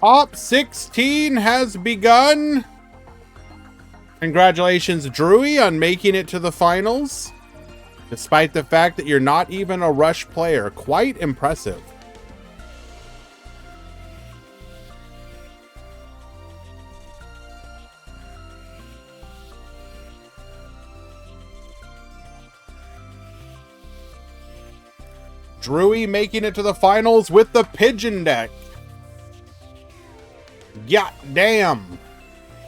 Top 16 has begun. Congratulations, Drewy, on making it to the finals. Despite the fact that you're not even a Rush player. Quite impressive. Drewy making it to the finals with the Pigeon deck. Yeah, damn.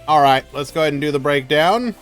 All right, let's go ahead and do the breakdown.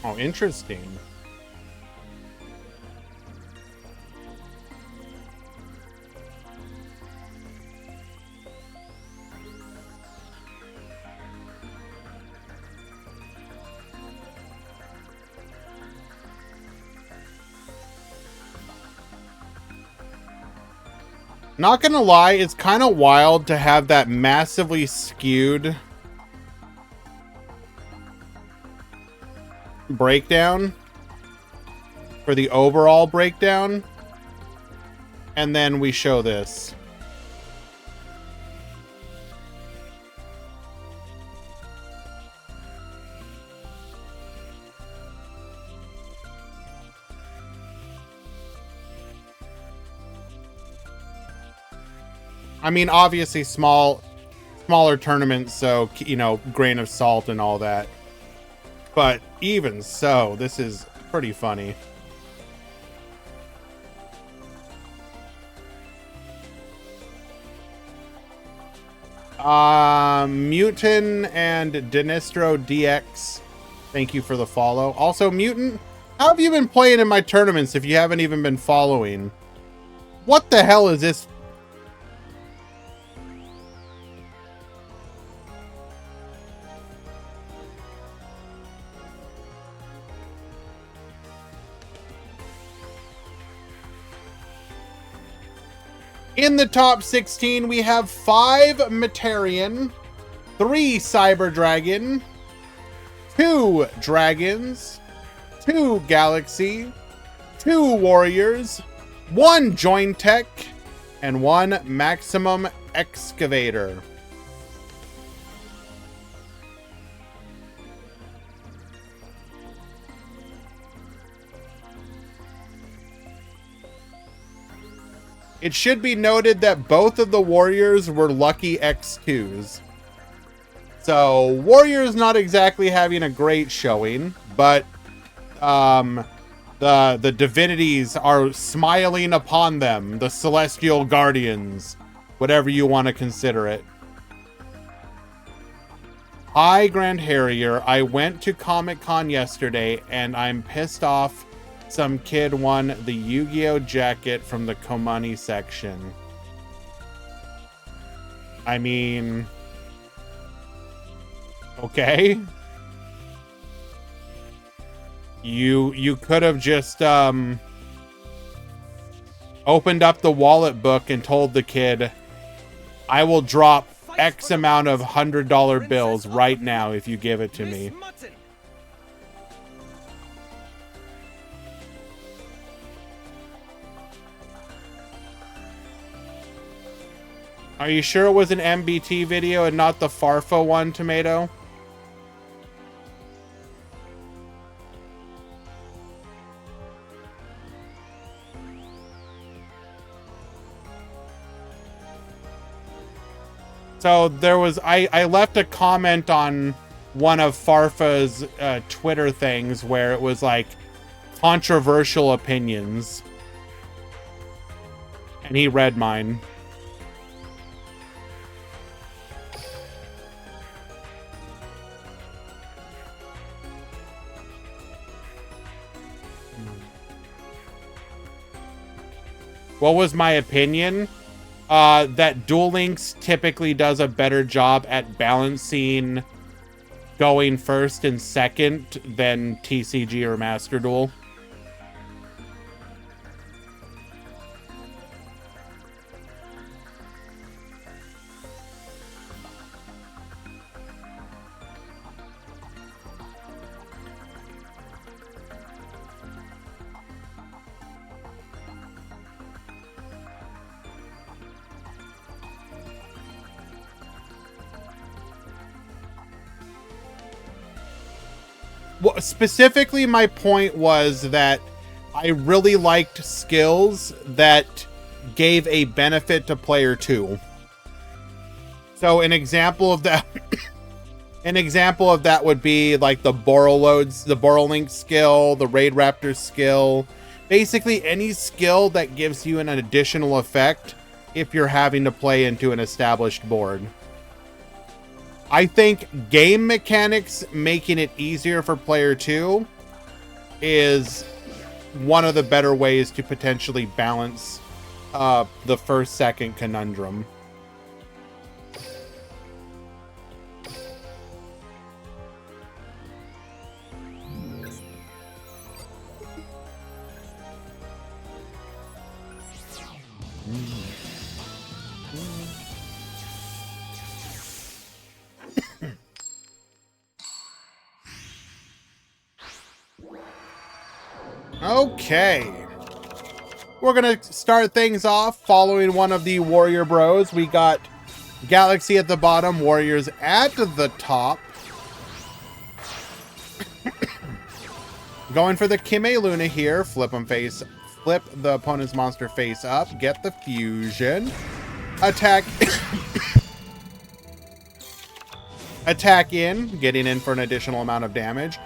Oh, interesting. Not gonna lie, it's kind of wild to have that massively skewed breakdown for the overall breakdown, and then we show this. I mean, obviously smaller tournaments, so, you know, grain of salt and all that. But even so, this is pretty funny. Mutant and Dinistro DX, thank you for the follow. Also, Mutant, how have you been playing in my tournaments if you haven't even been following? What the hell is this? In the top 16, we have 5 Materian, 3 Cyber Dragon, 2 Dragons, 2 Galaxy, 2 Warriors, 1 Join Tech, and 1 Maximum Excavator. It should be noted that both of the Warriors were lucky X2s. So, Warriors not exactly having a great showing, but the divinities are smiling upon them, the celestial guardians, whatever you want to consider it. Hi, Grand Harrier. I went to Comic-Con yesterday, and I'm pissed off some kid won the Yu-Gi-Oh! Jacket from the Komani section. I mean, okay. You could have just opened up the wallet book and told the kid, I will drop X amount of $100 bills right now if you give it to me. Are you sure it was an MBT video and not the Farfa one, Tomato? So there was, I left a comment on one of Farfa's Twitter things where it was like controversial opinions. And he read mine. What was my opinion? That Duel Links typically does a better job at balancing going first and second than TCG or Master Duel. Well, specifically, my point was that I really liked skills that gave a benefit to player 2. So an example of that, would be like the Borrowlink skill, the Raid Raptor skill, basically any skill that gives you an additional effect if you're having to play into an established board. I think game mechanics making it easier for player 2 is one of the better ways to potentially balance the first-second conundrum. Okay. We're going to start things off following one of the Warrior Bros. We got Galaxy at the bottom, Warriors at the top. Going for the Kime Luna here. Flip the opponent's monster face up. Get the fusion. Attack. Attack in. Getting in for an additional amount of damage.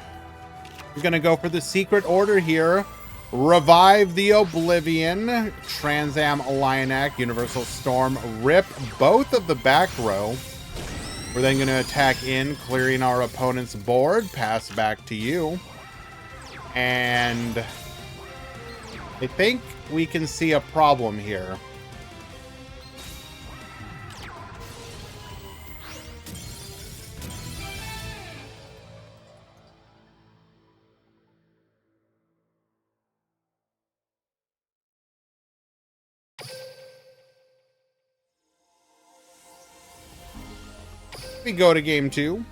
We're going to go for the secret order here. Revive the Oblivion. Transam Lionak. Universal Storm. Rip both of the back row. We're then going to attack in, clearing our opponent's board. Pass back to you. And I think we can see a problem here. We go to game 2.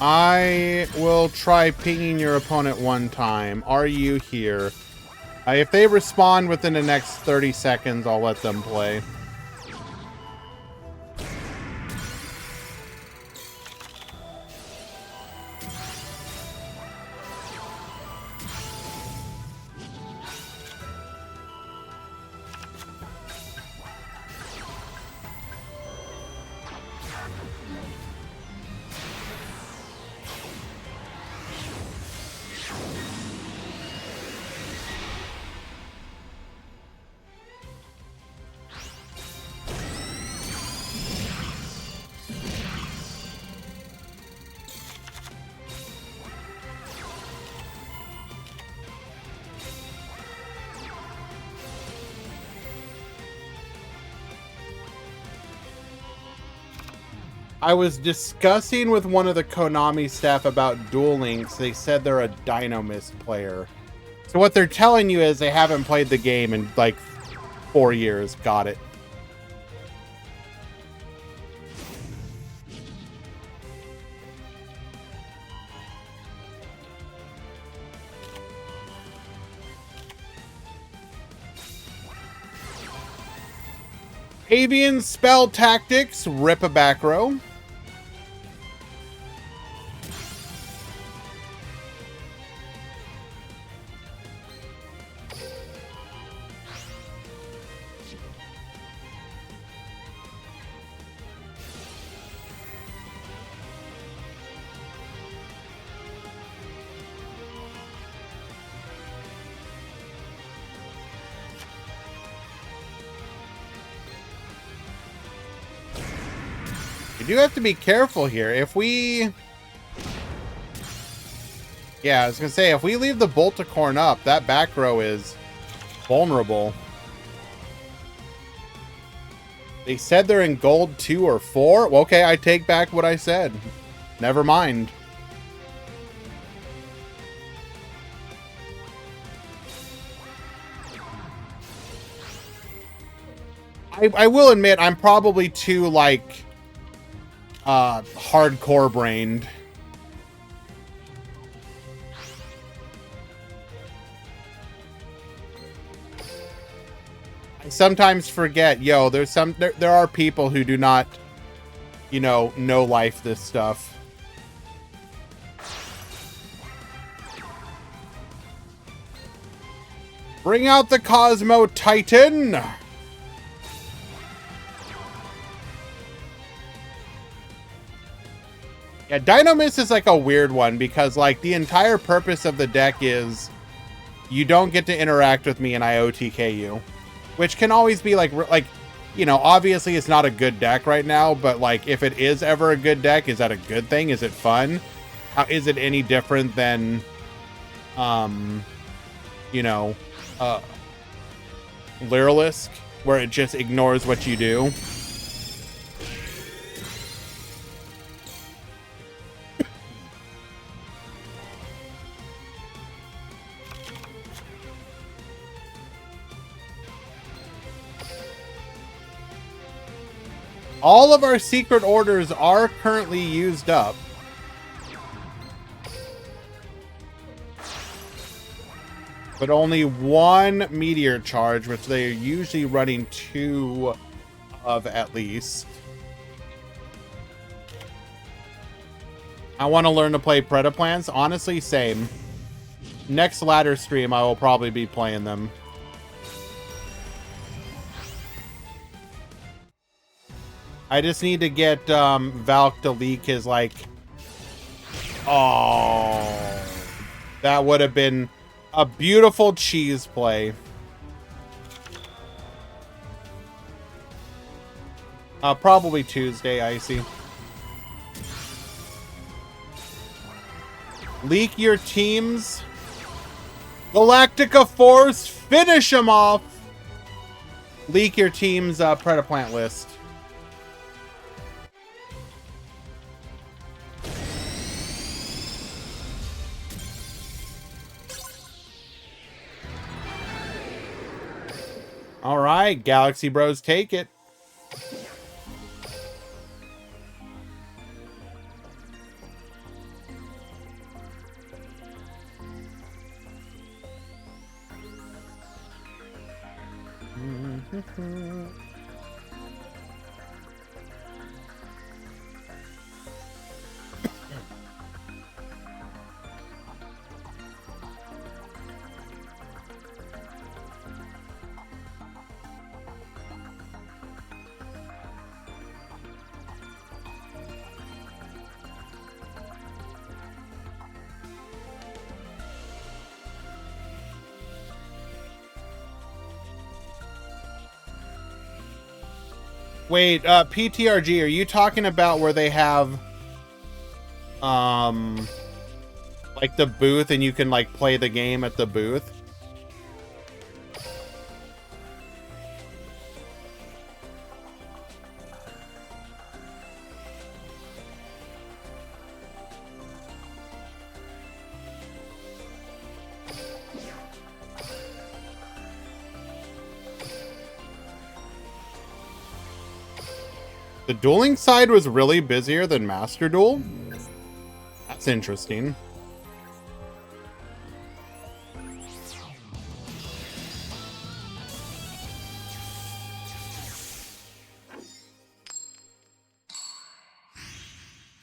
I will try pinging your opponent one time. Are you here? If they respond within the next 30 seconds, I'll let them play. I was discussing with one of the Konami staff about Duel Links. They said they're a Dynamist player. So what they're telling you is they haven't played the game in like 4 years. Got it. Avian Spell Tactics, rip a back row. You do have to be careful here. If we... Yeah, I was going to say, if we leave the Bolticorn up, that back row is vulnerable. They said they're in gold 2 or 4. Well, okay, I take back what I said. Never mind. I will admit, I'm probably too, like... hardcore brained. I sometimes forget, yo, there are people who do not, you know life this stuff. Bring out the Cosmo Titan. Yeah, Dynamist is like a weird one because like the entire purpose of the deck is you don't get to interact with me and I OTK you, which can always be like, you know, obviously it's not a good deck right now, but like if it is ever a good deck, is that a good thing? Is it fun? How is it any different than, you know, Lyrilisk, where it just ignores what you do? All of our secret orders are currently used up. But only one meteor charge, which they are usually running 2 of at least. I want to learn to play Predaplants. Honestly, same. Next ladder stream, I will probably be playing them. I just need to get Valk to leak his, like... Oh... That would have been a beautiful cheese play. Probably Tuesday, Icy. Leak your teams. Galactica Force, finish them off. Leak your team's Predaplant list. All right, Galaxy Bros, take it. Wait, PTRG, are you talking about where they have, like the booth and you can like play the game at the booth? The dueling side was really busier than Master Duel? That's interesting.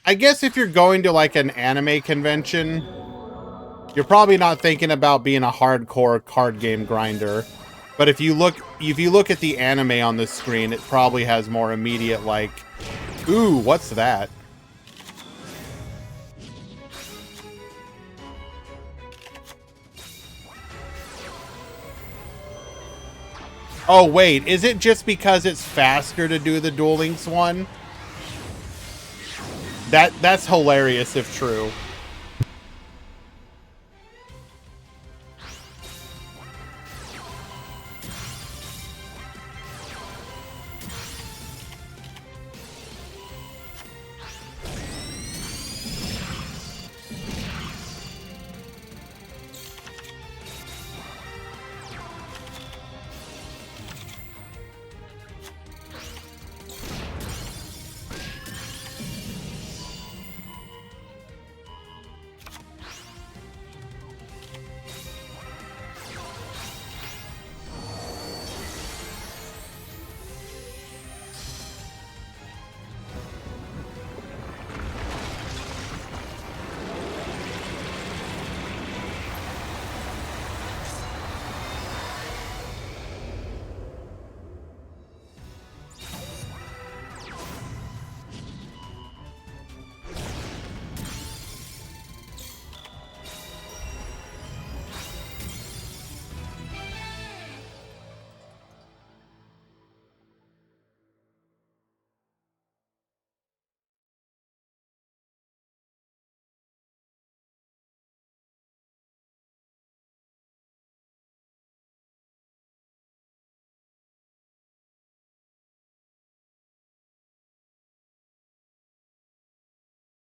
I guess if you're going to like an anime convention, you're probably not thinking about being a hardcore card game grinder. But if you look at the anime on the screen, it probably has more immediate like, ooh, what's that? Oh wait, is it just because it's faster to do the Duel Links one? That's hilarious if true.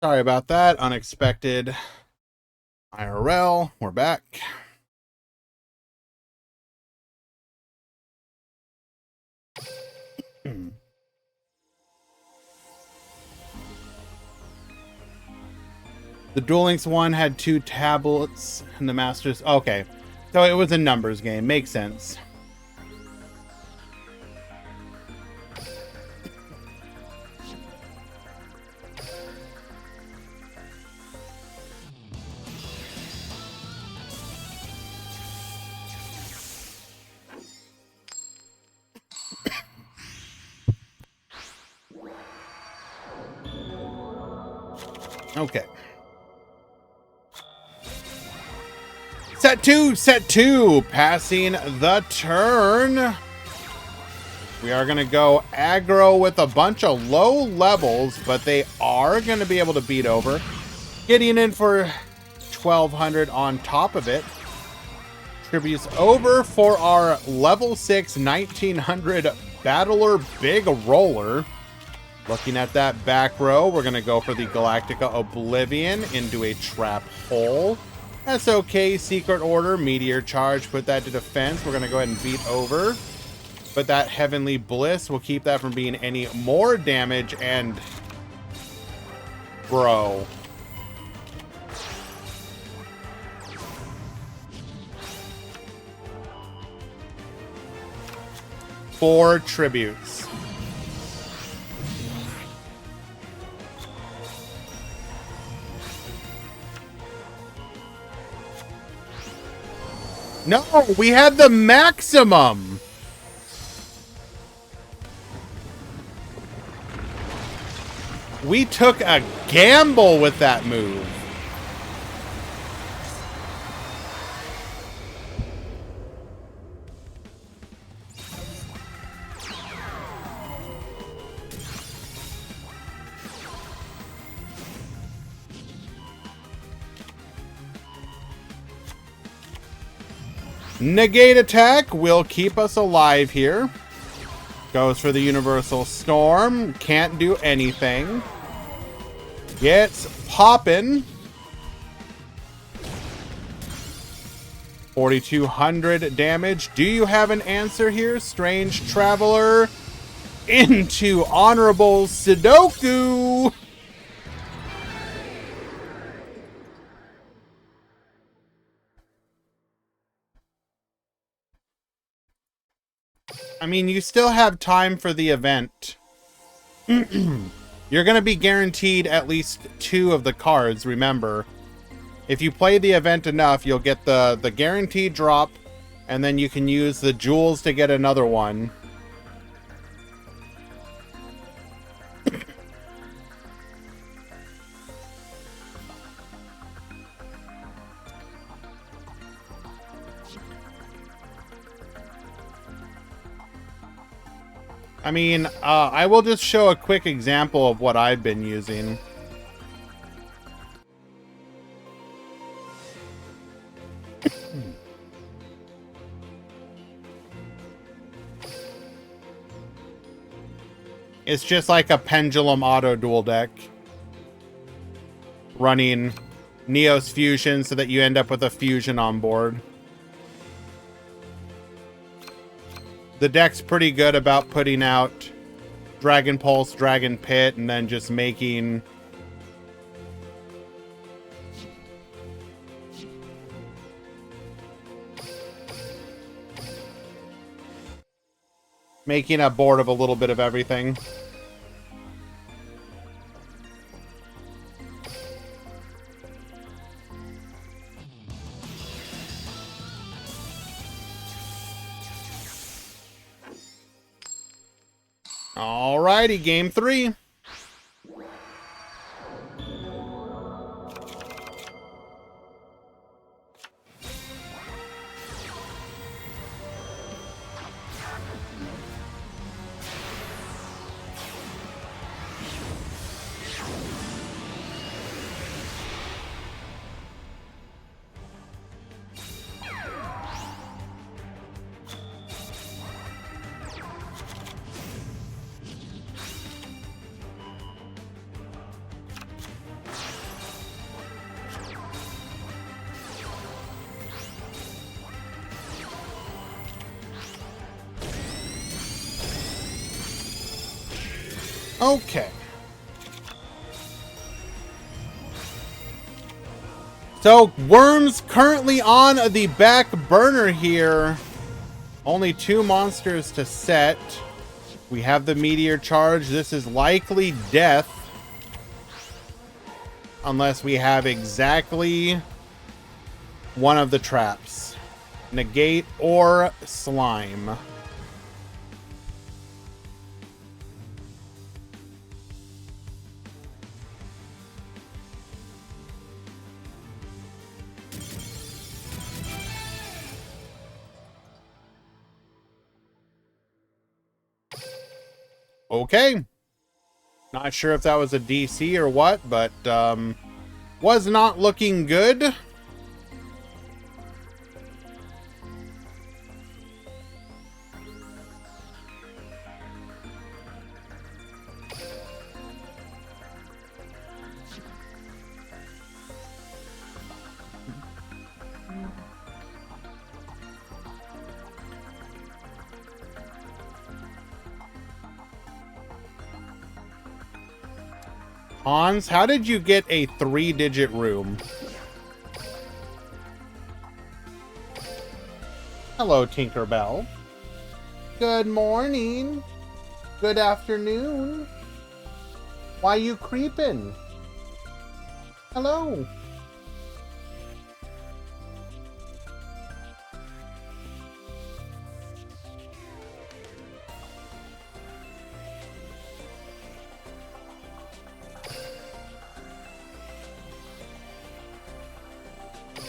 Sorry about that. Unexpected IRL. We're back. The Duel Links one had 2 tablets, and the Masters... Okay, so it was a numbers game. Makes sense. Okay. Set two, passing the turn. We are going to go aggro with a bunch of low levels, but they are going to be able to beat over. Getting in for 1,200 on top of it. Tributes over for our level 6 1900 Battler Big Roller. Looking at that back row, we're going to go for the Galactica Oblivion into a trap hole. That's okay. Secret Order, Meteor Charge, put that to defense. We're going to go ahead and beat over. But that Heavenly Bliss will keep that from being any more damage. And bro. Four tributes. No, we had the maximum. We took a gamble with that move. Negate attack will keep us alive here. Goes for the Universal Storm. Can't do anything. Gets poppin'. 4,200 damage. Do you have an answer here? Strange Traveler into Honorable Sudoku. I mean, you still have time for the event. You're going to be guaranteed at least 2 of the cards, remember. If you play the event enough, you'll get the guaranteed drop, and then you can use the jewels to get another one. I mean, I will just show a quick example of what I've been using. It's just like a pendulum auto duel deck. Running Neos Fusion so that you end up with a fusion on board. The deck's pretty good about putting out Dragon Pulse, Dragon Pit, and then just making a board of a little bit of everything. Alrighty, game 3. Okay. So, Worms currently on the back burner here. Only 2 monsters to set. We have the Meteor Charge. This is likely death. Unless we have exactly one of the traps. Negate or Slime. Okay. Not sure if that was a DC or what, but was not looking good. Hans, how did you get a 3-digit room? Hello, Tinkerbell. Good morning. Good afternoon. Why you creeping? Hello.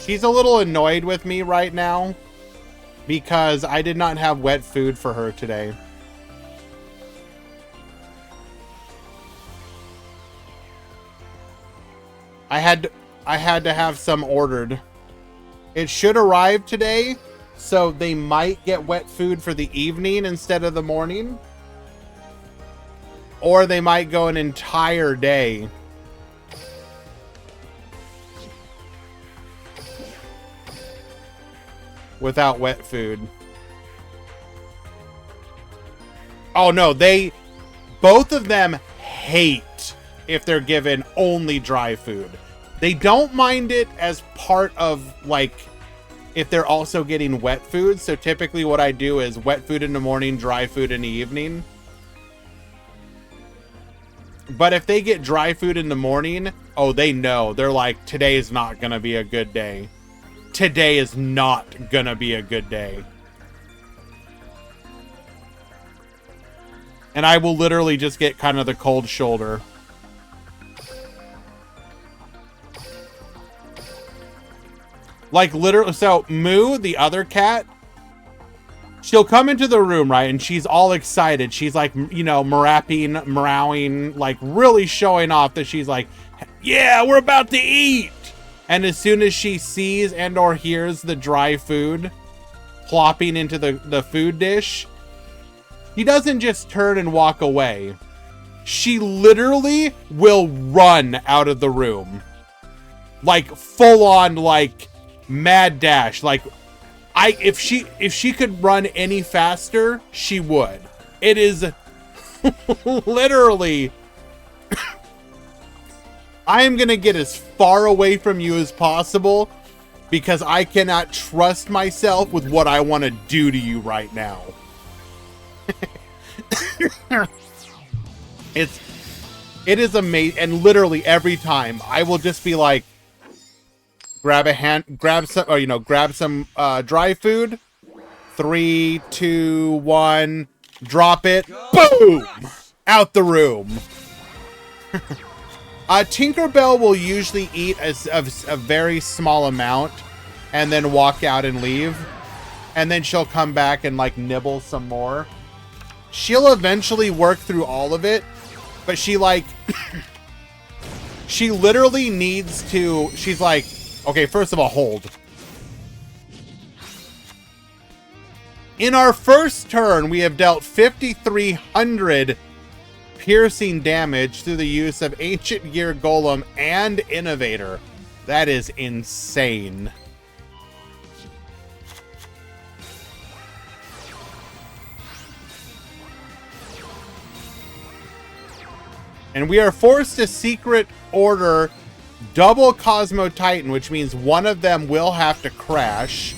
She's a little annoyed with me right now because I did not have wet food for her today. I had to have some ordered. It should arrive today, so they might get wet food for the evening instead of the morning. Or they might go an entire day. Without wet food. Oh no, both of them hate if they're given only dry food. They don't mind it as part of, like, if they're also getting wet food. So typically what I do is wet food in the morning, dry food in the evening. But if they get dry food in the morning, oh, they know. They're like, today is not gonna be a good day. Today is not gonna be a good day. And I will literally just get kind of the cold shoulder. Like, literally, so Moo, the other cat, she'll come into the room, right? And she's all excited. She's like, you know, meowing, like really showing off that she's like, yeah, we're about to eat. And as soon as she sees and or hears the dry food plopping into the food dish, she doesn't just turn and walk away. She literally will run out of the room. Like full on, like mad dash. Like if she could run any faster, she would. It is literally I am going to get as far away from you as possible because I cannot trust myself with what I want to do to you right now. It is amazing. And literally every time I will just be like, grab some dry food. 3, 2, 1, drop it. Boom! Out the room. Tinkerbell will usually eat a very small amount and then walk out and leave. And then she'll come back and like nibble some more. She'll eventually work through all of it. But she like, she literally needs to, she's like, okay, first of all, hold. In our first turn, we have dealt 5,300 piercing damage through the use of Ancient Gear Golem and Innovator. That is insane. And we are forced to secret order double Cosmo Titan, which means one of them will have to crash.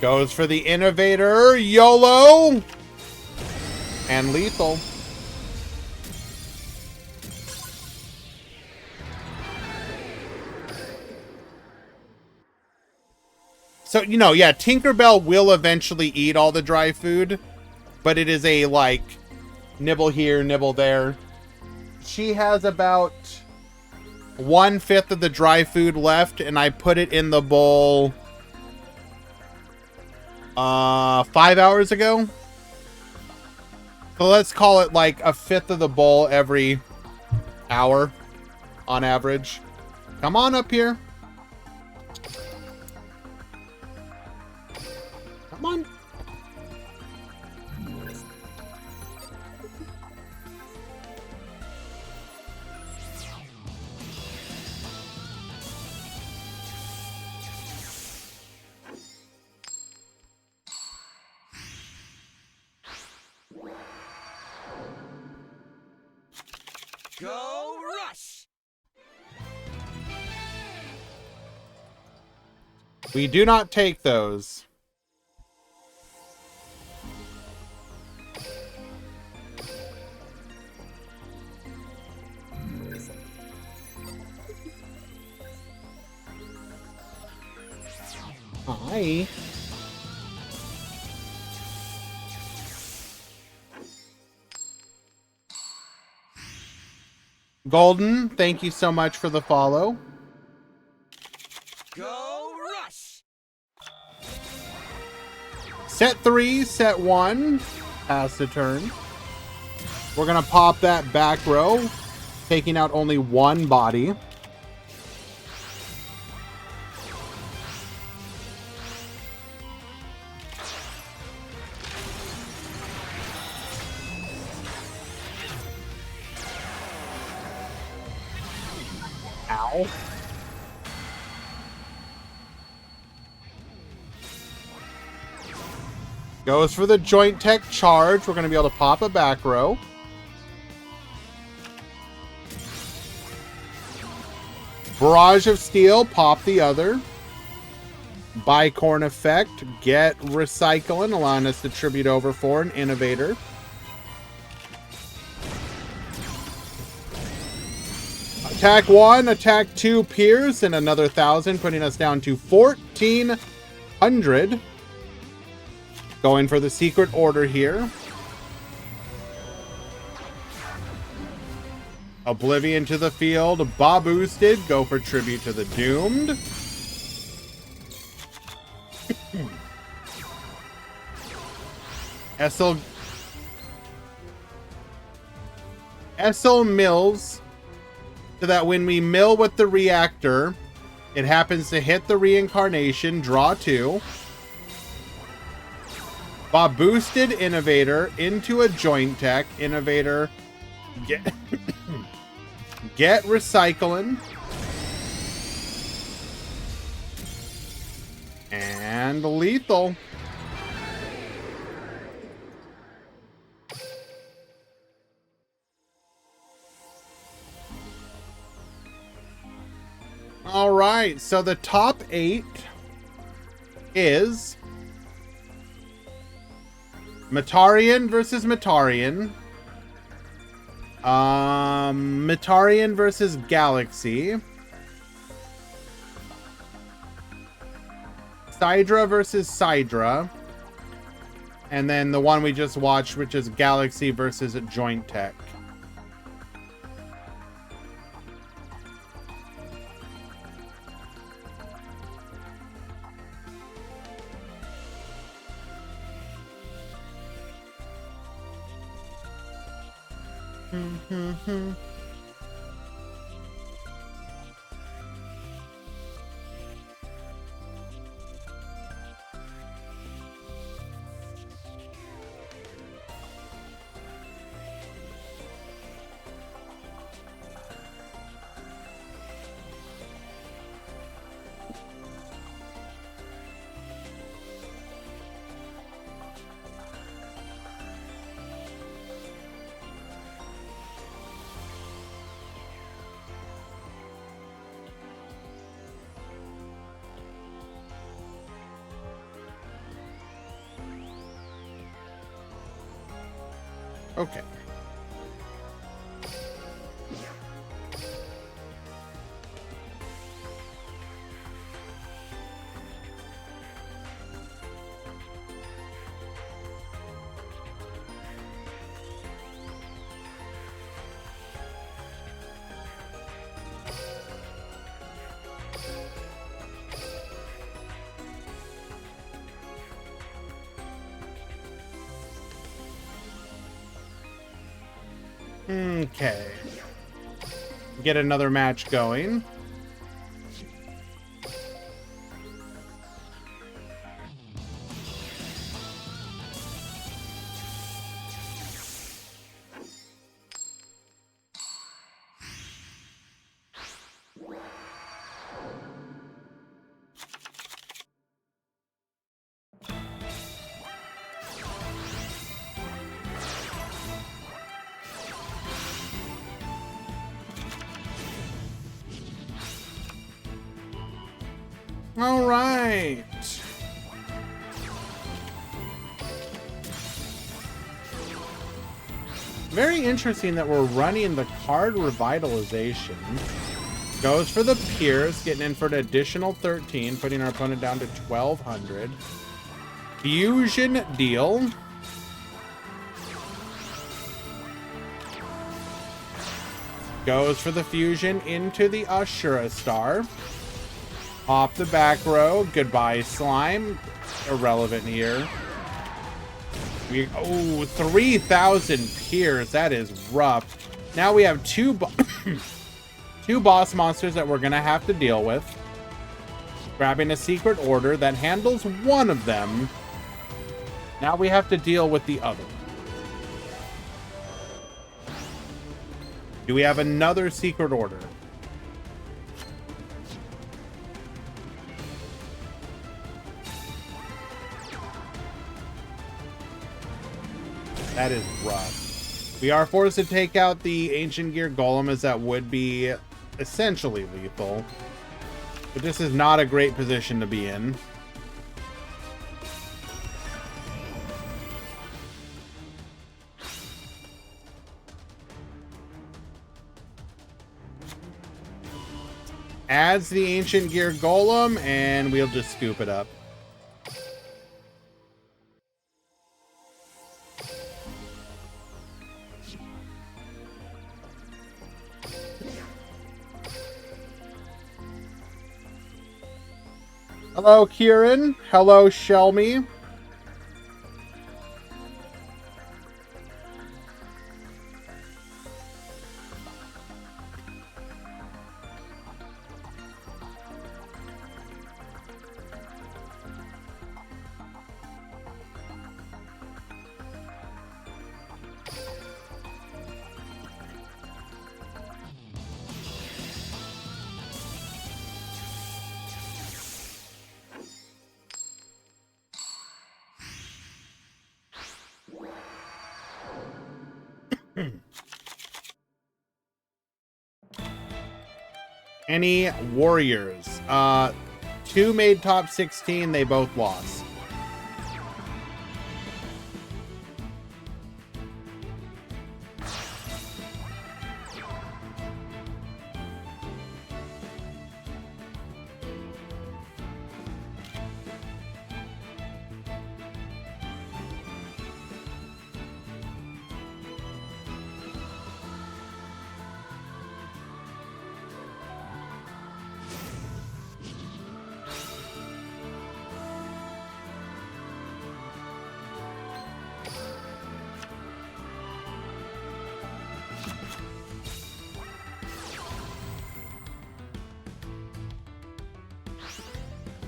Goes for the Innovator, YOLO, and lethal. So, you know, yeah, Tinkerbell will eventually eat all the dry food, but it is a, like, nibble here, nibble there. She has about 1/5 of the dry food left, and I put it in the bowl 5 hours ago. So let's call it like 1/5 of the bowl every hour on average. Come on up here. Come on. Go rush! We do not take those. Hi. Golden, thank you so much for the follow. Go rush! Set 3, set 1. Pass the turn. We're going to pop that back row, taking out only one body. Ow. Goes for the joint tech charge. We're going to be able to pop a back row. Barrage of Steel, pop the other. Bicorn effect, get recycling, allowing us to tribute over for an Innovator. Attack 1, attack 2, Pierce, and another 1,000, putting us down to 1,400. Going for the Secret Order here. Oblivion to the field. Bob boosted. Go for tribute to the Doomed. Essel mills so that when we mill with the reactor, it happens to hit the reincarnation. Draw 2. Bob boosted Innovator into a joint tech. Innovator get get recycling. And lethal. All right, so the top 8 is Metarian versus Metarian. Metarian versus Galaxy. Sidra versus Sidra. And then the one we just watched, which is Galaxy versus Joint Tech. Okay. Okay. Get another match going. All right. Very interesting that we're running the card revitalization. Goes for the Pierce, getting in for an additional 13, putting our opponent down to 1,200. Fusion deal. Goes for the fusion into the Ashura Star. Off the back row. Goodbye, Slime. Irrelevant here. Oh, 3,000 Pierce. That is rough. Now we have two boss monsters that we're going to have to deal with. Grabbing a secret order that handles one of them. Now we have to deal with the other. Do we have another secret order? That is rough. We are forced to take out the Ancient Gear Golem, as that would be essentially lethal. But this is not a great position to be in. Adds the Ancient Gear Golem, and we'll just scoop it up. Hello, Kieran. Hello, Shelmy. Any warriors? Two made top 16. They both lost.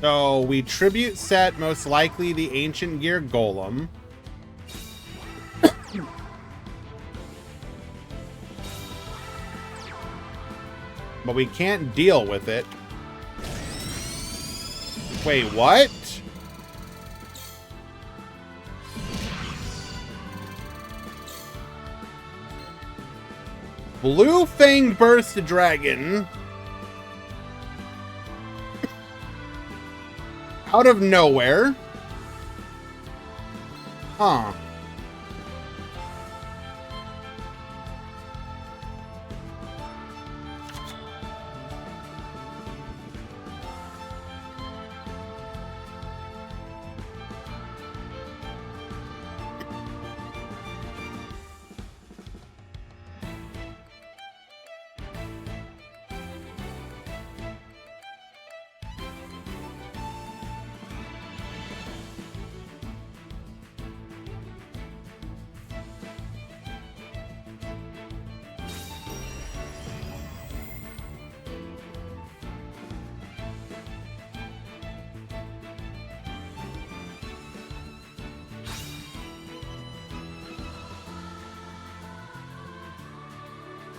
So we tribute set most likely the Ancient Gear Golem. But we can't deal with it. Wait, what? Blue Fang Burst Dragon. Out of nowhere. Huh.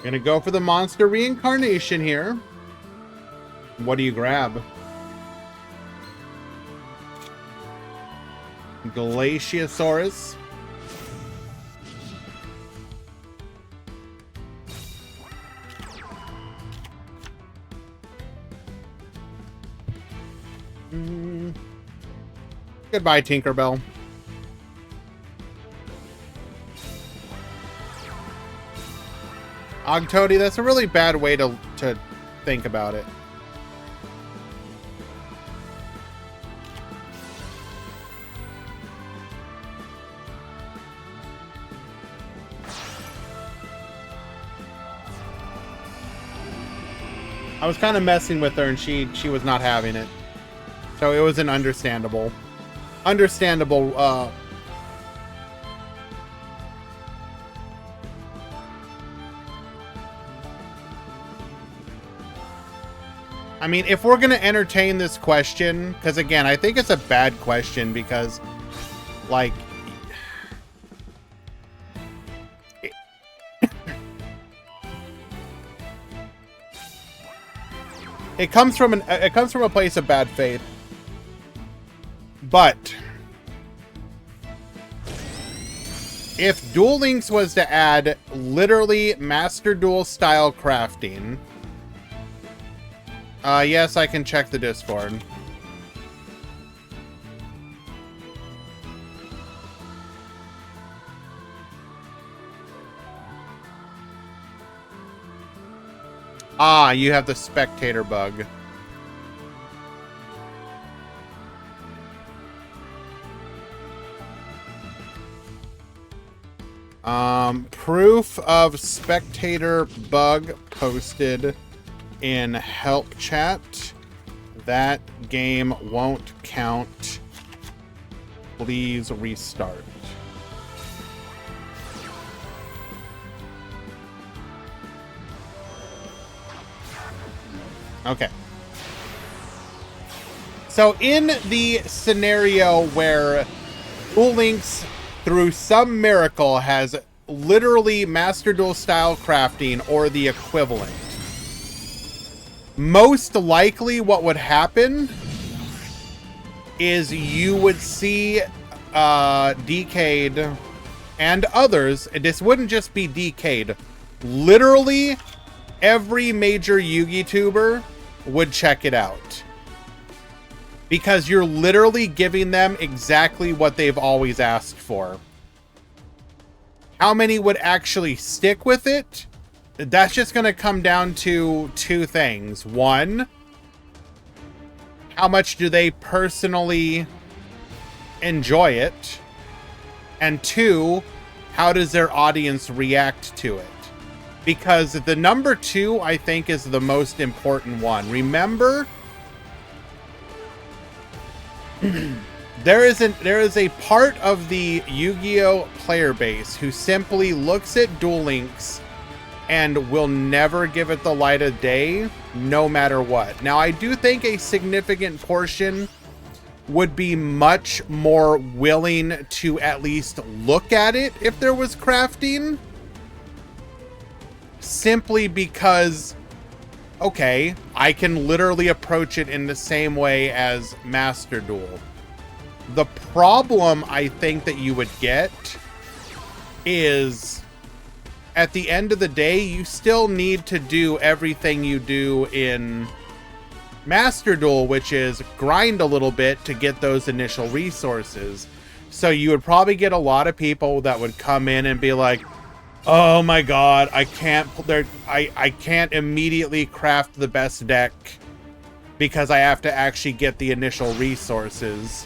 Gonna go for the monster reincarnation here. What do you grab? Glaciosaurus. Goodbye, Tinkerbell. Ogtody, that's a really bad way to think about it. I was kind of messing with her and she was not having it. So it was an understandable I mean, if we're going to entertain this question, because again, I think it's a bad question because, like, it comes from a place of bad faith. But if Duel Links was to add literally Master Duel style crafting, yes, I can check the Discord. Ah, you have the spectator bug. Proof of spectator bug posted in help chat. That game won't count. Please restart. Okay. So in the scenario where Duel Links, through some miracle, has literally Master Duel style crafting or the equivalent, most likely what would happen is you would see Decade and others. This wouldn't just be Decade. Literally every major Yugi tuber would check it out. Because you're literally giving them exactly what they've always asked for. How many would actually stick with it? That's just going to come down to two things. One, how much do they personally enjoy it? And two, how does their audience react to it? Because the number two, I think, is the most important one. Remember, there is a part of the Yu-Gi-Oh player base who simply looks at Duel Links and will never give it the light of day, no matter what. Now, I do think a significant portion would be much more willing to at least look at it if there was crafting. Simply because, okay, I can literally approach it in the same way as Master Duel. The problem I think that you would get is, at the end of the day, you still need to do everything you do in Master Duel, which is grind a little bit to get those initial resources. So you would probably get a lot of people that would come in and be like, oh my god, I can't immediately craft the best deck because I have to actually get the initial resources.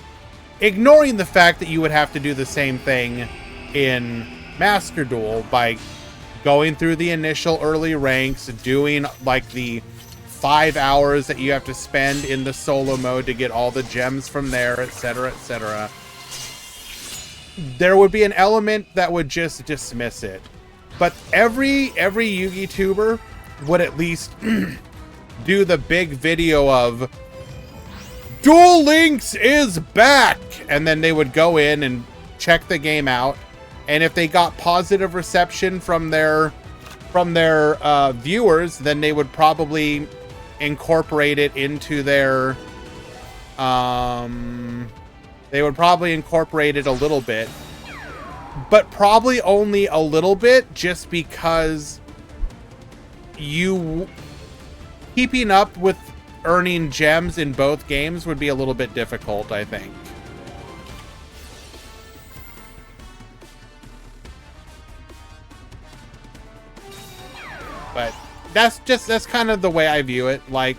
Ignoring the fact that you would have to do the same thing in Master Duel by going through the initial early ranks, doing like the 5 hours that you have to spend in the solo mode to get all the gems from there, etc., etc. There would be an element that would just dismiss it. But every Yugi tuber would at least do the big video of Duel Links is back! And then they would go in and check the game out. And if they got positive reception from their viewers, then they would probably incorporate it into their they would probably incorporate it a little bit, but probably only a little bit, just because keeping up with earning gems in both games would be a little bit difficult, I think. But that's kind of the way I view it. Like,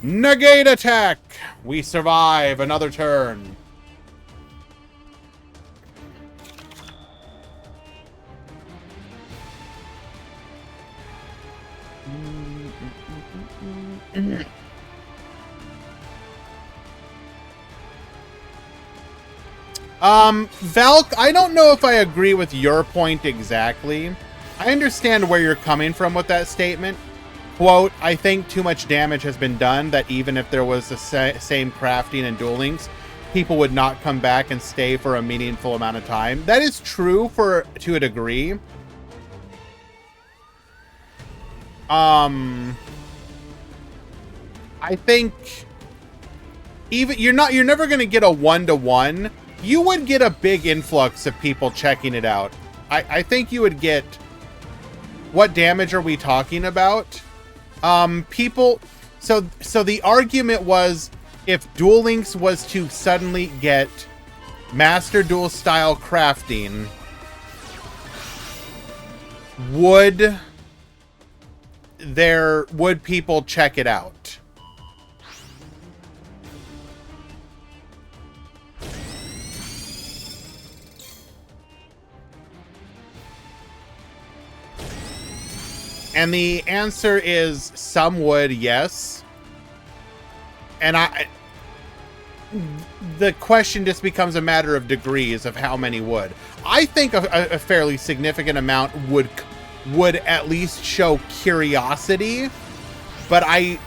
negate attack. We survive another turn. Valk, I don't know if I agree with your point exactly. I understand where you're coming from with that statement. Quote, I think too much damage has been done that even if there was the same crafting and Duel Links, people would not come back and stay for a meaningful amount of time. That is true to a degree. I think even you're never going to get a 1-to-1. You would get a big influx of people checking it out. I think you would get... What damage are we talking about? People... So the argument was, if Duel Links was to suddenly get Master Duel style crafting, would people check it out? And the answer is some would, yes. And the question just becomes a matter of degrees of how many would. I think a fairly significant amount would at least show curiosity, but I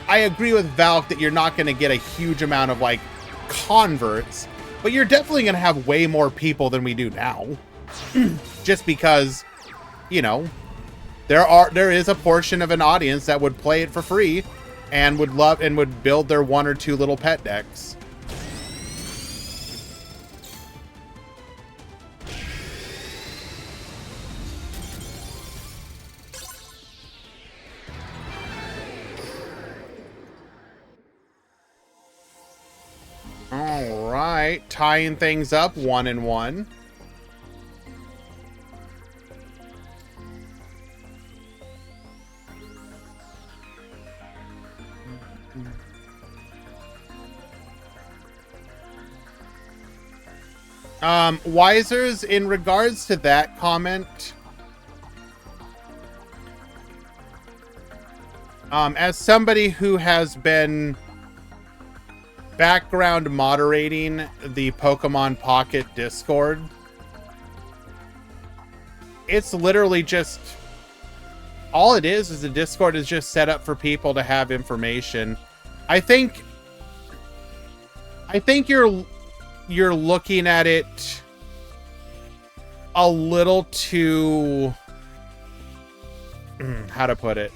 agree with Valk that you're not going to get a huge amount of like converts, but you're definitely going to have way more people than we do now. Just because, you know, there is a portion of an audience that would play it for free and would love and would build their 1 or 2 little pet decks. All right, tying things up 1-1. Wisers, in regards to that comment, as somebody who has been background moderating the Pokemon Pocket Discord, it's literally just, all it is the Discord is just set up for people to have information. I think you're looking at it a little too... how to put it?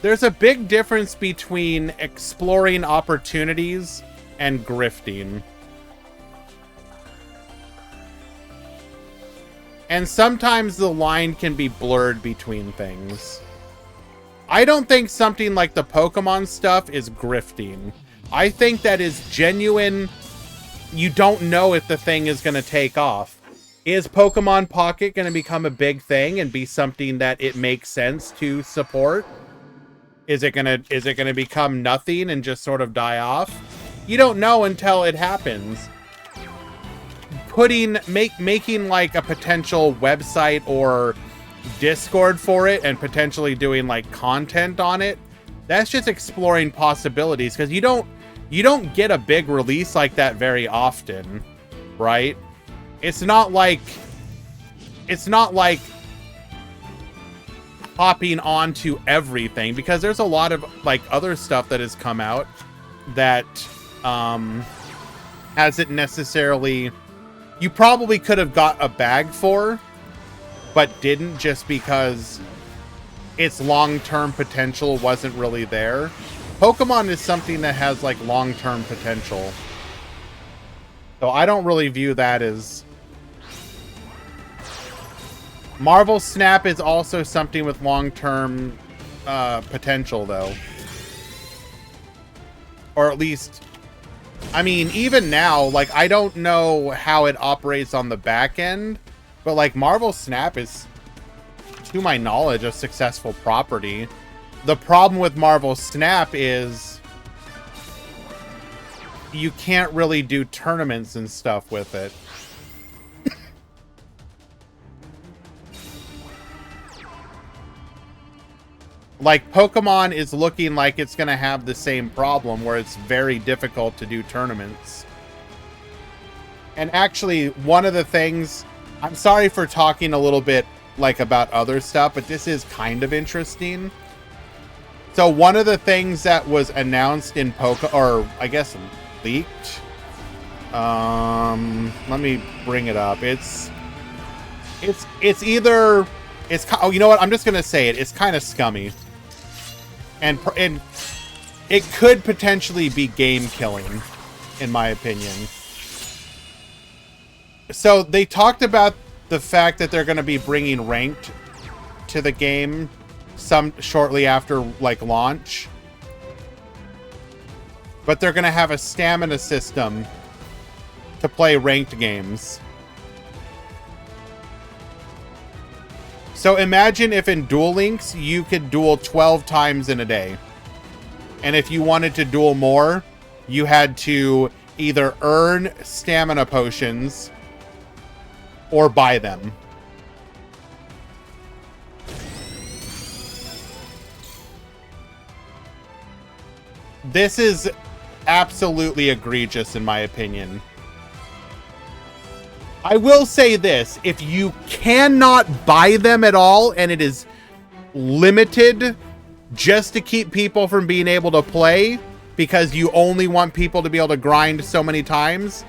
There's a big difference between exploring opportunities and grifting. And sometimes the line can be blurred between things. I don't think something like the Pokemon stuff is grifting. I think that is genuine. You don't know if the thing is going to take off. Is Pokemon Pocket going to become a big thing and be something that it makes sense to support? Is it going to become nothing and just sort of die off? You don't know until it happens. Making like a potential website or Discord for it and potentially doing like content on it, that's just exploring possibilities, because you don't get a big release like that very often, right? It's not like hopping onto everything, because there's a lot of like other stuff that has come out that hasn't necessarily, you probably could have got a bag for, but didn't, just because its long-term potential wasn't really there. Pokemon is something that has like long-term potential, so I don't really view that as... Marvel Snap is also something with long-term potential, though. Or at least, I mean, even now, like, I don't know how it operates on the back end, but like Marvel Snap is, to my knowledge, a successful property. The problem with Marvel Snap is you can't really do tournaments and stuff with it. Like, Pokemon is looking like it's going to have the same problem, where it's very difficult to do tournaments. And actually, one of the things... I'm sorry for talking a little bit, like, about other stuff, but this is kind of interesting. So, one of the things that was announced in or, I guess, leaked... let me bring it up. It's either... oh, you know what? I'm just going to say it. It's kind of scummy. And it could potentially be game killing, in my opinion. So they talked about the fact that they're going to be bringing ranked to the game shortly after like launch. But they're going to have a stamina system to play ranked games. So imagine if in Duel Links, you could duel 12 times in a day. And if you wanted to duel more, you had to either earn stamina potions or buy them. This is absolutely egregious, in my opinion. I will say this, if you cannot buy them at all and it is limited just to keep people from being able to play because you only want people to be able to grind so many times,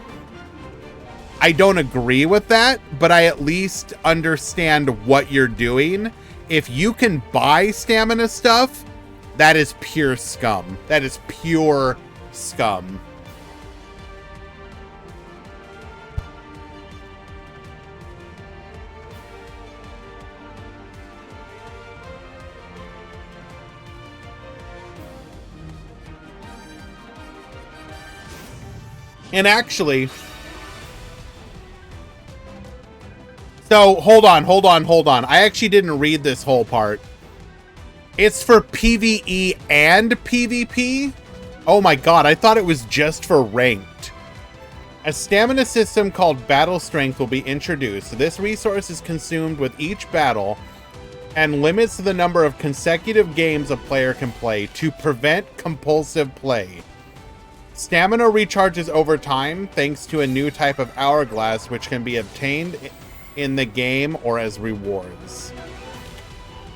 I don't agree with that, but I at least understand what you're doing. If you can buy stamina stuff, that is pure scum. That is pure scum. And actually, so hold on. I actually didn't read this whole part. It's for PvE and PvP? Oh my god, I thought it was just for ranked. A stamina system called Battle Strength will be introduced. This resource is consumed with each battle and limits the number of consecutive games a player can play to prevent compulsive play. Stamina recharges over time thanks to a new type of hourglass which can be obtained in the game or as rewards.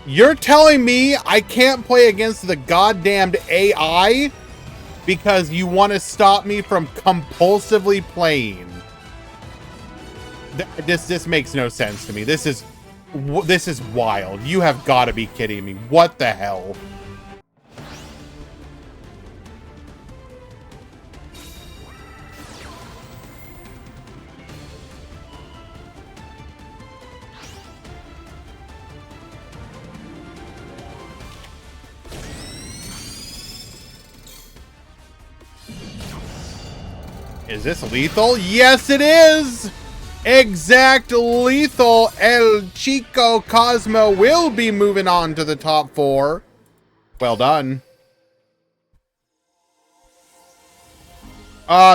You're telling me I can't play against the goddamned AI because you want to stop me from compulsively playing? This makes no sense to me. This is wild. You have got to be kidding me. What the hell? Is this lethal? Yes, it is! Exact lethal. El Chico Cosmo will be moving on to the top 4. Well done.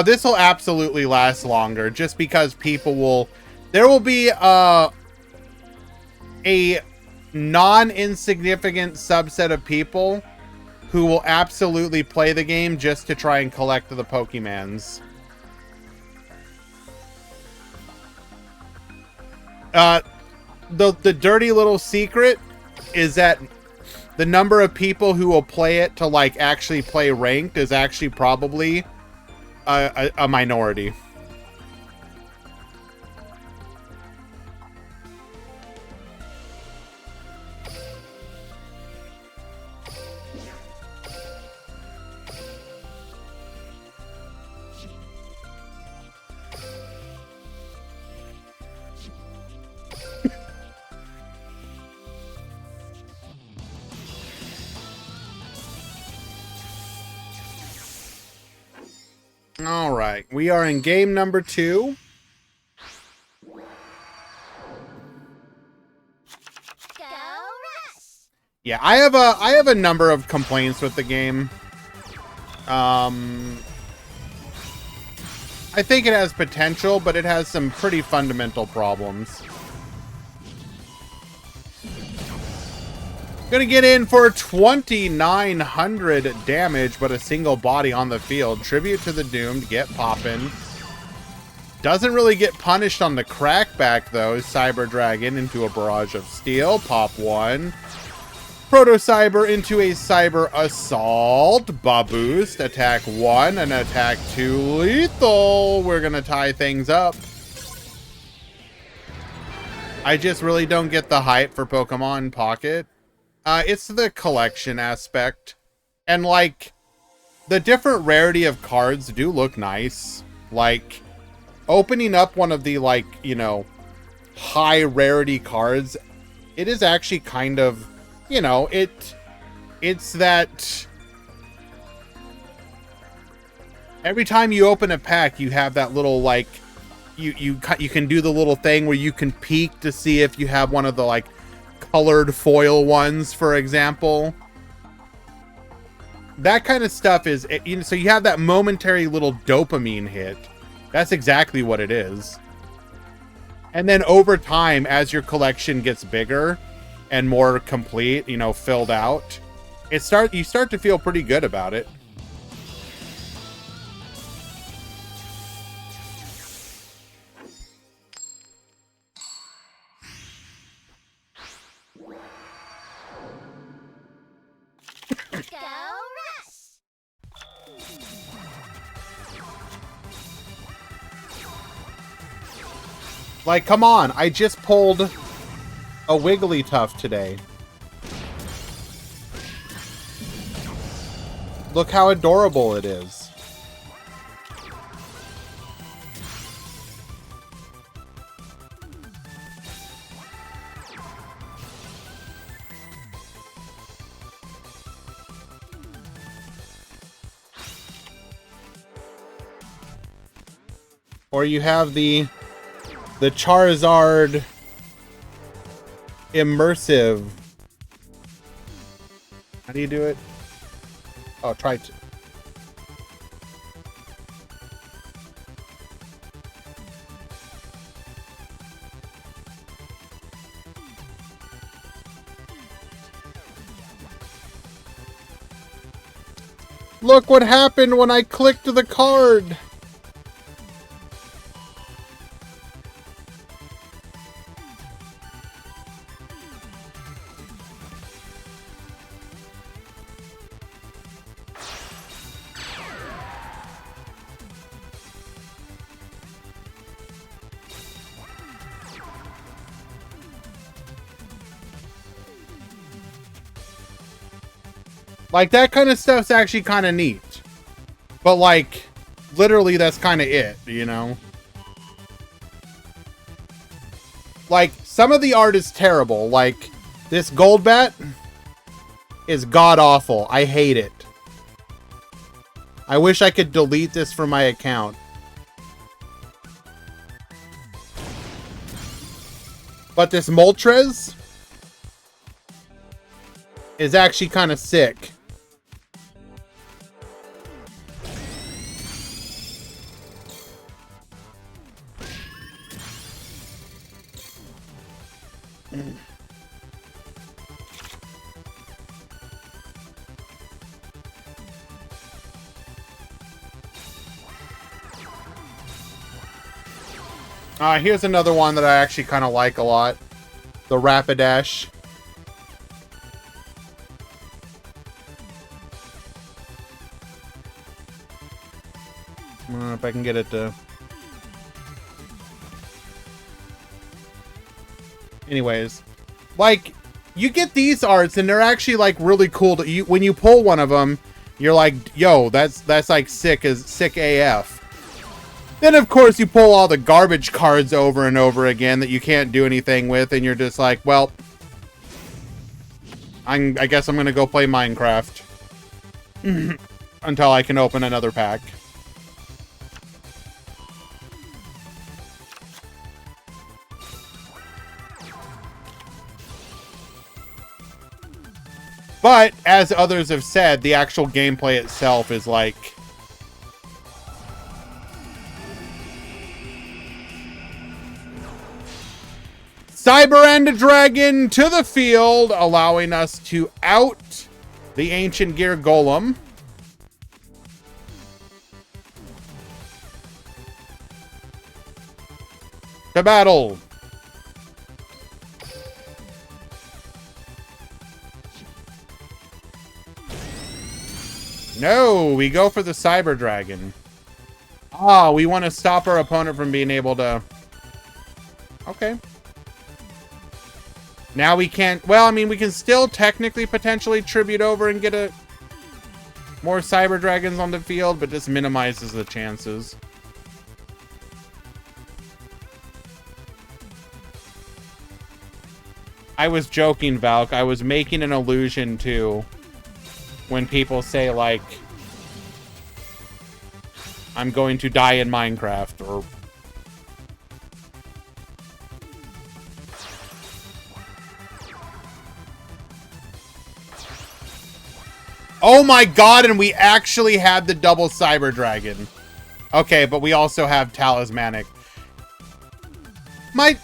This will absolutely last longer just because people will... There will be a non-insignificant subset of people who will absolutely play the game just to try and collect the Pokemans. The dirty little secret is that the number of people who will play it to like actually play ranked is actually probably a minority. All right, we are in game number 2. Go Rush! Yeah, I have a number of complaints with the game. I think it has potential, but it has some pretty fundamental problems. Gonna get in for 2,900 damage, but a single body on the field. Tribute to the Doomed, get poppin'. Doesn't really get punished on the crackback, though. Cyber Dragon into a Barrage of Steel, pop 1. Proto Cyber into a Cyber Assault, Boost, attack 1, and attack 2 lethal. We're gonna tie things up. I just really don't get the hype for Pokemon Pocket. It's the collection aspect. And, like, the different rarity of cards do look nice. Like, opening up one of the, like, you know, high rarity cards, it is actually kind of, you know, it's that every time you open a pack, you have that little, like, you can do the little thing where you can peek to see if you have one of the, like, colored foil ones, for example. That kind of stuff is, you know, so you have that momentary little dopamine hit. That's exactly what it is. And then over time, as your collection gets bigger and more complete, you know, filled out, you start to feel pretty good about it. Go Rush! Like, come on, I just pulled a Wigglytuff today. Look how adorable it is. Or you have the Charizard immersive. How do you do it? Oh, try to. Look what happened when I clicked the card. Like, that kind of stuff's actually kind of neat. But, like, literally that's kind of it, you know? Like, some of the art is terrible. Like, this Golbat is god-awful. I hate it. I wish I could delete this from my account. But this Moltres is actually kind of sick. Here's another one that I actually kind of like a lot. The Rapidash. If I can get it to... Anyways, like, you get these arts and they're actually like really cool to you. When you pull one of them, you're like, yo, that's like sick AF. Then of course you pull all the garbage cards over and over again that you can't do anything with, and you're just like, well, I guess I'm gonna go play Minecraft until I can open another pack. But, as others have said, the actual gameplay itself is like... Cyber End Dragon to the field, allowing us to out the Ancient Gear Golem. To battle. No, we go for the Cyber Dragon. Ah, we want to stop our opponent from being able to... Okay. Now we can't... Well, I mean, we can still technically potentially tribute over and get a... more Cyber Dragons on the field, but this minimizes the chances. I was joking, Valk. I was making an allusion to... when people say, like, I'm going to die in Minecraft, or... Oh my god, and we actually had the double Cyber Dragon. Okay, but we also have Talismanic. My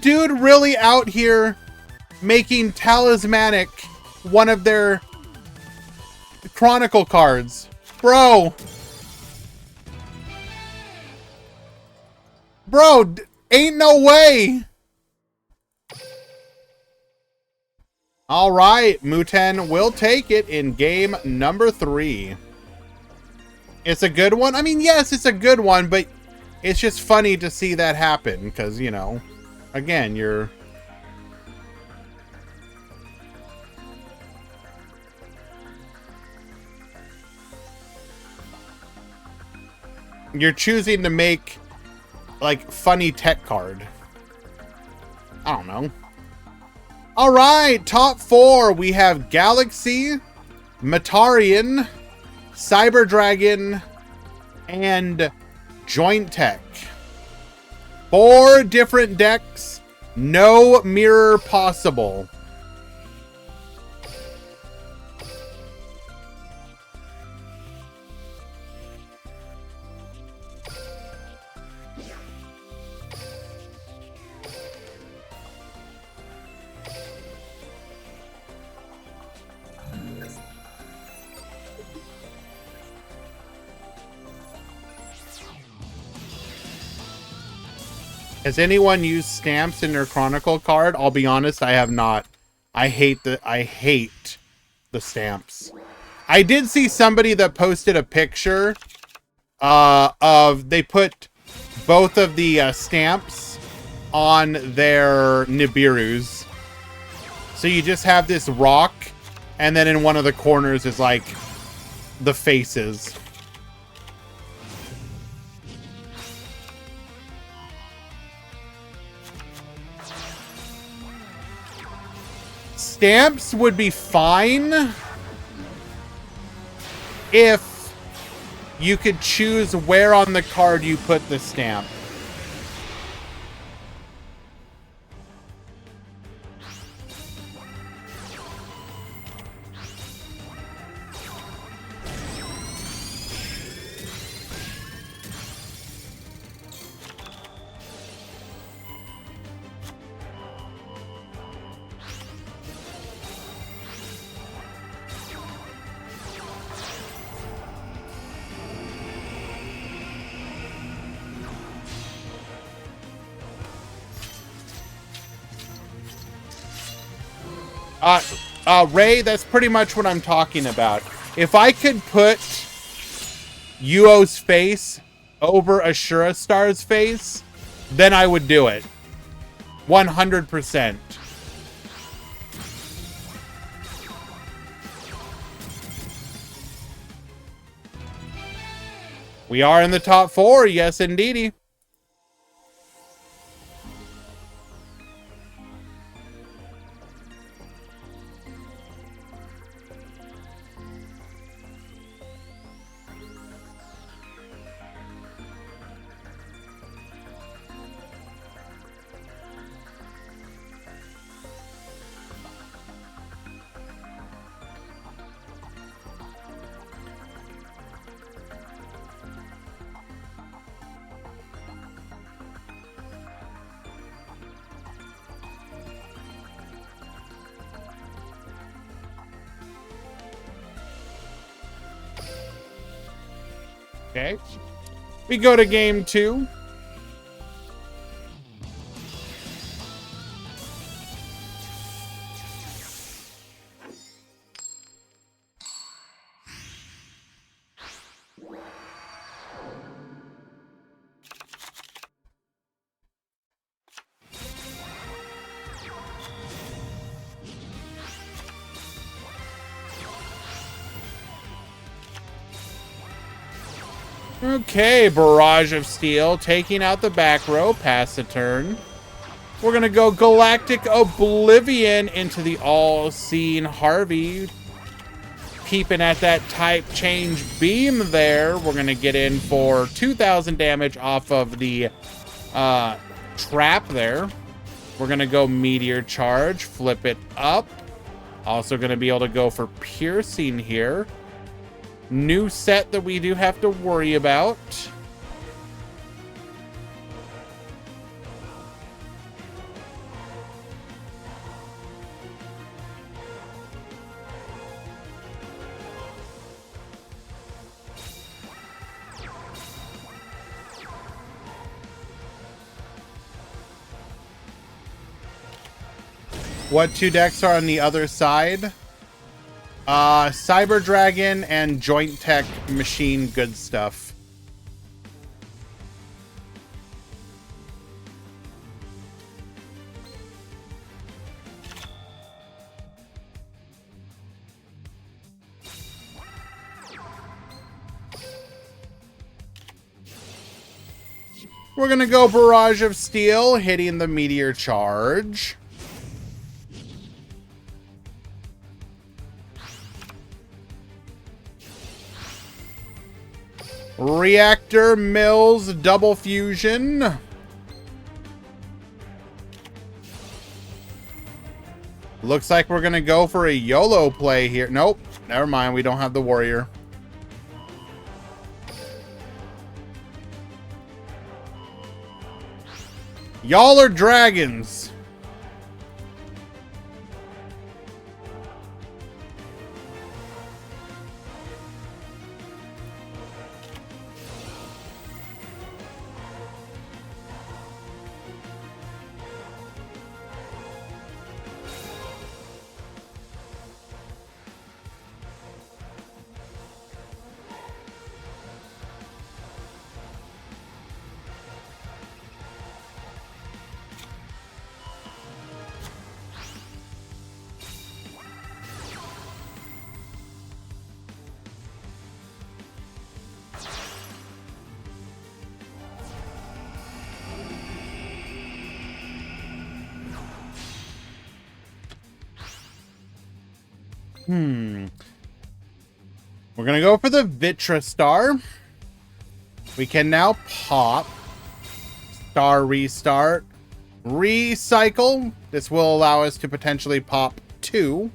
dude really out here making Talismanic one of their... Chronicle cards. Bro. Bro, ain't no way. All right, Muten will take it in game number 3. It's a good one. I mean, yes, it's a good one, but it's just funny to see that happen because, you know, again, you're... You're choosing to make, like, funny tech card. I don't know. All right, top 4. We have Galaxy, Matarian, Cyber Dragon, and Joint Tech. 4 different decks. No mirror possible. Has anyone used stamps in their Chronicle card? I'll be honest, I have not. I hate the stamps. I did see somebody that posted a picture of they put both of the stamps on their Nibiru's. So you just have this rock, and then in one of the corners is like the faces. Stamps would be fine if you could choose where on the card you put the stamp. Ray, that's pretty much what I'm talking about. If I could put Yuo's face over Ashura Star's face, then I would do it. 100%. We are in the top 4, yes indeedy. Okay. We go to game 2. Okay, Barrage of Steel, taking out the back row, pass the turn. We're going to go Galactic Oblivion into the All-Seeing Harvey. Peeping at that type change beam there. We're going to get in for 2,000 damage off of the trap there. We're going to go Meteor Charge, flip it up. Also going to be able to go for Piercing here. New set that we do have to worry about. What 2 decks are on the other side? Cyber Dragon and Joint Tech Machine Good Stuff. We're gonna go Barrage of Steel, hitting the Meteor Charge. Reactor Mills Double Fusion. Looks like we're gonna go for a YOLO play here. Nope, never mind. We don't have the Warrior. Y'all are dragons. We're gonna go for the Vitra Star. We can now pop. Star Restart. Recycle. This will allow us to potentially pop 2.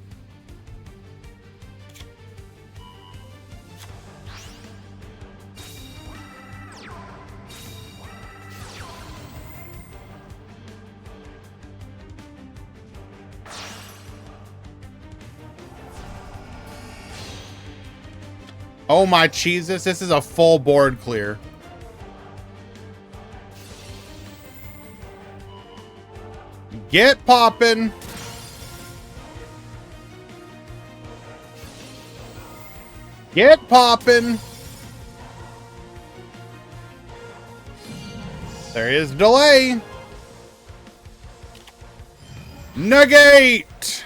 Oh my Jesus, this is a full board clear. Get poppin'. Get poppin'. There is delay. Negate.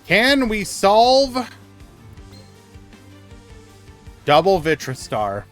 Can we solve double Vitristar?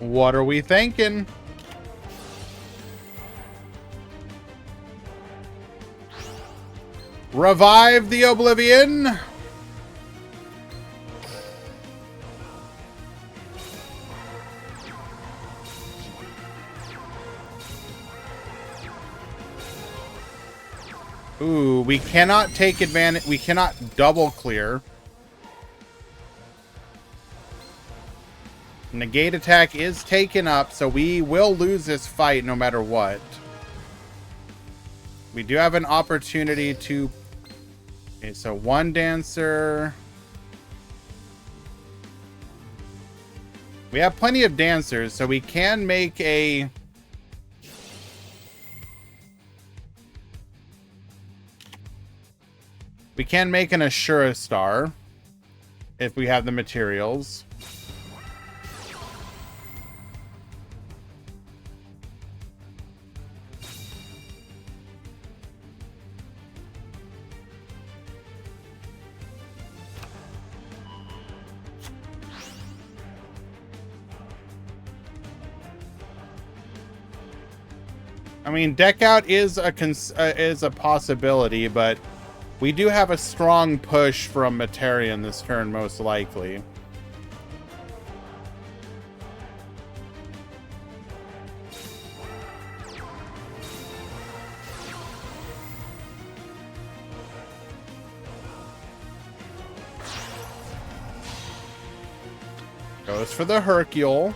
What are we thinking? Revive the Oblivion. Ooh, we cannot take advantage. We cannot double clear. Negate attack is taken up, so we will lose this fight no matter what. We do have an opportunity to... Okay, so one dancer. We have plenty of dancers, so we can make a... We can make an Ashura Star if we have the materials. I mean, deck out is a possibility, but we do have a strong push from Materian this turn, most likely. Goes for the Hercule.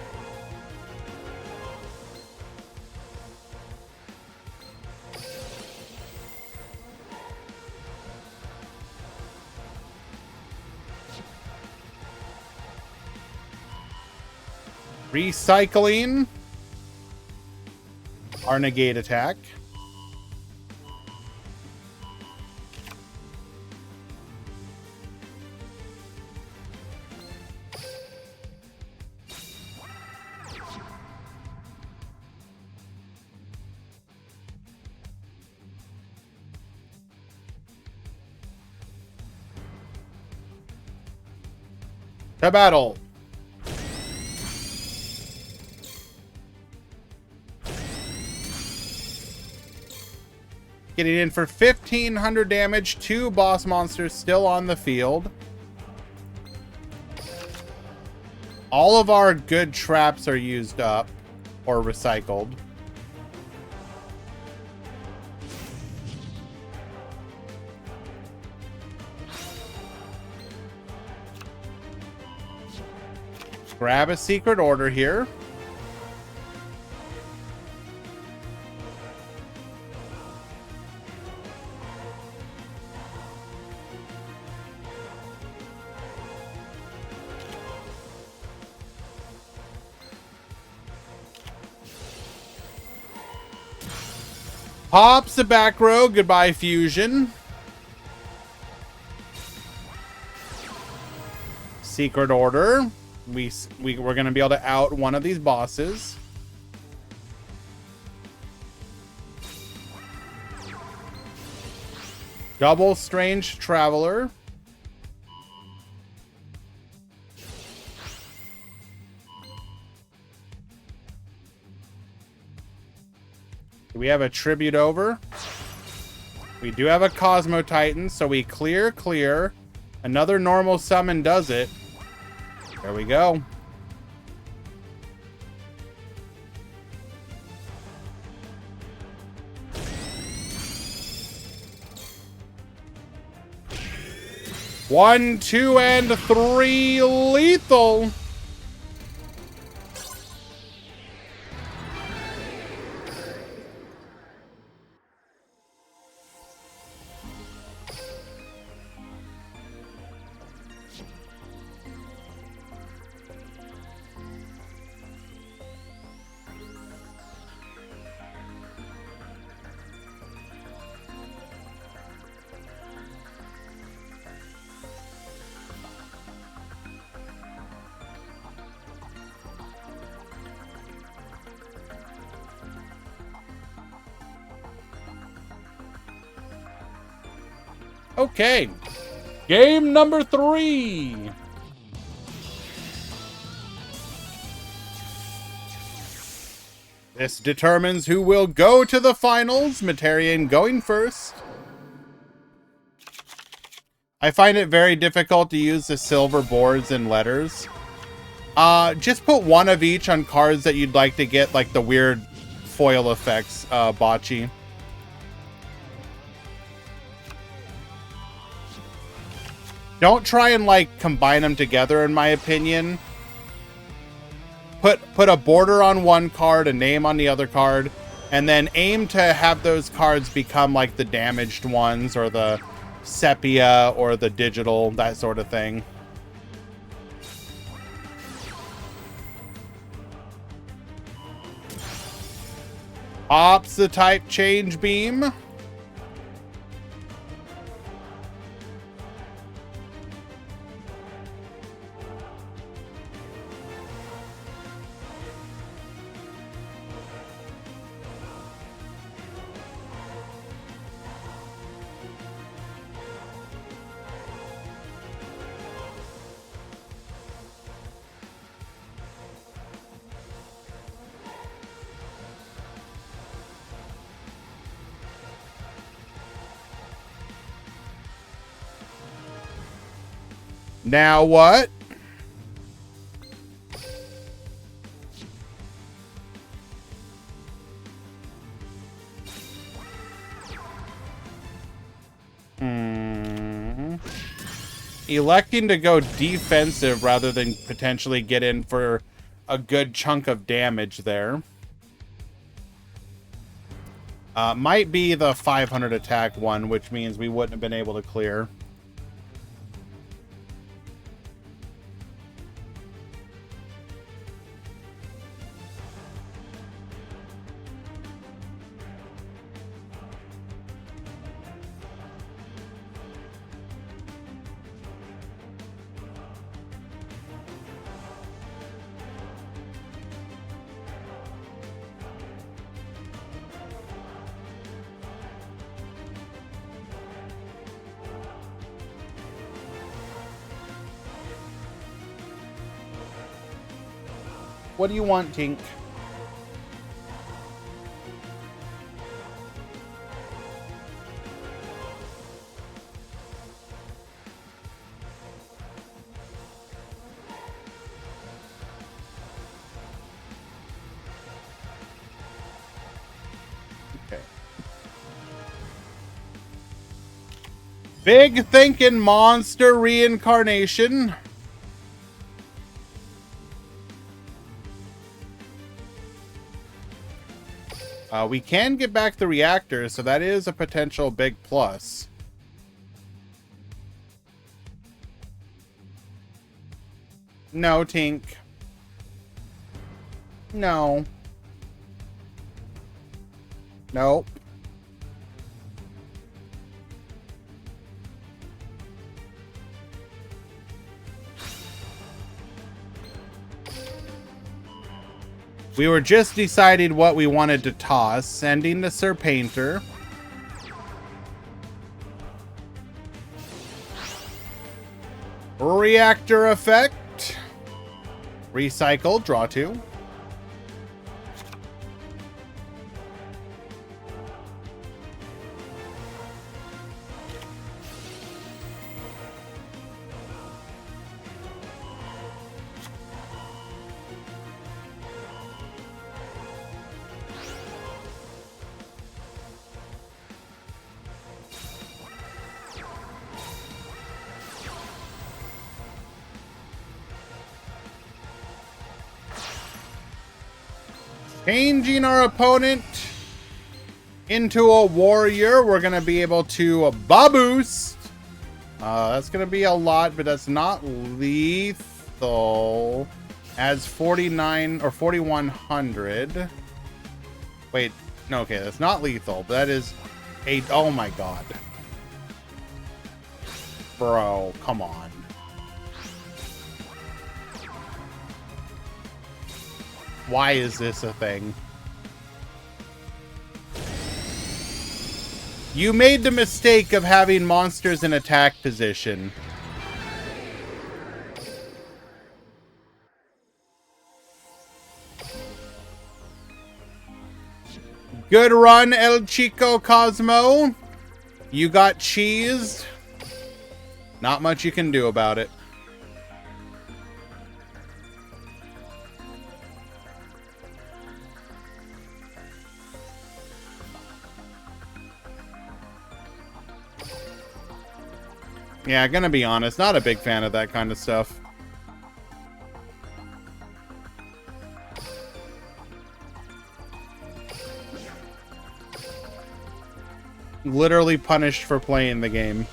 Recycling our negate attack. To battle. Getting in for 1,500 damage. 2 boss monsters still on the field. All of our good traps are used up or recycled. Grab a secret order here. Pops the back row. Goodbye, Fusion. Secret order. We're going to be able to out one of these bosses. Double Strange Traveler. Do we have a tribute over? We do have a Cosmo Titan, so we clear. Another normal summon does it. There we go. One, two, and three lethal. Okay, game number 3. This determines who will go to the finals. Materian going first. I find it very difficult to use the silver boards and letters. Just put one of each on cards that you'd like to get, like the weird foil effects, bocce. Don't try and, like, combine them together, in my opinion. Put a border on one card, a name on the other card, and then aim to have those cards become, like, the damaged ones, or the sepia, or the digital, that sort of thing. Ops the type change beam. Now what? Electing to go defensive rather than potentially get in for a good chunk of damage there. Might be the 500 attack one, which means we wouldn't have been able to clear. What do you want, Tink? Okay. Big thinking monster reincarnation. We can get back the reactor, so that is a potential big plus. No, Tink. No. Nope. We were just deciding what we wanted to toss, sending the Sir Painter. Reactor effect. Recycle, draw 2. Changing our opponent into a warrior. We're going to be able to boost. That's going to be a lot, but that's not lethal. Adds 49 or 4100. Wait, no, okay, that's not lethal. That is a, oh my god. Bro, come on. Why is this a thing? You made the mistake of having monsters in attack position. Good run, El Chico Cosmo. You got cheesed. Not much you can do about it. Yeah, gonna be honest, not a big fan of that kind of stuff. Literally punished for playing the game.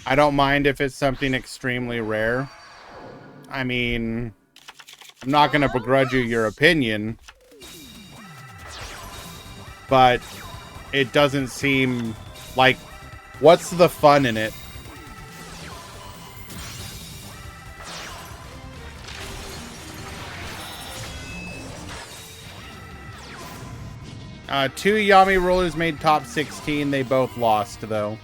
I don't mind if it's something extremely rare. I mean, I'm not going to begrudge you your opinion. But it doesn't seem like, what's the fun in it? Two Yami rulers made top 16. They both lost, though.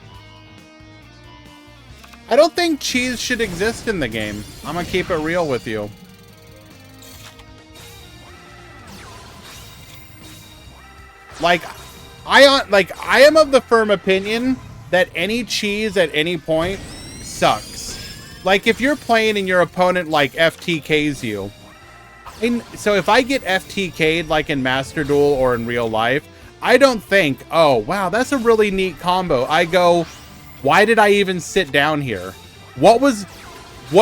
I don't think cheese should exist in the game. I'm gonna keep it real with you. Like, I am of the firm opinion that any cheese at any point sucks. Like, if you're playing and your opponent, like, FTKs you. So if I get FTK'd, like in Master Duel or in real life, I don't think, oh, wow, that's a really neat combo. I go, why did I even sit down here? What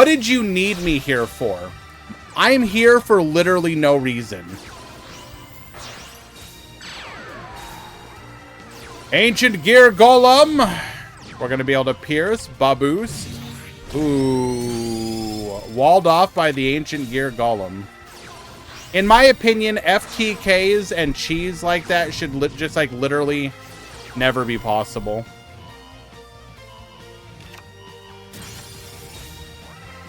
did you need me here for? I'm here for literally no reason. Ancient Gear Golem. We're going to be able to pierce, boost. Ooh. Walled off by the Ancient Gear Golem. In my opinion, FTKs and cheese like that should just like literally never be possible.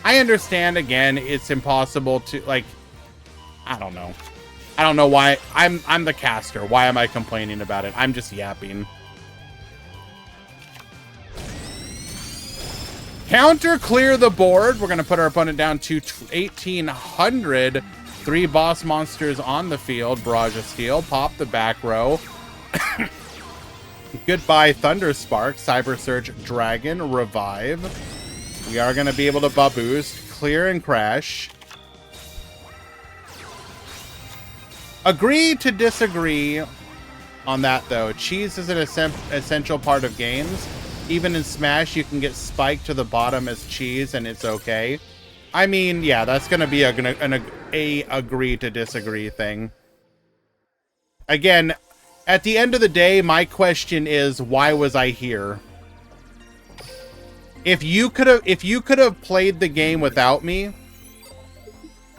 I understand, again, it's impossible to, like, I don't know. I don't know why. I'm the caster. Why am I complaining about it? I'm just yapping. Counter clear the board. We're going to put our opponent down to 1,800. 3 boss monsters on the field. Barrage of Steel. Pop the back row. Goodbye, Thunder Spark. Cyber Surge Dragon. Revive. We are going to be able to boost. Clear and crash. Agree to disagree on that, though. Cheese is an essential part of games. Even in Smash, you can get spiked to the bottom as cheese, and it's okay. I mean, yeah, that's going to be a agree to disagree thing. Again, at the end of the day, my question is, why was I here? If you could have played the game without me,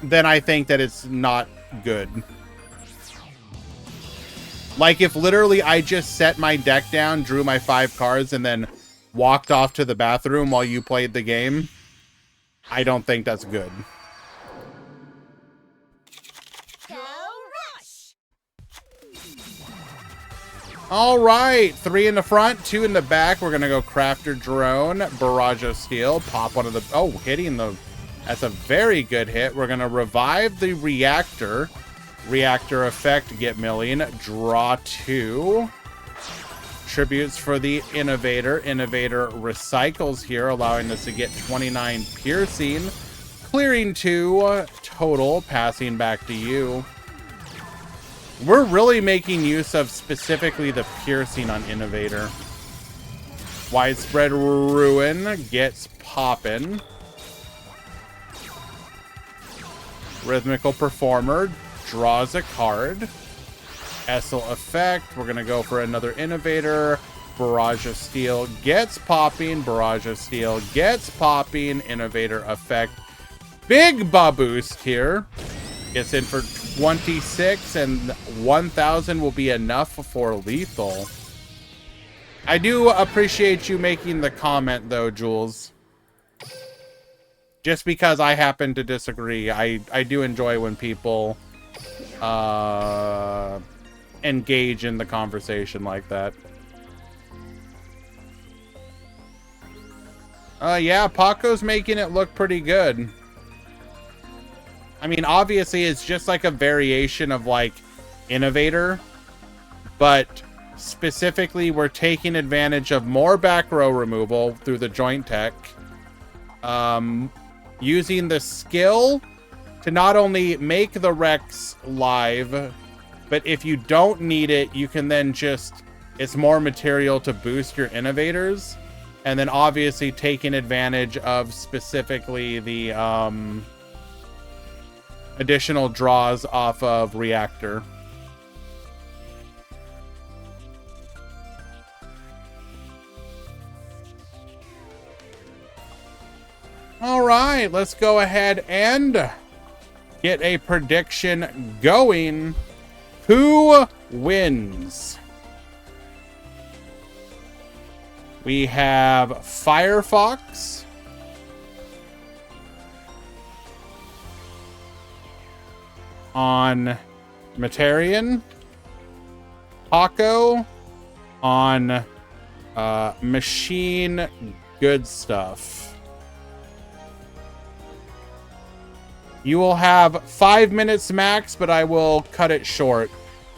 then I think that it's not good. Like, if literally I just set my deck down, drew my 5 cards, and then walked off to the bathroom while you played the game, I don't think that's good. Go rush! All right, 3 in the front, 2 in the back. We're gonna go Crafter Drone, Barrage of Steel, pop one of the, oh, hitting the, that's a very good hit. We're gonna revive the reactor. Reactor effect, get million, draw 2. Tributes for the Innovator. Innovator recycles here, allowing us to get 29 piercing. clearing 2 total, passing back to you. We're really making use of specifically the piercing on Innovator. Widespread Ruin gets poppin'. Rhythmical Performer draws a card. Essel Effect, we're going to go for another Innovator. Barrage of Steel gets popping. Barrage of Steel gets popping. Innovator Effect. Big boost here. Gets in for 26, and 1,000 will be enough for lethal. I do appreciate you making the comment, though, Jules. Just because I happen to disagree. I do enjoy when people engage in the conversation like that. Yeah, Paco's making it look pretty good. I mean, obviously, it's just like a variation of, like, Innovator. But specifically, we're taking advantage of more back row removal through the joint tech. Using the skill to not only make the Rex live, but if you don't need it, you can then just... It's more material to boost your Innovators. And then obviously taking advantage of specifically the additional draws off of Reactor. All right, let's go ahead and get a prediction going. Who wins? We have Firefox. On Materian. Paco on Machine Good Stuff. You will have 5 minutes max, but I will cut it short.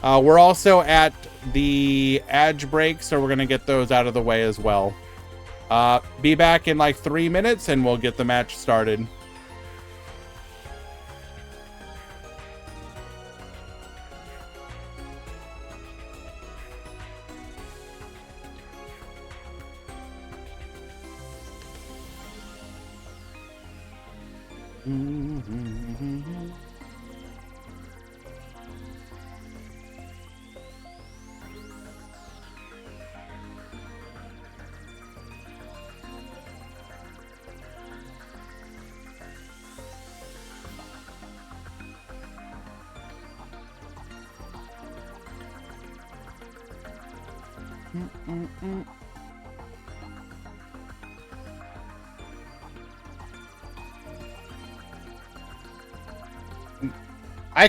We're also at the edge break, so we're going to get those out of the way as well. Be back in like 3 minutes, and we'll get the match started.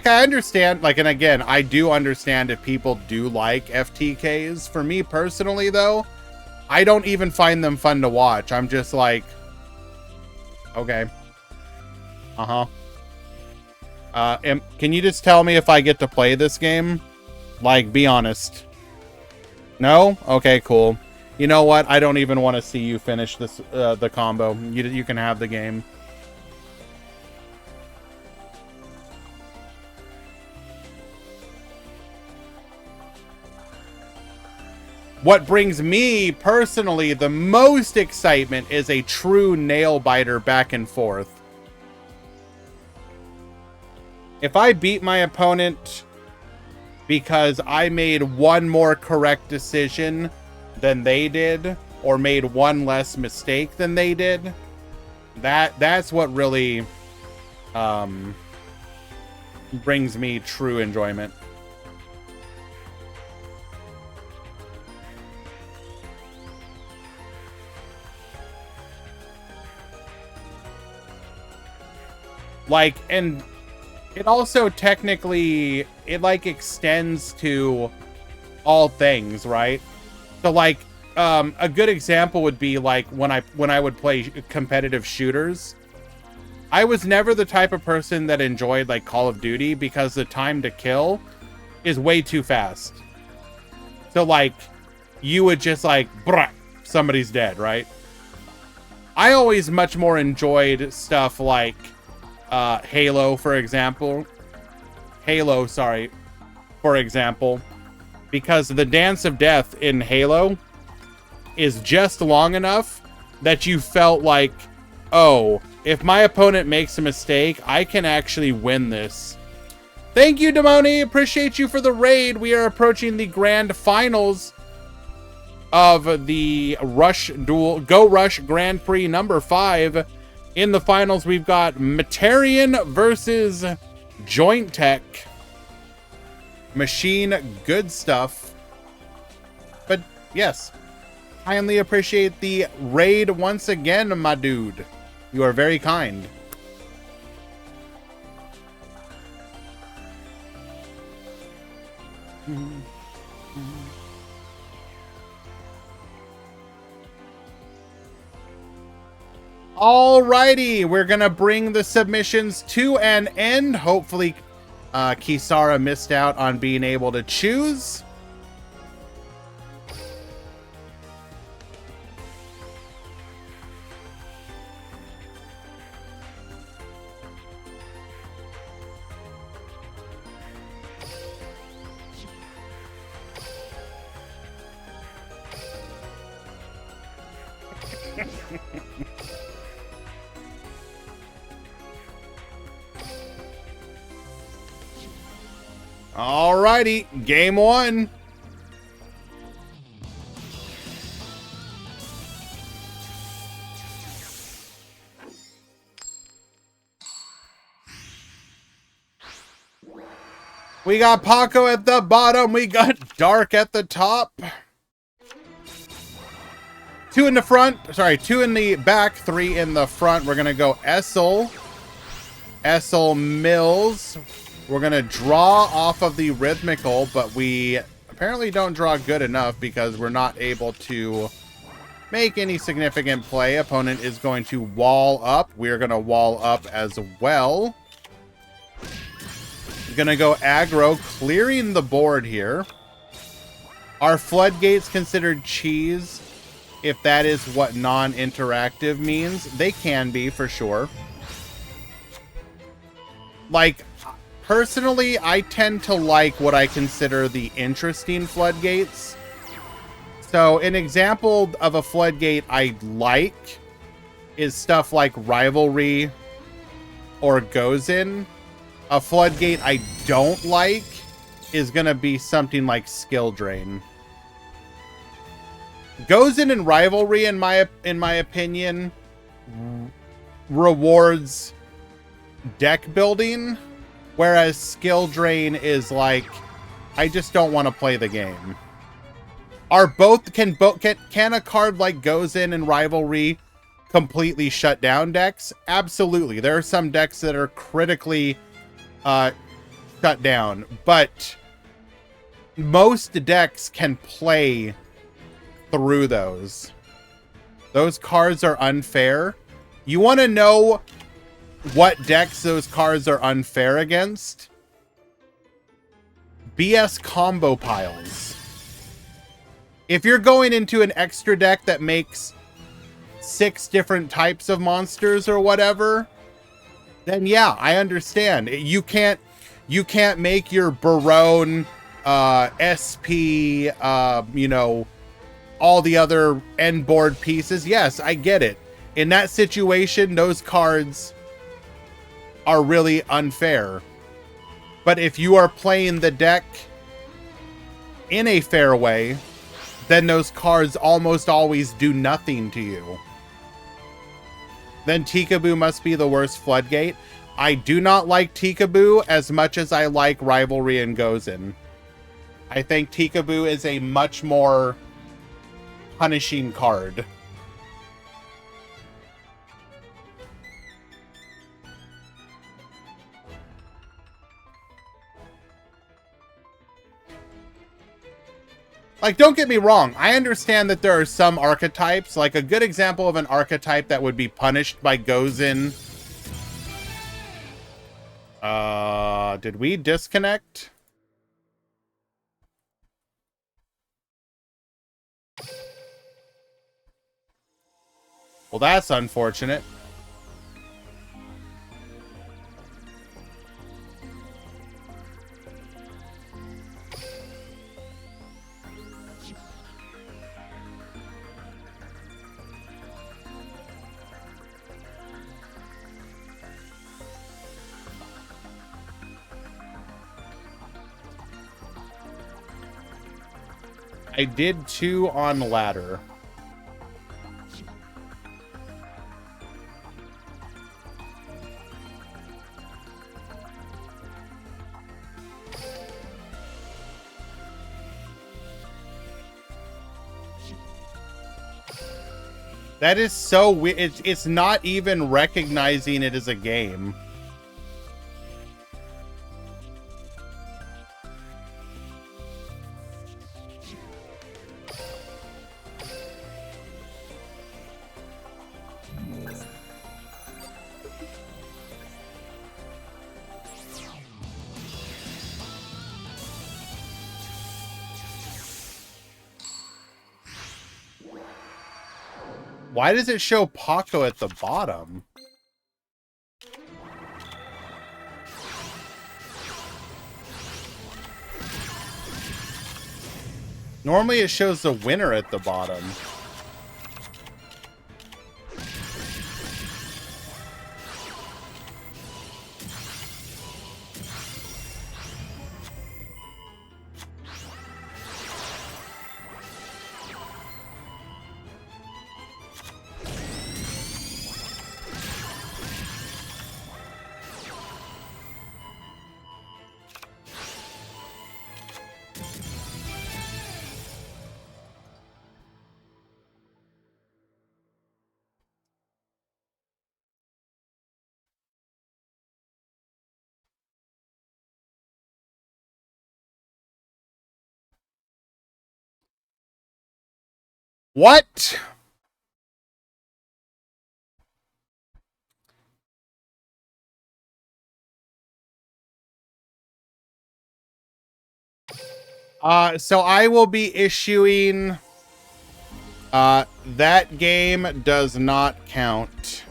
I understand, like, and again, I do understand if people do like FTKs. For me personally, though, I don't even find them fun to watch. I'm just like, okay. Can you just tell me if I get to play this game? Like, be honest. No? Okay, cool. You know what? I don't even want to see you finish this, the combo. You can have the game. What brings me, personally, the most excitement is a true nail-biter back and forth. If I beat my opponent because I made one more correct decision than they did, or made one less mistake than they did, that's what really brings me true enjoyment. Like, and it also technically, it like extends to all things, right? So like, a good example would be like when I would play competitive shooters. I was never the type of person that enjoyed like Call of Duty because the time to kill is way too fast. So like, you would just like, bruh, somebody's dead, right? I always much more enjoyed stuff like Halo, for example. Halo, sorry, for example. Because the Dance of Death in Halo is just long enough that you felt like, oh, if my opponent makes a mistake, I can actually win this. Thank you, Demoni. Appreciate you for the raid. We are approaching the grand finals of the Rush Duel, Go Rush Grand Prix number 5. In the finals, we've got Materian versus Joint Tech. Machine, good stuff. But yes, kindly appreciate the raid once again, my dude. You are very kind. Alrighty, we're gonna bring the submissions to an end. Hopefully, Kisara missed out on being able to choose. Alrighty, game one. We got Paco at the bottom. We got Dark at the top. 2 in the front. Sorry, 2 in the back, 3 in the front. We're going to go Essel. Essel Mills. We're going to draw off of the Rhythmical, but we apparently don't draw good enough because we're not able to make any significant play. Opponent is going to wall up. We're going to wall up as well. Gonna go aggro, clearing the board here. Are floodgates considered cheese? If that is what non-interactive means, they can be for sure. Like, personally, I tend to like what I consider the interesting floodgates. So an example of a floodgate I like is stuff like Rivalry or Gozen. A floodgate I don't like is going to be something like Skill Drain. Gozen and Rivalry, in my opinion, rewards deck building, whereas Skill Drain is like, I just don't want to play the game. Can a card like Gozen and Rivalry completely shut down decks? Absolutely. There are some decks that are critically shut down, but most decks can play through those. Those cards are unfair. You want to know what decks those cards are unfair against? BS combo piles. If you're going into an extra deck that makes 6 different types of monsters or whatever, then yeah, I understand. You can't make your Barone, SP, you know, all the other end board pieces. Yes, I get it. In that situation, those cards are really unfair. But if you are playing the deck in a fair way, then those cards almost always do nothing to you. Then Tikaboo must be the worst floodgate. I do not like Tikaboo as much as I like Rivalry and Gozen. I think Tikaboo is a much more punishing card. Like, don't get me wrong. I understand that there are some archetypes. Like, a good example of an archetype that would be punished by Gozen. Did we disconnect? Well, that's unfortunate. I did 2 on ladder. That is so weird. It's not even recognizing it as a game. Why does it show Paco at the bottom? Normally it shows the winner at the bottom. What? So I will be issuing that game does not count.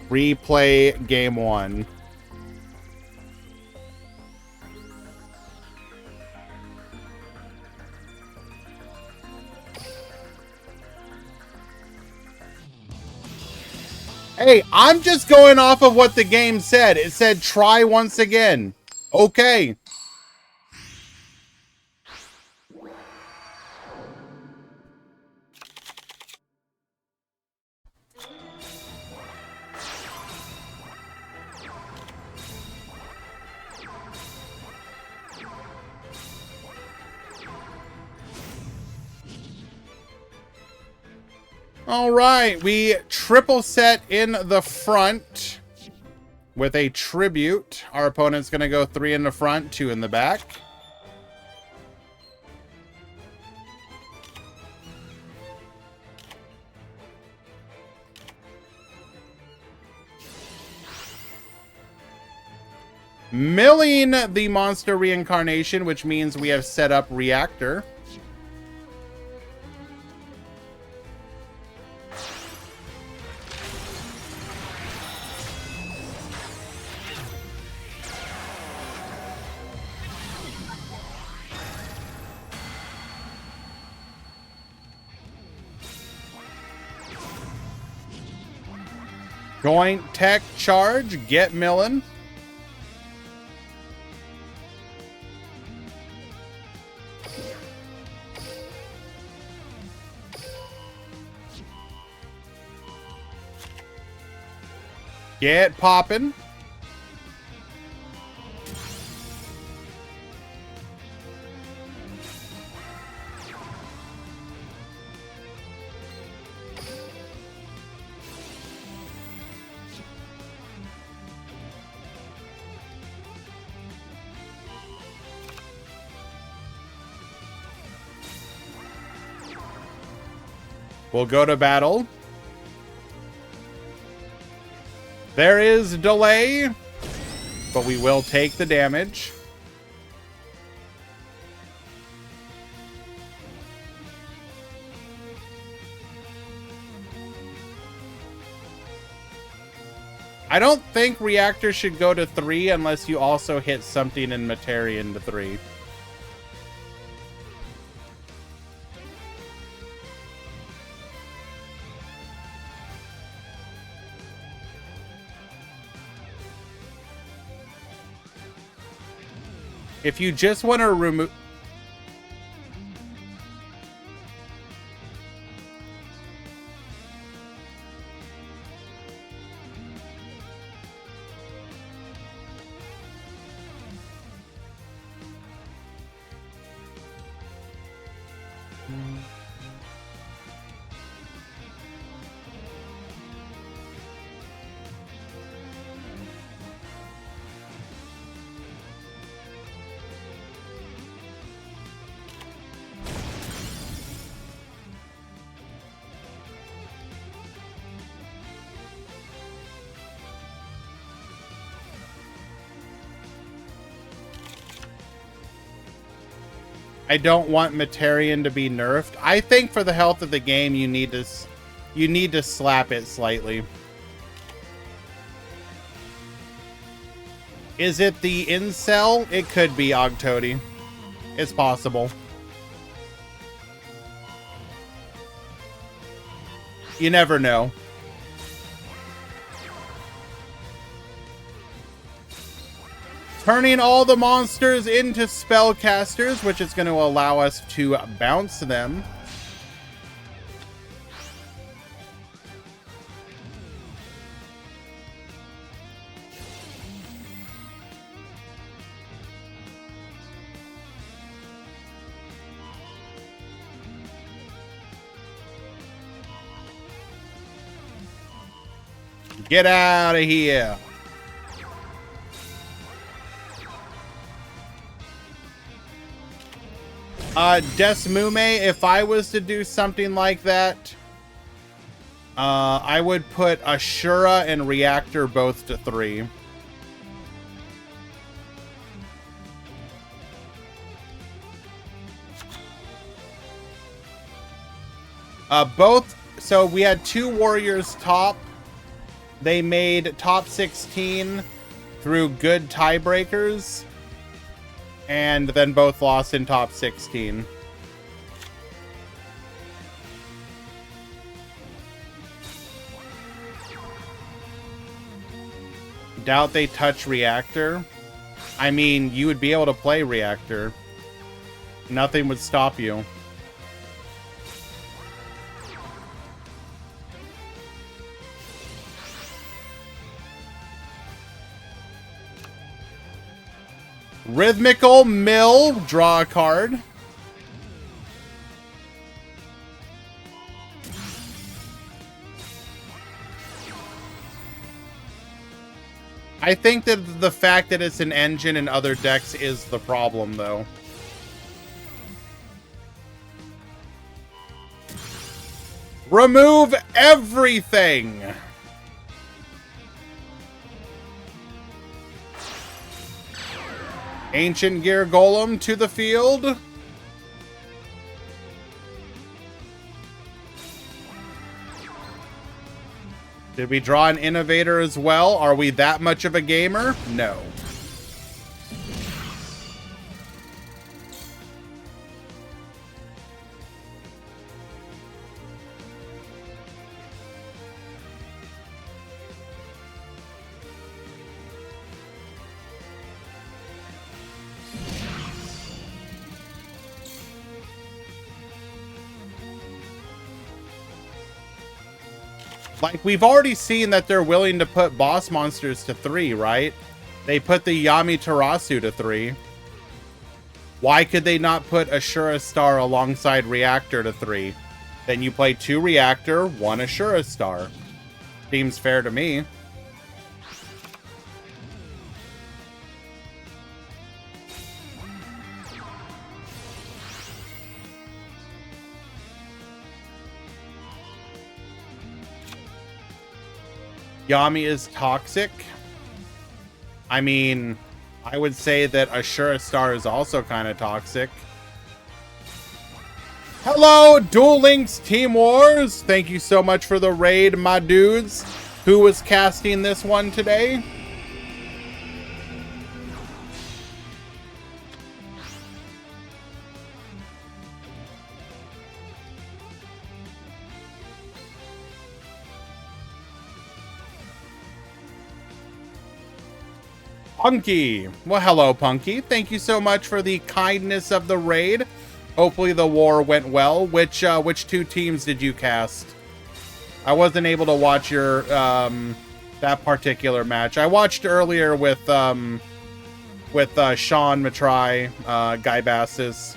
Replay game 1. Hey, I'm just going off of what the game said. It said try once again. Okay. All right, we triple set in the front with a tribute. Our opponent's going to go 3 in the front, 2 in the back. Milling the monster reincarnation, which means we have set up reactor. Going tech charge, get milling. Get popping. We'll go to battle. There is delay, but we will take the damage. I don't think reactor should go to 3 unless you also hit something in materia into 3. If you just want to remove... I don't want Materian to be nerfed. I think for the health of the game, you need to slap it slightly. Is it the incel? It could be, Ogtody. It's possible. You never know. Turning all the monsters into spellcasters, which is going to allow us to bounce them. Get out of here. Desmume, if I was to do something like that, I would put Ashura and Reactor both to 3. So we had 2 warriors top. They made top 16 through good tiebreakers. And then both lost in top 16. Doubt they touch Reactor. I mean, you would be able to play Reactor. Nothing would stop you. Rhythmical Mill, draw a card. I think that the fact that it's an engine in other decks is the problem, though. Remove everything! Ancient Gear Golem to the field. Did we draw an Innovator as well? Are we that much of a gamer? No. Like, we've already seen that they're willing to put boss monsters to 3, right? They put the Yami Tarasu to 3. Why could they not put Ashura Star alongside Reactor to 3? Then you play 2 Reactor, 1 Ashura Star. Seems fair to me. Yami is toxic. I mean, I would say that Ashura Star is also kind of toxic. Hello, Duel Links Team Wars. Thank you so much for the raid, my dudes. Who was casting this one today? Punky. Well, hello, Punky. Thank you so much for the kindness of the raid. Hopefully the war went well. Which 2 teams did you cast? I wasn't able to watch your that particular match. I watched earlier with Sean Matrai, Guy Bassis,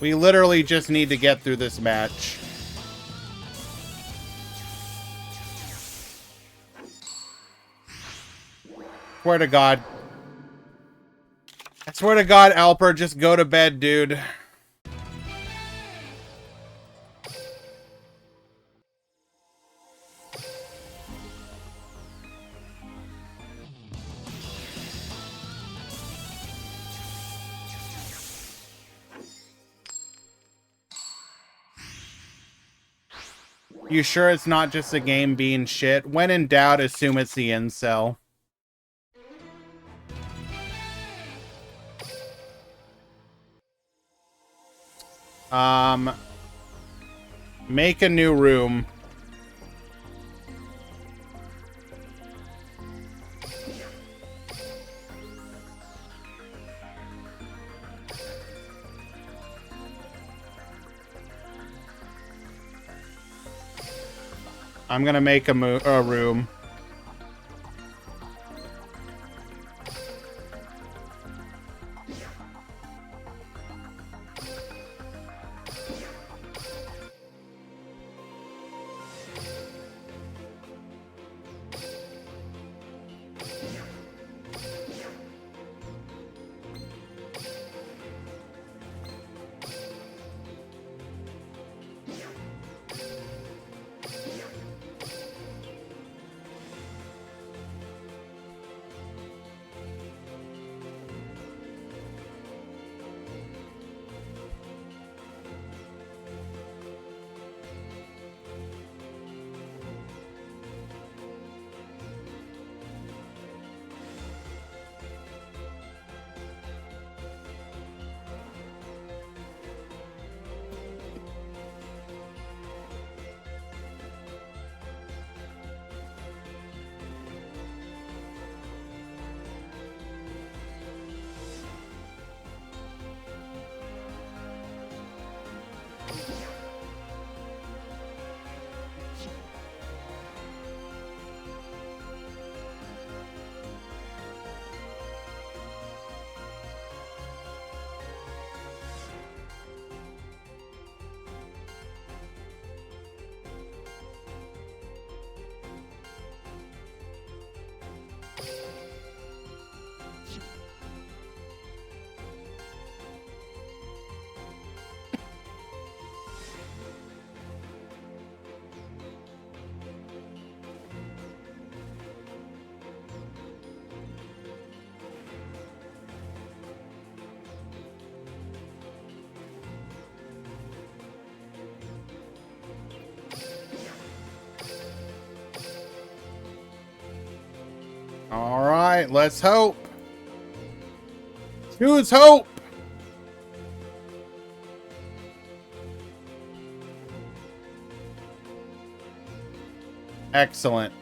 We literally just need to get through this match. Swear to God. I swear to God, Alper, just go to bed, dude. You sure it's not just a game being shit? When in doubt, assume it's the incel. Make a new room. I'm gonna make a room. All right, let's hope. Choose hope. Excellent.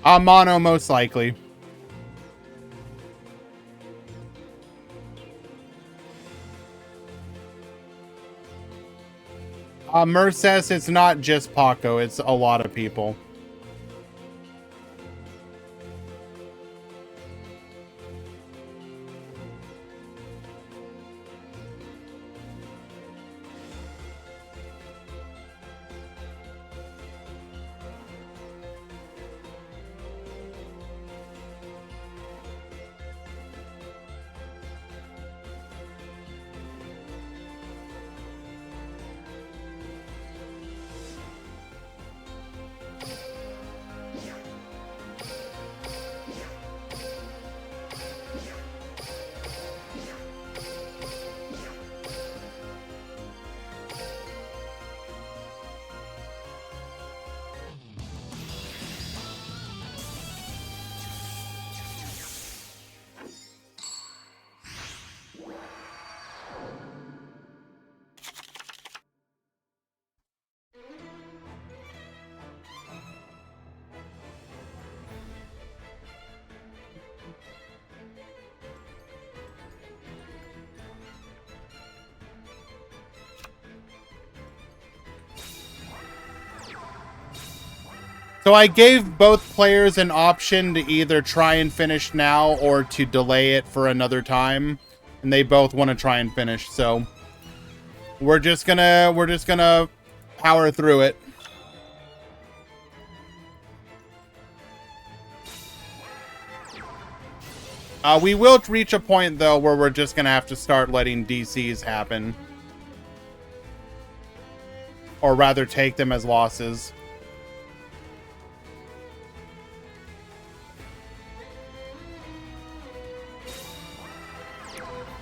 Mono, most likely. Merces, it's not just Paco, it's a lot of people. So I gave both players an option to either try and finish now or to delay it for another time, and they both want to try and finish. So we're just gonna power through it. We will reach a point though where we're just gonna have to start letting DCs happen, or rather take them as losses.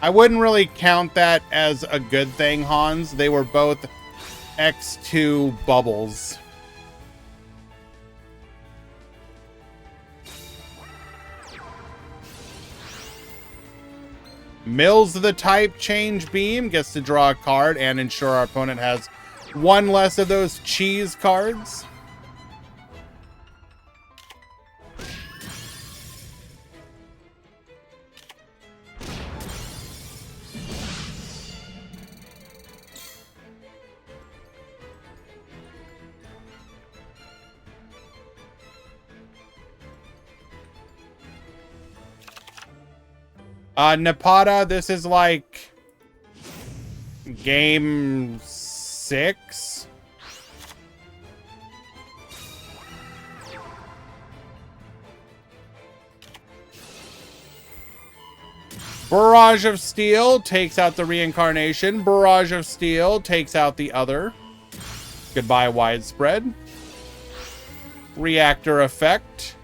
I wouldn't really count that as a good thing, Hans. They were both X2 bubbles. Mills the type change beam, gets to draw a card and ensure our opponent has one less of those cheese cards. Nepata, this is like game 6. Barrage of Steel takes out the reincarnation. Barrage of Steel takes out the other. Goodbye, Widespread. Reactor Effect.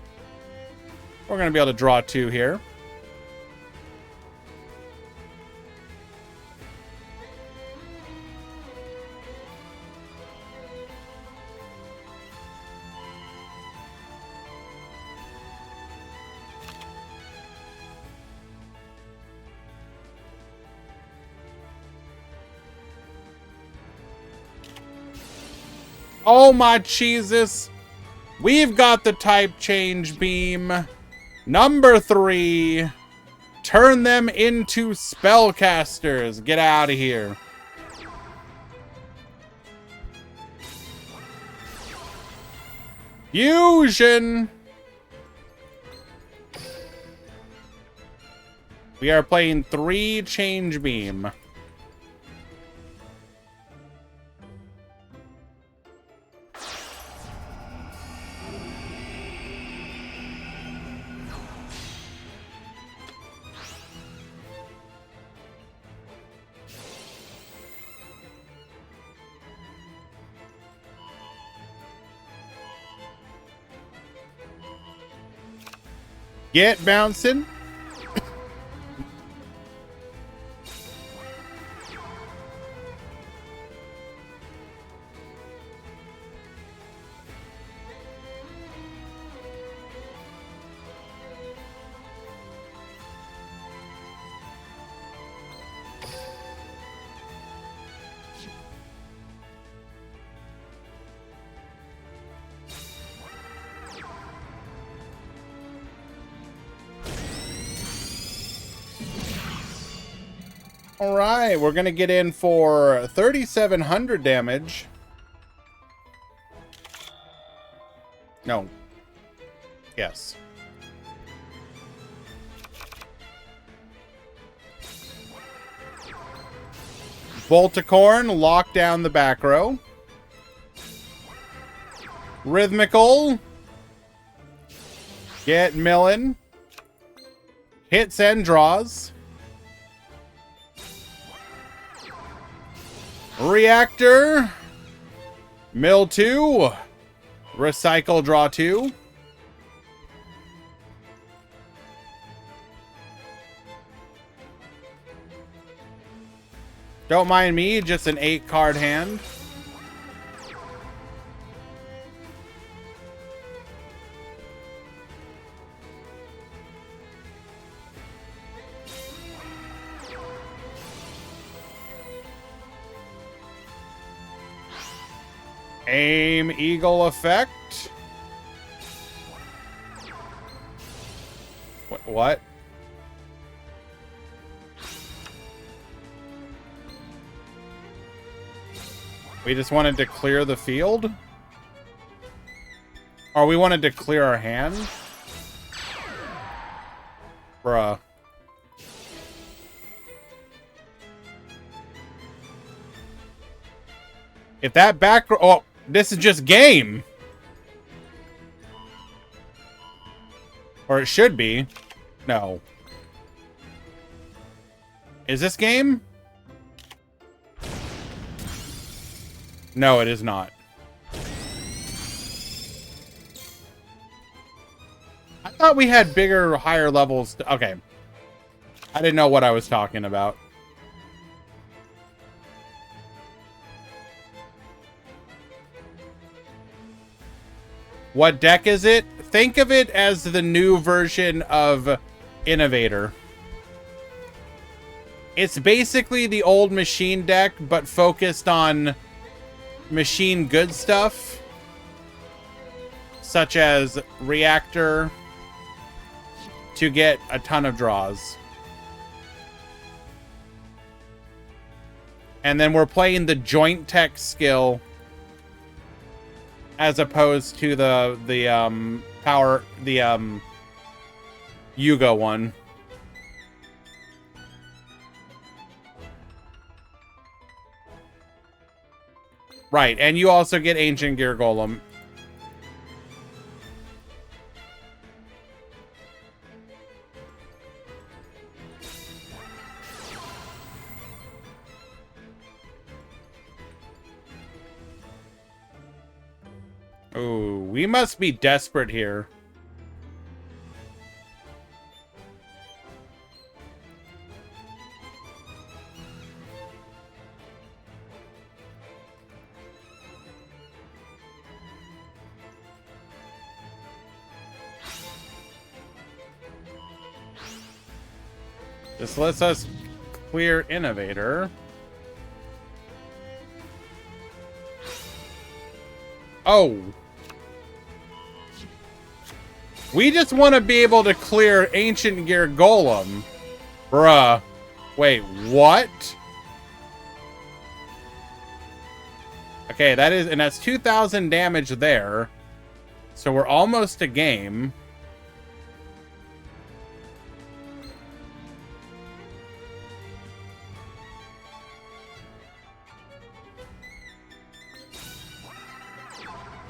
We're going to be able to draw 2 here. Oh my Jesus. We've got the type change beam. Number 3. Turn them into spellcasters. Get out of here. Fusion. We are playing 3 change beam. Get bouncing. All right, we're going to get in for 3,700 damage. No. Yes. Volticorn, lock down the back row. Rhythmical. Get millin'. Hits and draws. Reactor. Mill 2. Recycle, draw 2. Don't mind me, just an 8-card hand. Aim Eagle effect. What? We just wanted to clear the field? Or we wanted to clear our hand? Bruh. If that back... Oh, this is just game. Or it should be. No. Is this game? No, it is not. I thought we had bigger, higher levels. Okay. I didn't know what I was talking about. What deck is it? Think of it as the new version of Innovator. It's basically the old machine deck, but focused on machine good stuff. Such as Reactor to get a ton of draws. And then we're playing the joint tech skill as opposed to the Yuga one. Right, and you also get Ancient Gear Golem. Ooh, we must be desperate here. This lets us clear Innovator. Oh. We just want to be able to clear Ancient Gear Golem. Bruh. Wait, what? Okay, that is, and that's 2,000 damage there. So we're almost a game.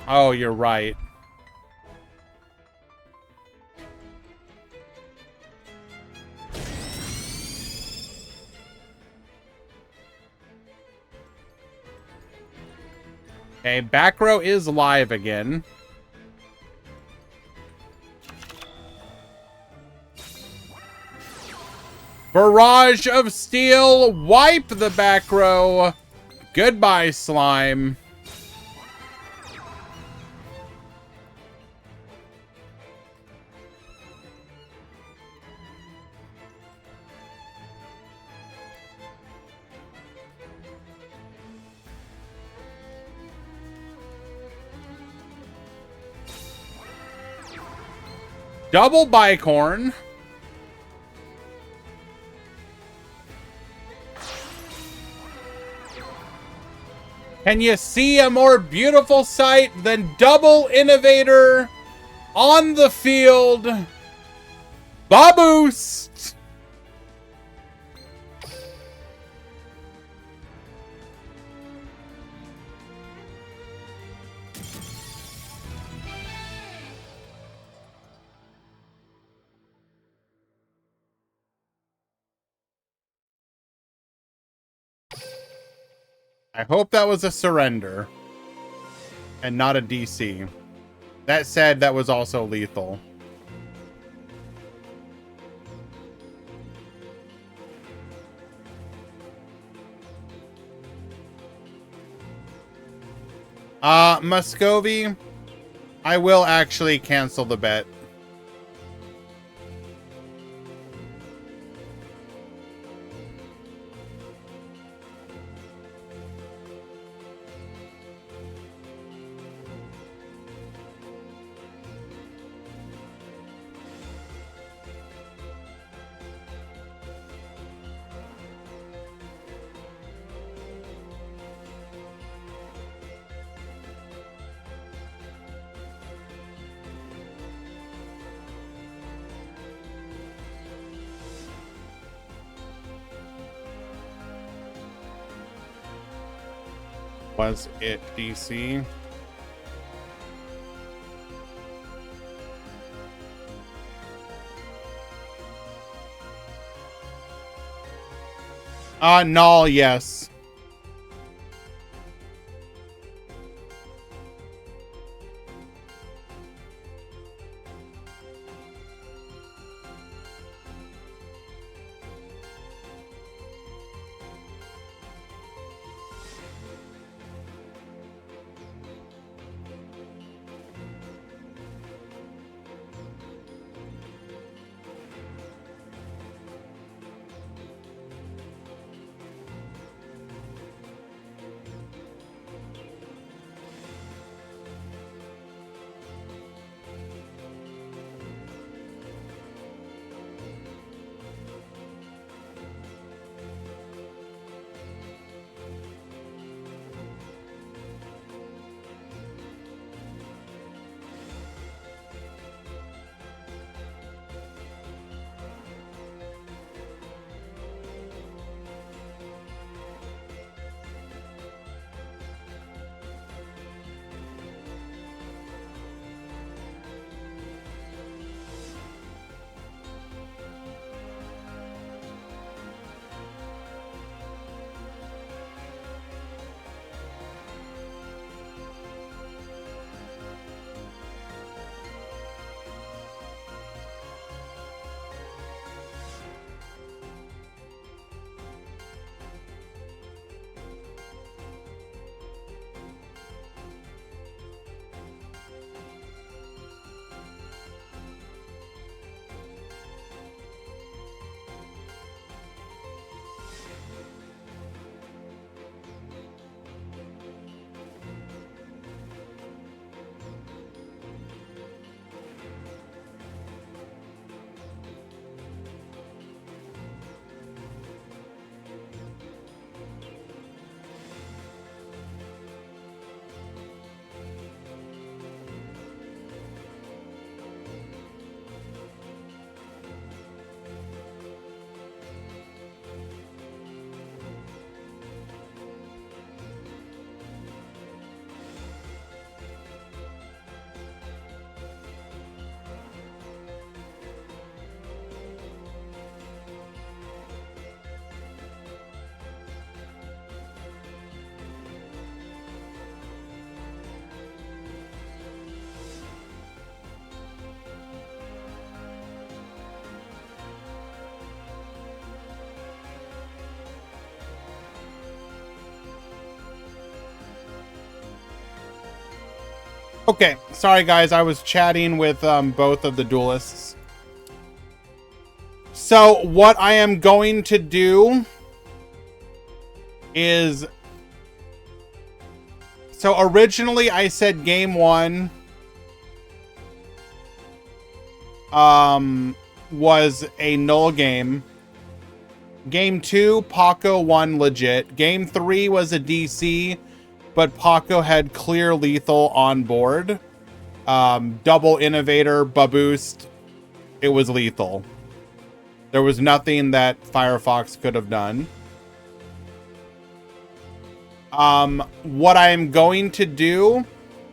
Oh, you're right. Okay, back row is live again. Barrage of Steel, wipe the back row. Goodbye, slime. Double Bicorn. Can you see a more beautiful sight than double innovator on the field? Baboost! I hope that was a surrender and not a DC. That said, that was also lethal. Muscovy, I will actually cancel the bet. Was it DC? Null, yes. Okay, sorry guys, I was chatting with both of the duelists. So what I am going to do is... So originally I said game one was a null game. Game two, Paco won legit. Game three was a DC. but Paco had clear lethal on board. Double innovator, Baboost, it was lethal. There was nothing that Firefox could have done. What I am going to do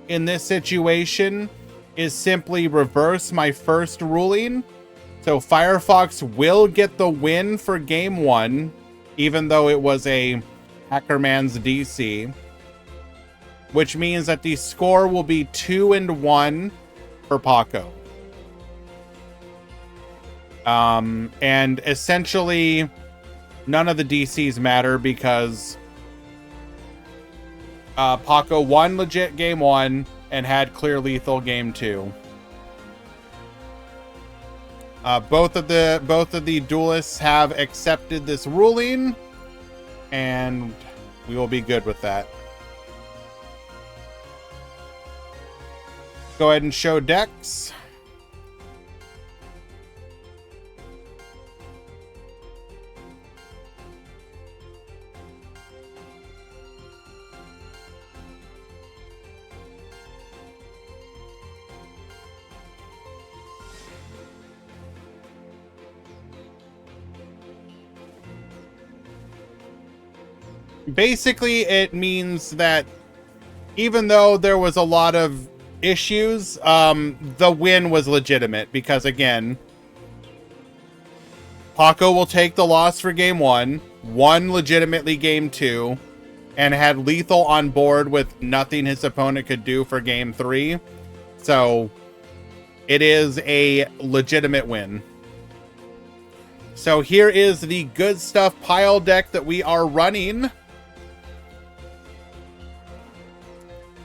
in this situation is simply reverse my first ruling. So Firefox will get the win for game 1, even though it was a Hackerman's DC, which means that the score will be 2-1 for Paco. And essentially none of the DCs matter because Paco won legit game 1 and had clear lethal game 2. Both of the duelists have accepted this ruling, and we will be good with that. Go ahead and show decks. Basically, it means that even though there was a lot of issues, the win was legitimate because, again, Paco will take the loss for game 1, won legitimately game 2, and had lethal on board with nothing his opponent could do for game 3. So it is a legitimate win. So here is the good stuff pile deck that we are running.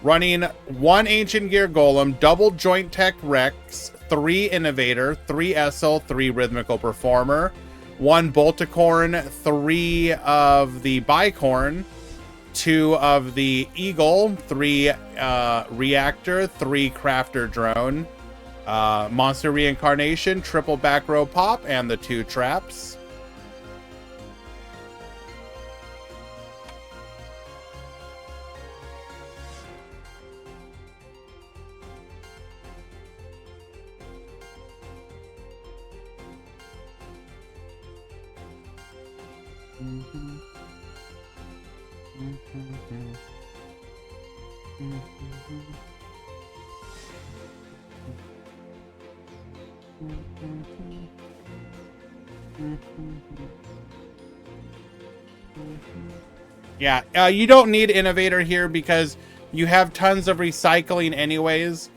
Running 1 Ancient Gear Golem, double Joint Tech Rex, 3 Innovator, 3 Essel, 3 Rhythmical Performer, 1 Bolticorn, 3 of the Bicorn, 2 of the Eagle, 3 Reactor, 3 Crafter Drone, Monster Reincarnation, triple back row pop, and the 2 traps. Yeah, you don't need Innovator here because you have tons of recycling anyways.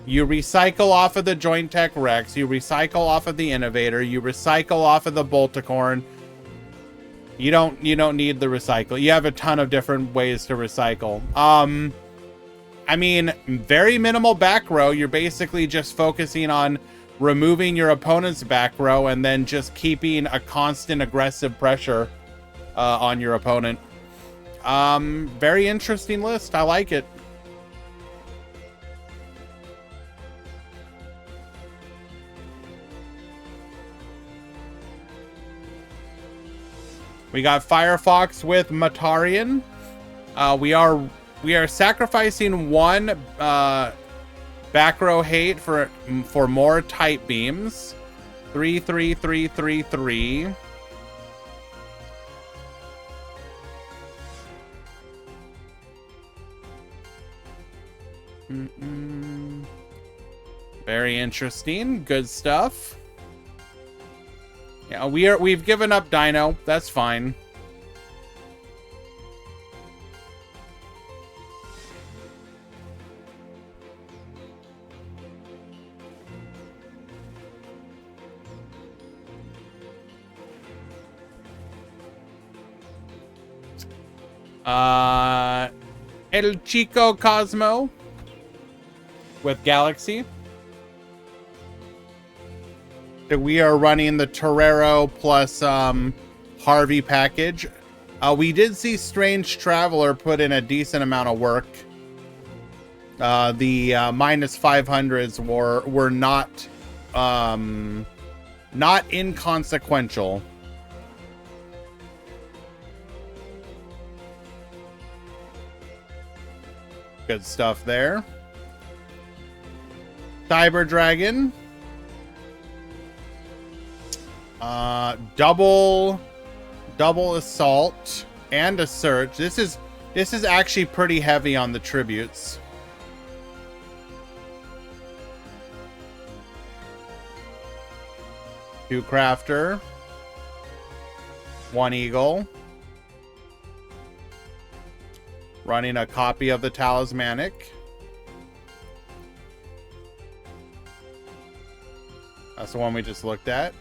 You recycle off of the Joint Tech Rex, you recycle off of the Innovator, you recycle off of the Bolticorn. You don't need the recycle. You have a ton of different ways to recycle. I mean, very minimal back row. You're basically just focusing on removing your opponent's back row and then just keeping a constant aggressive pressure on your opponent. Very interesting list. I like it. We got Firefox with Matarian. We are sacrificing 1 back row hate for more type beams. 3, 3, 3, 3, 3. Very interesting. Good stuff. Yeah, we've given up Dino. That's fine. El Chico Cosmo with Galaxy. So we are running the Torero plus Harvey package. We did see Strange Traveler put in a decent amount of work. The minus 500s were not inconsequential. Good stuff there. Cyber Dragon. Double assault and a search. This is actually pretty heavy on the tributes. Two crafter. One eagle. Running a copy of the talismanic. That's the one we just looked at.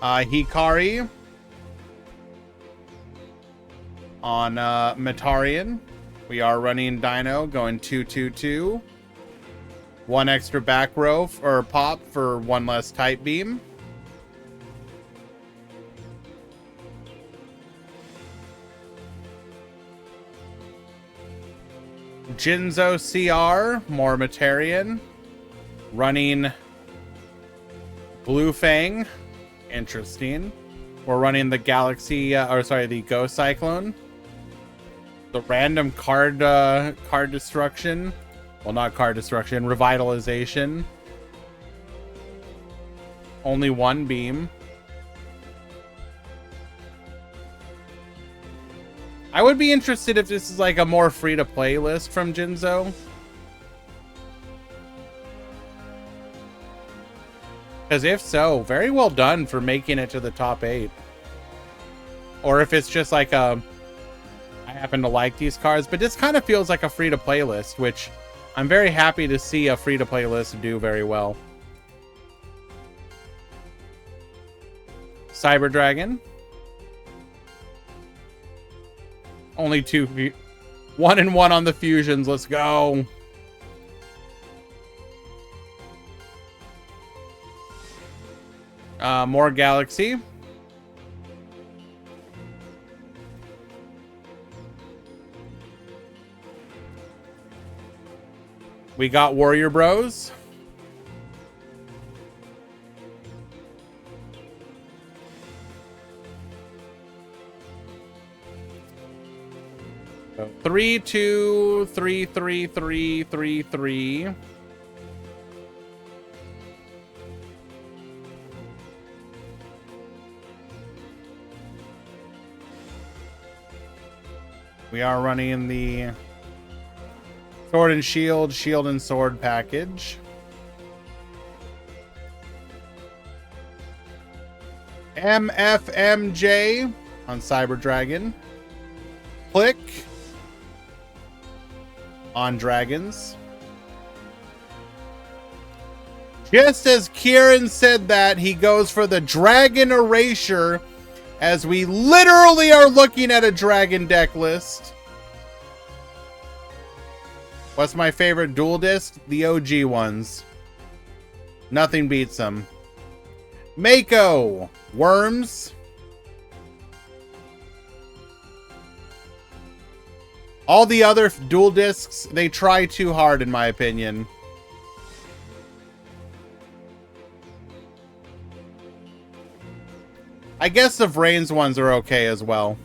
Hikari on Metarian. We are running Dino, going 2-2-2. One extra back row or pop for one less type beam. Jinzo CR, more Metarian. Running Blue Fang. Interesting. We're running the the Ghost Cyclone. The random card destruction. Well, not card destruction, revitalization. Only one beam. I would be interested if this is like a more free-to-play list from Jinzo. Because if so, very well done for making it to the top 8. Or if it's just like I happen to like these cards, but this kind of feels like a free-to-play list, which I'm very happy to see a free-to-play list do very well. Cyber Dragon. Only 2. 1 and 1 on the fusions. Let's go. More Galaxy. We got Warrior Bros. So 3, 2, 3, 3, 3, 3, 3. We are running the Sword and Shield, Shield and Sword package. MFMJ on Cyber Dragon. Click on Dragons. Just as Kieran said that, he goes for the Dragon Erasure, as we literally are looking at a Dragon deck list. What's my favorite dual disc? The OG ones. Nothing beats them. Mako. Worms. All the other dual discs, they try too hard in my opinion. I guess the Vrains ones are okay as well.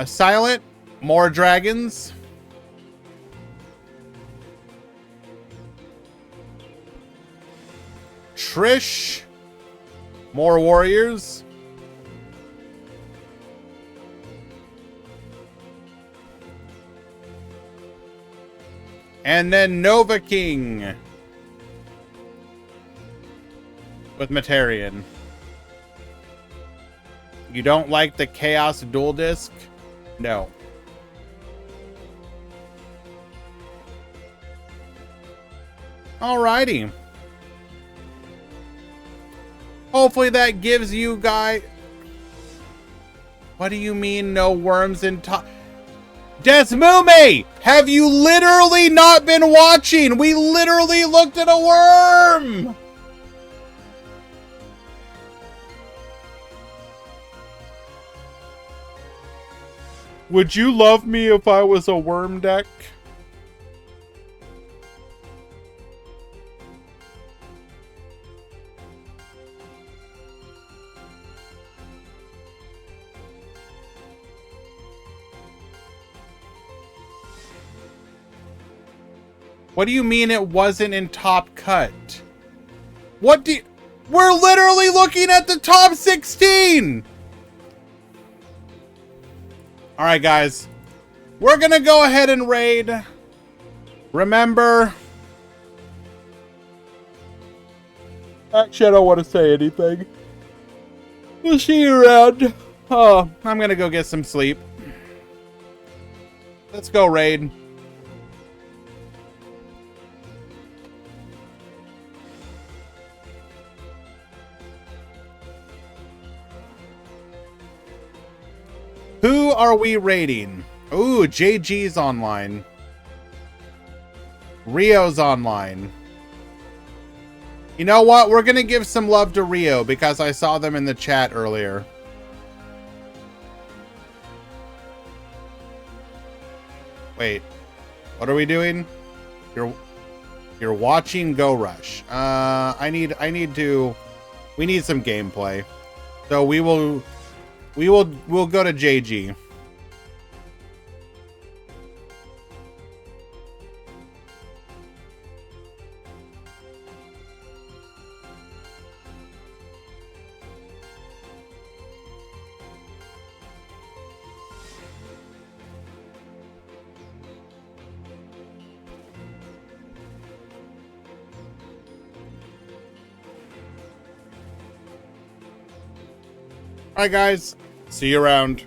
Silent. More dragons. Trish. More warriors. And then Nova King. With Metarian. You don't like the Chaos Dual Disc? No. Alrighty. Hopefully that gives you guys... What do you mean no worms in top? Desmume! Have you literally not been watching? We literally looked at a worm! Would you love me if I was a worm deck? What do you mean it wasn't in top cut? What do you... We're literally looking at the top 16! Alright, guys. We're gonna go ahead and raid. Remember... Actually, I don't want to say anything. We'll see you around. Oh, I'm gonna go get some sleep. Let's go raid. Who are we raiding? Ooh, JG's online. Rio's online. You know what? We're gonna give some love to Rio because I saw them in the chat earlier. Wait, what are we doing? You're watching Go Rush. We need some gameplay. So we'll go to JG. All right, guys. See you around.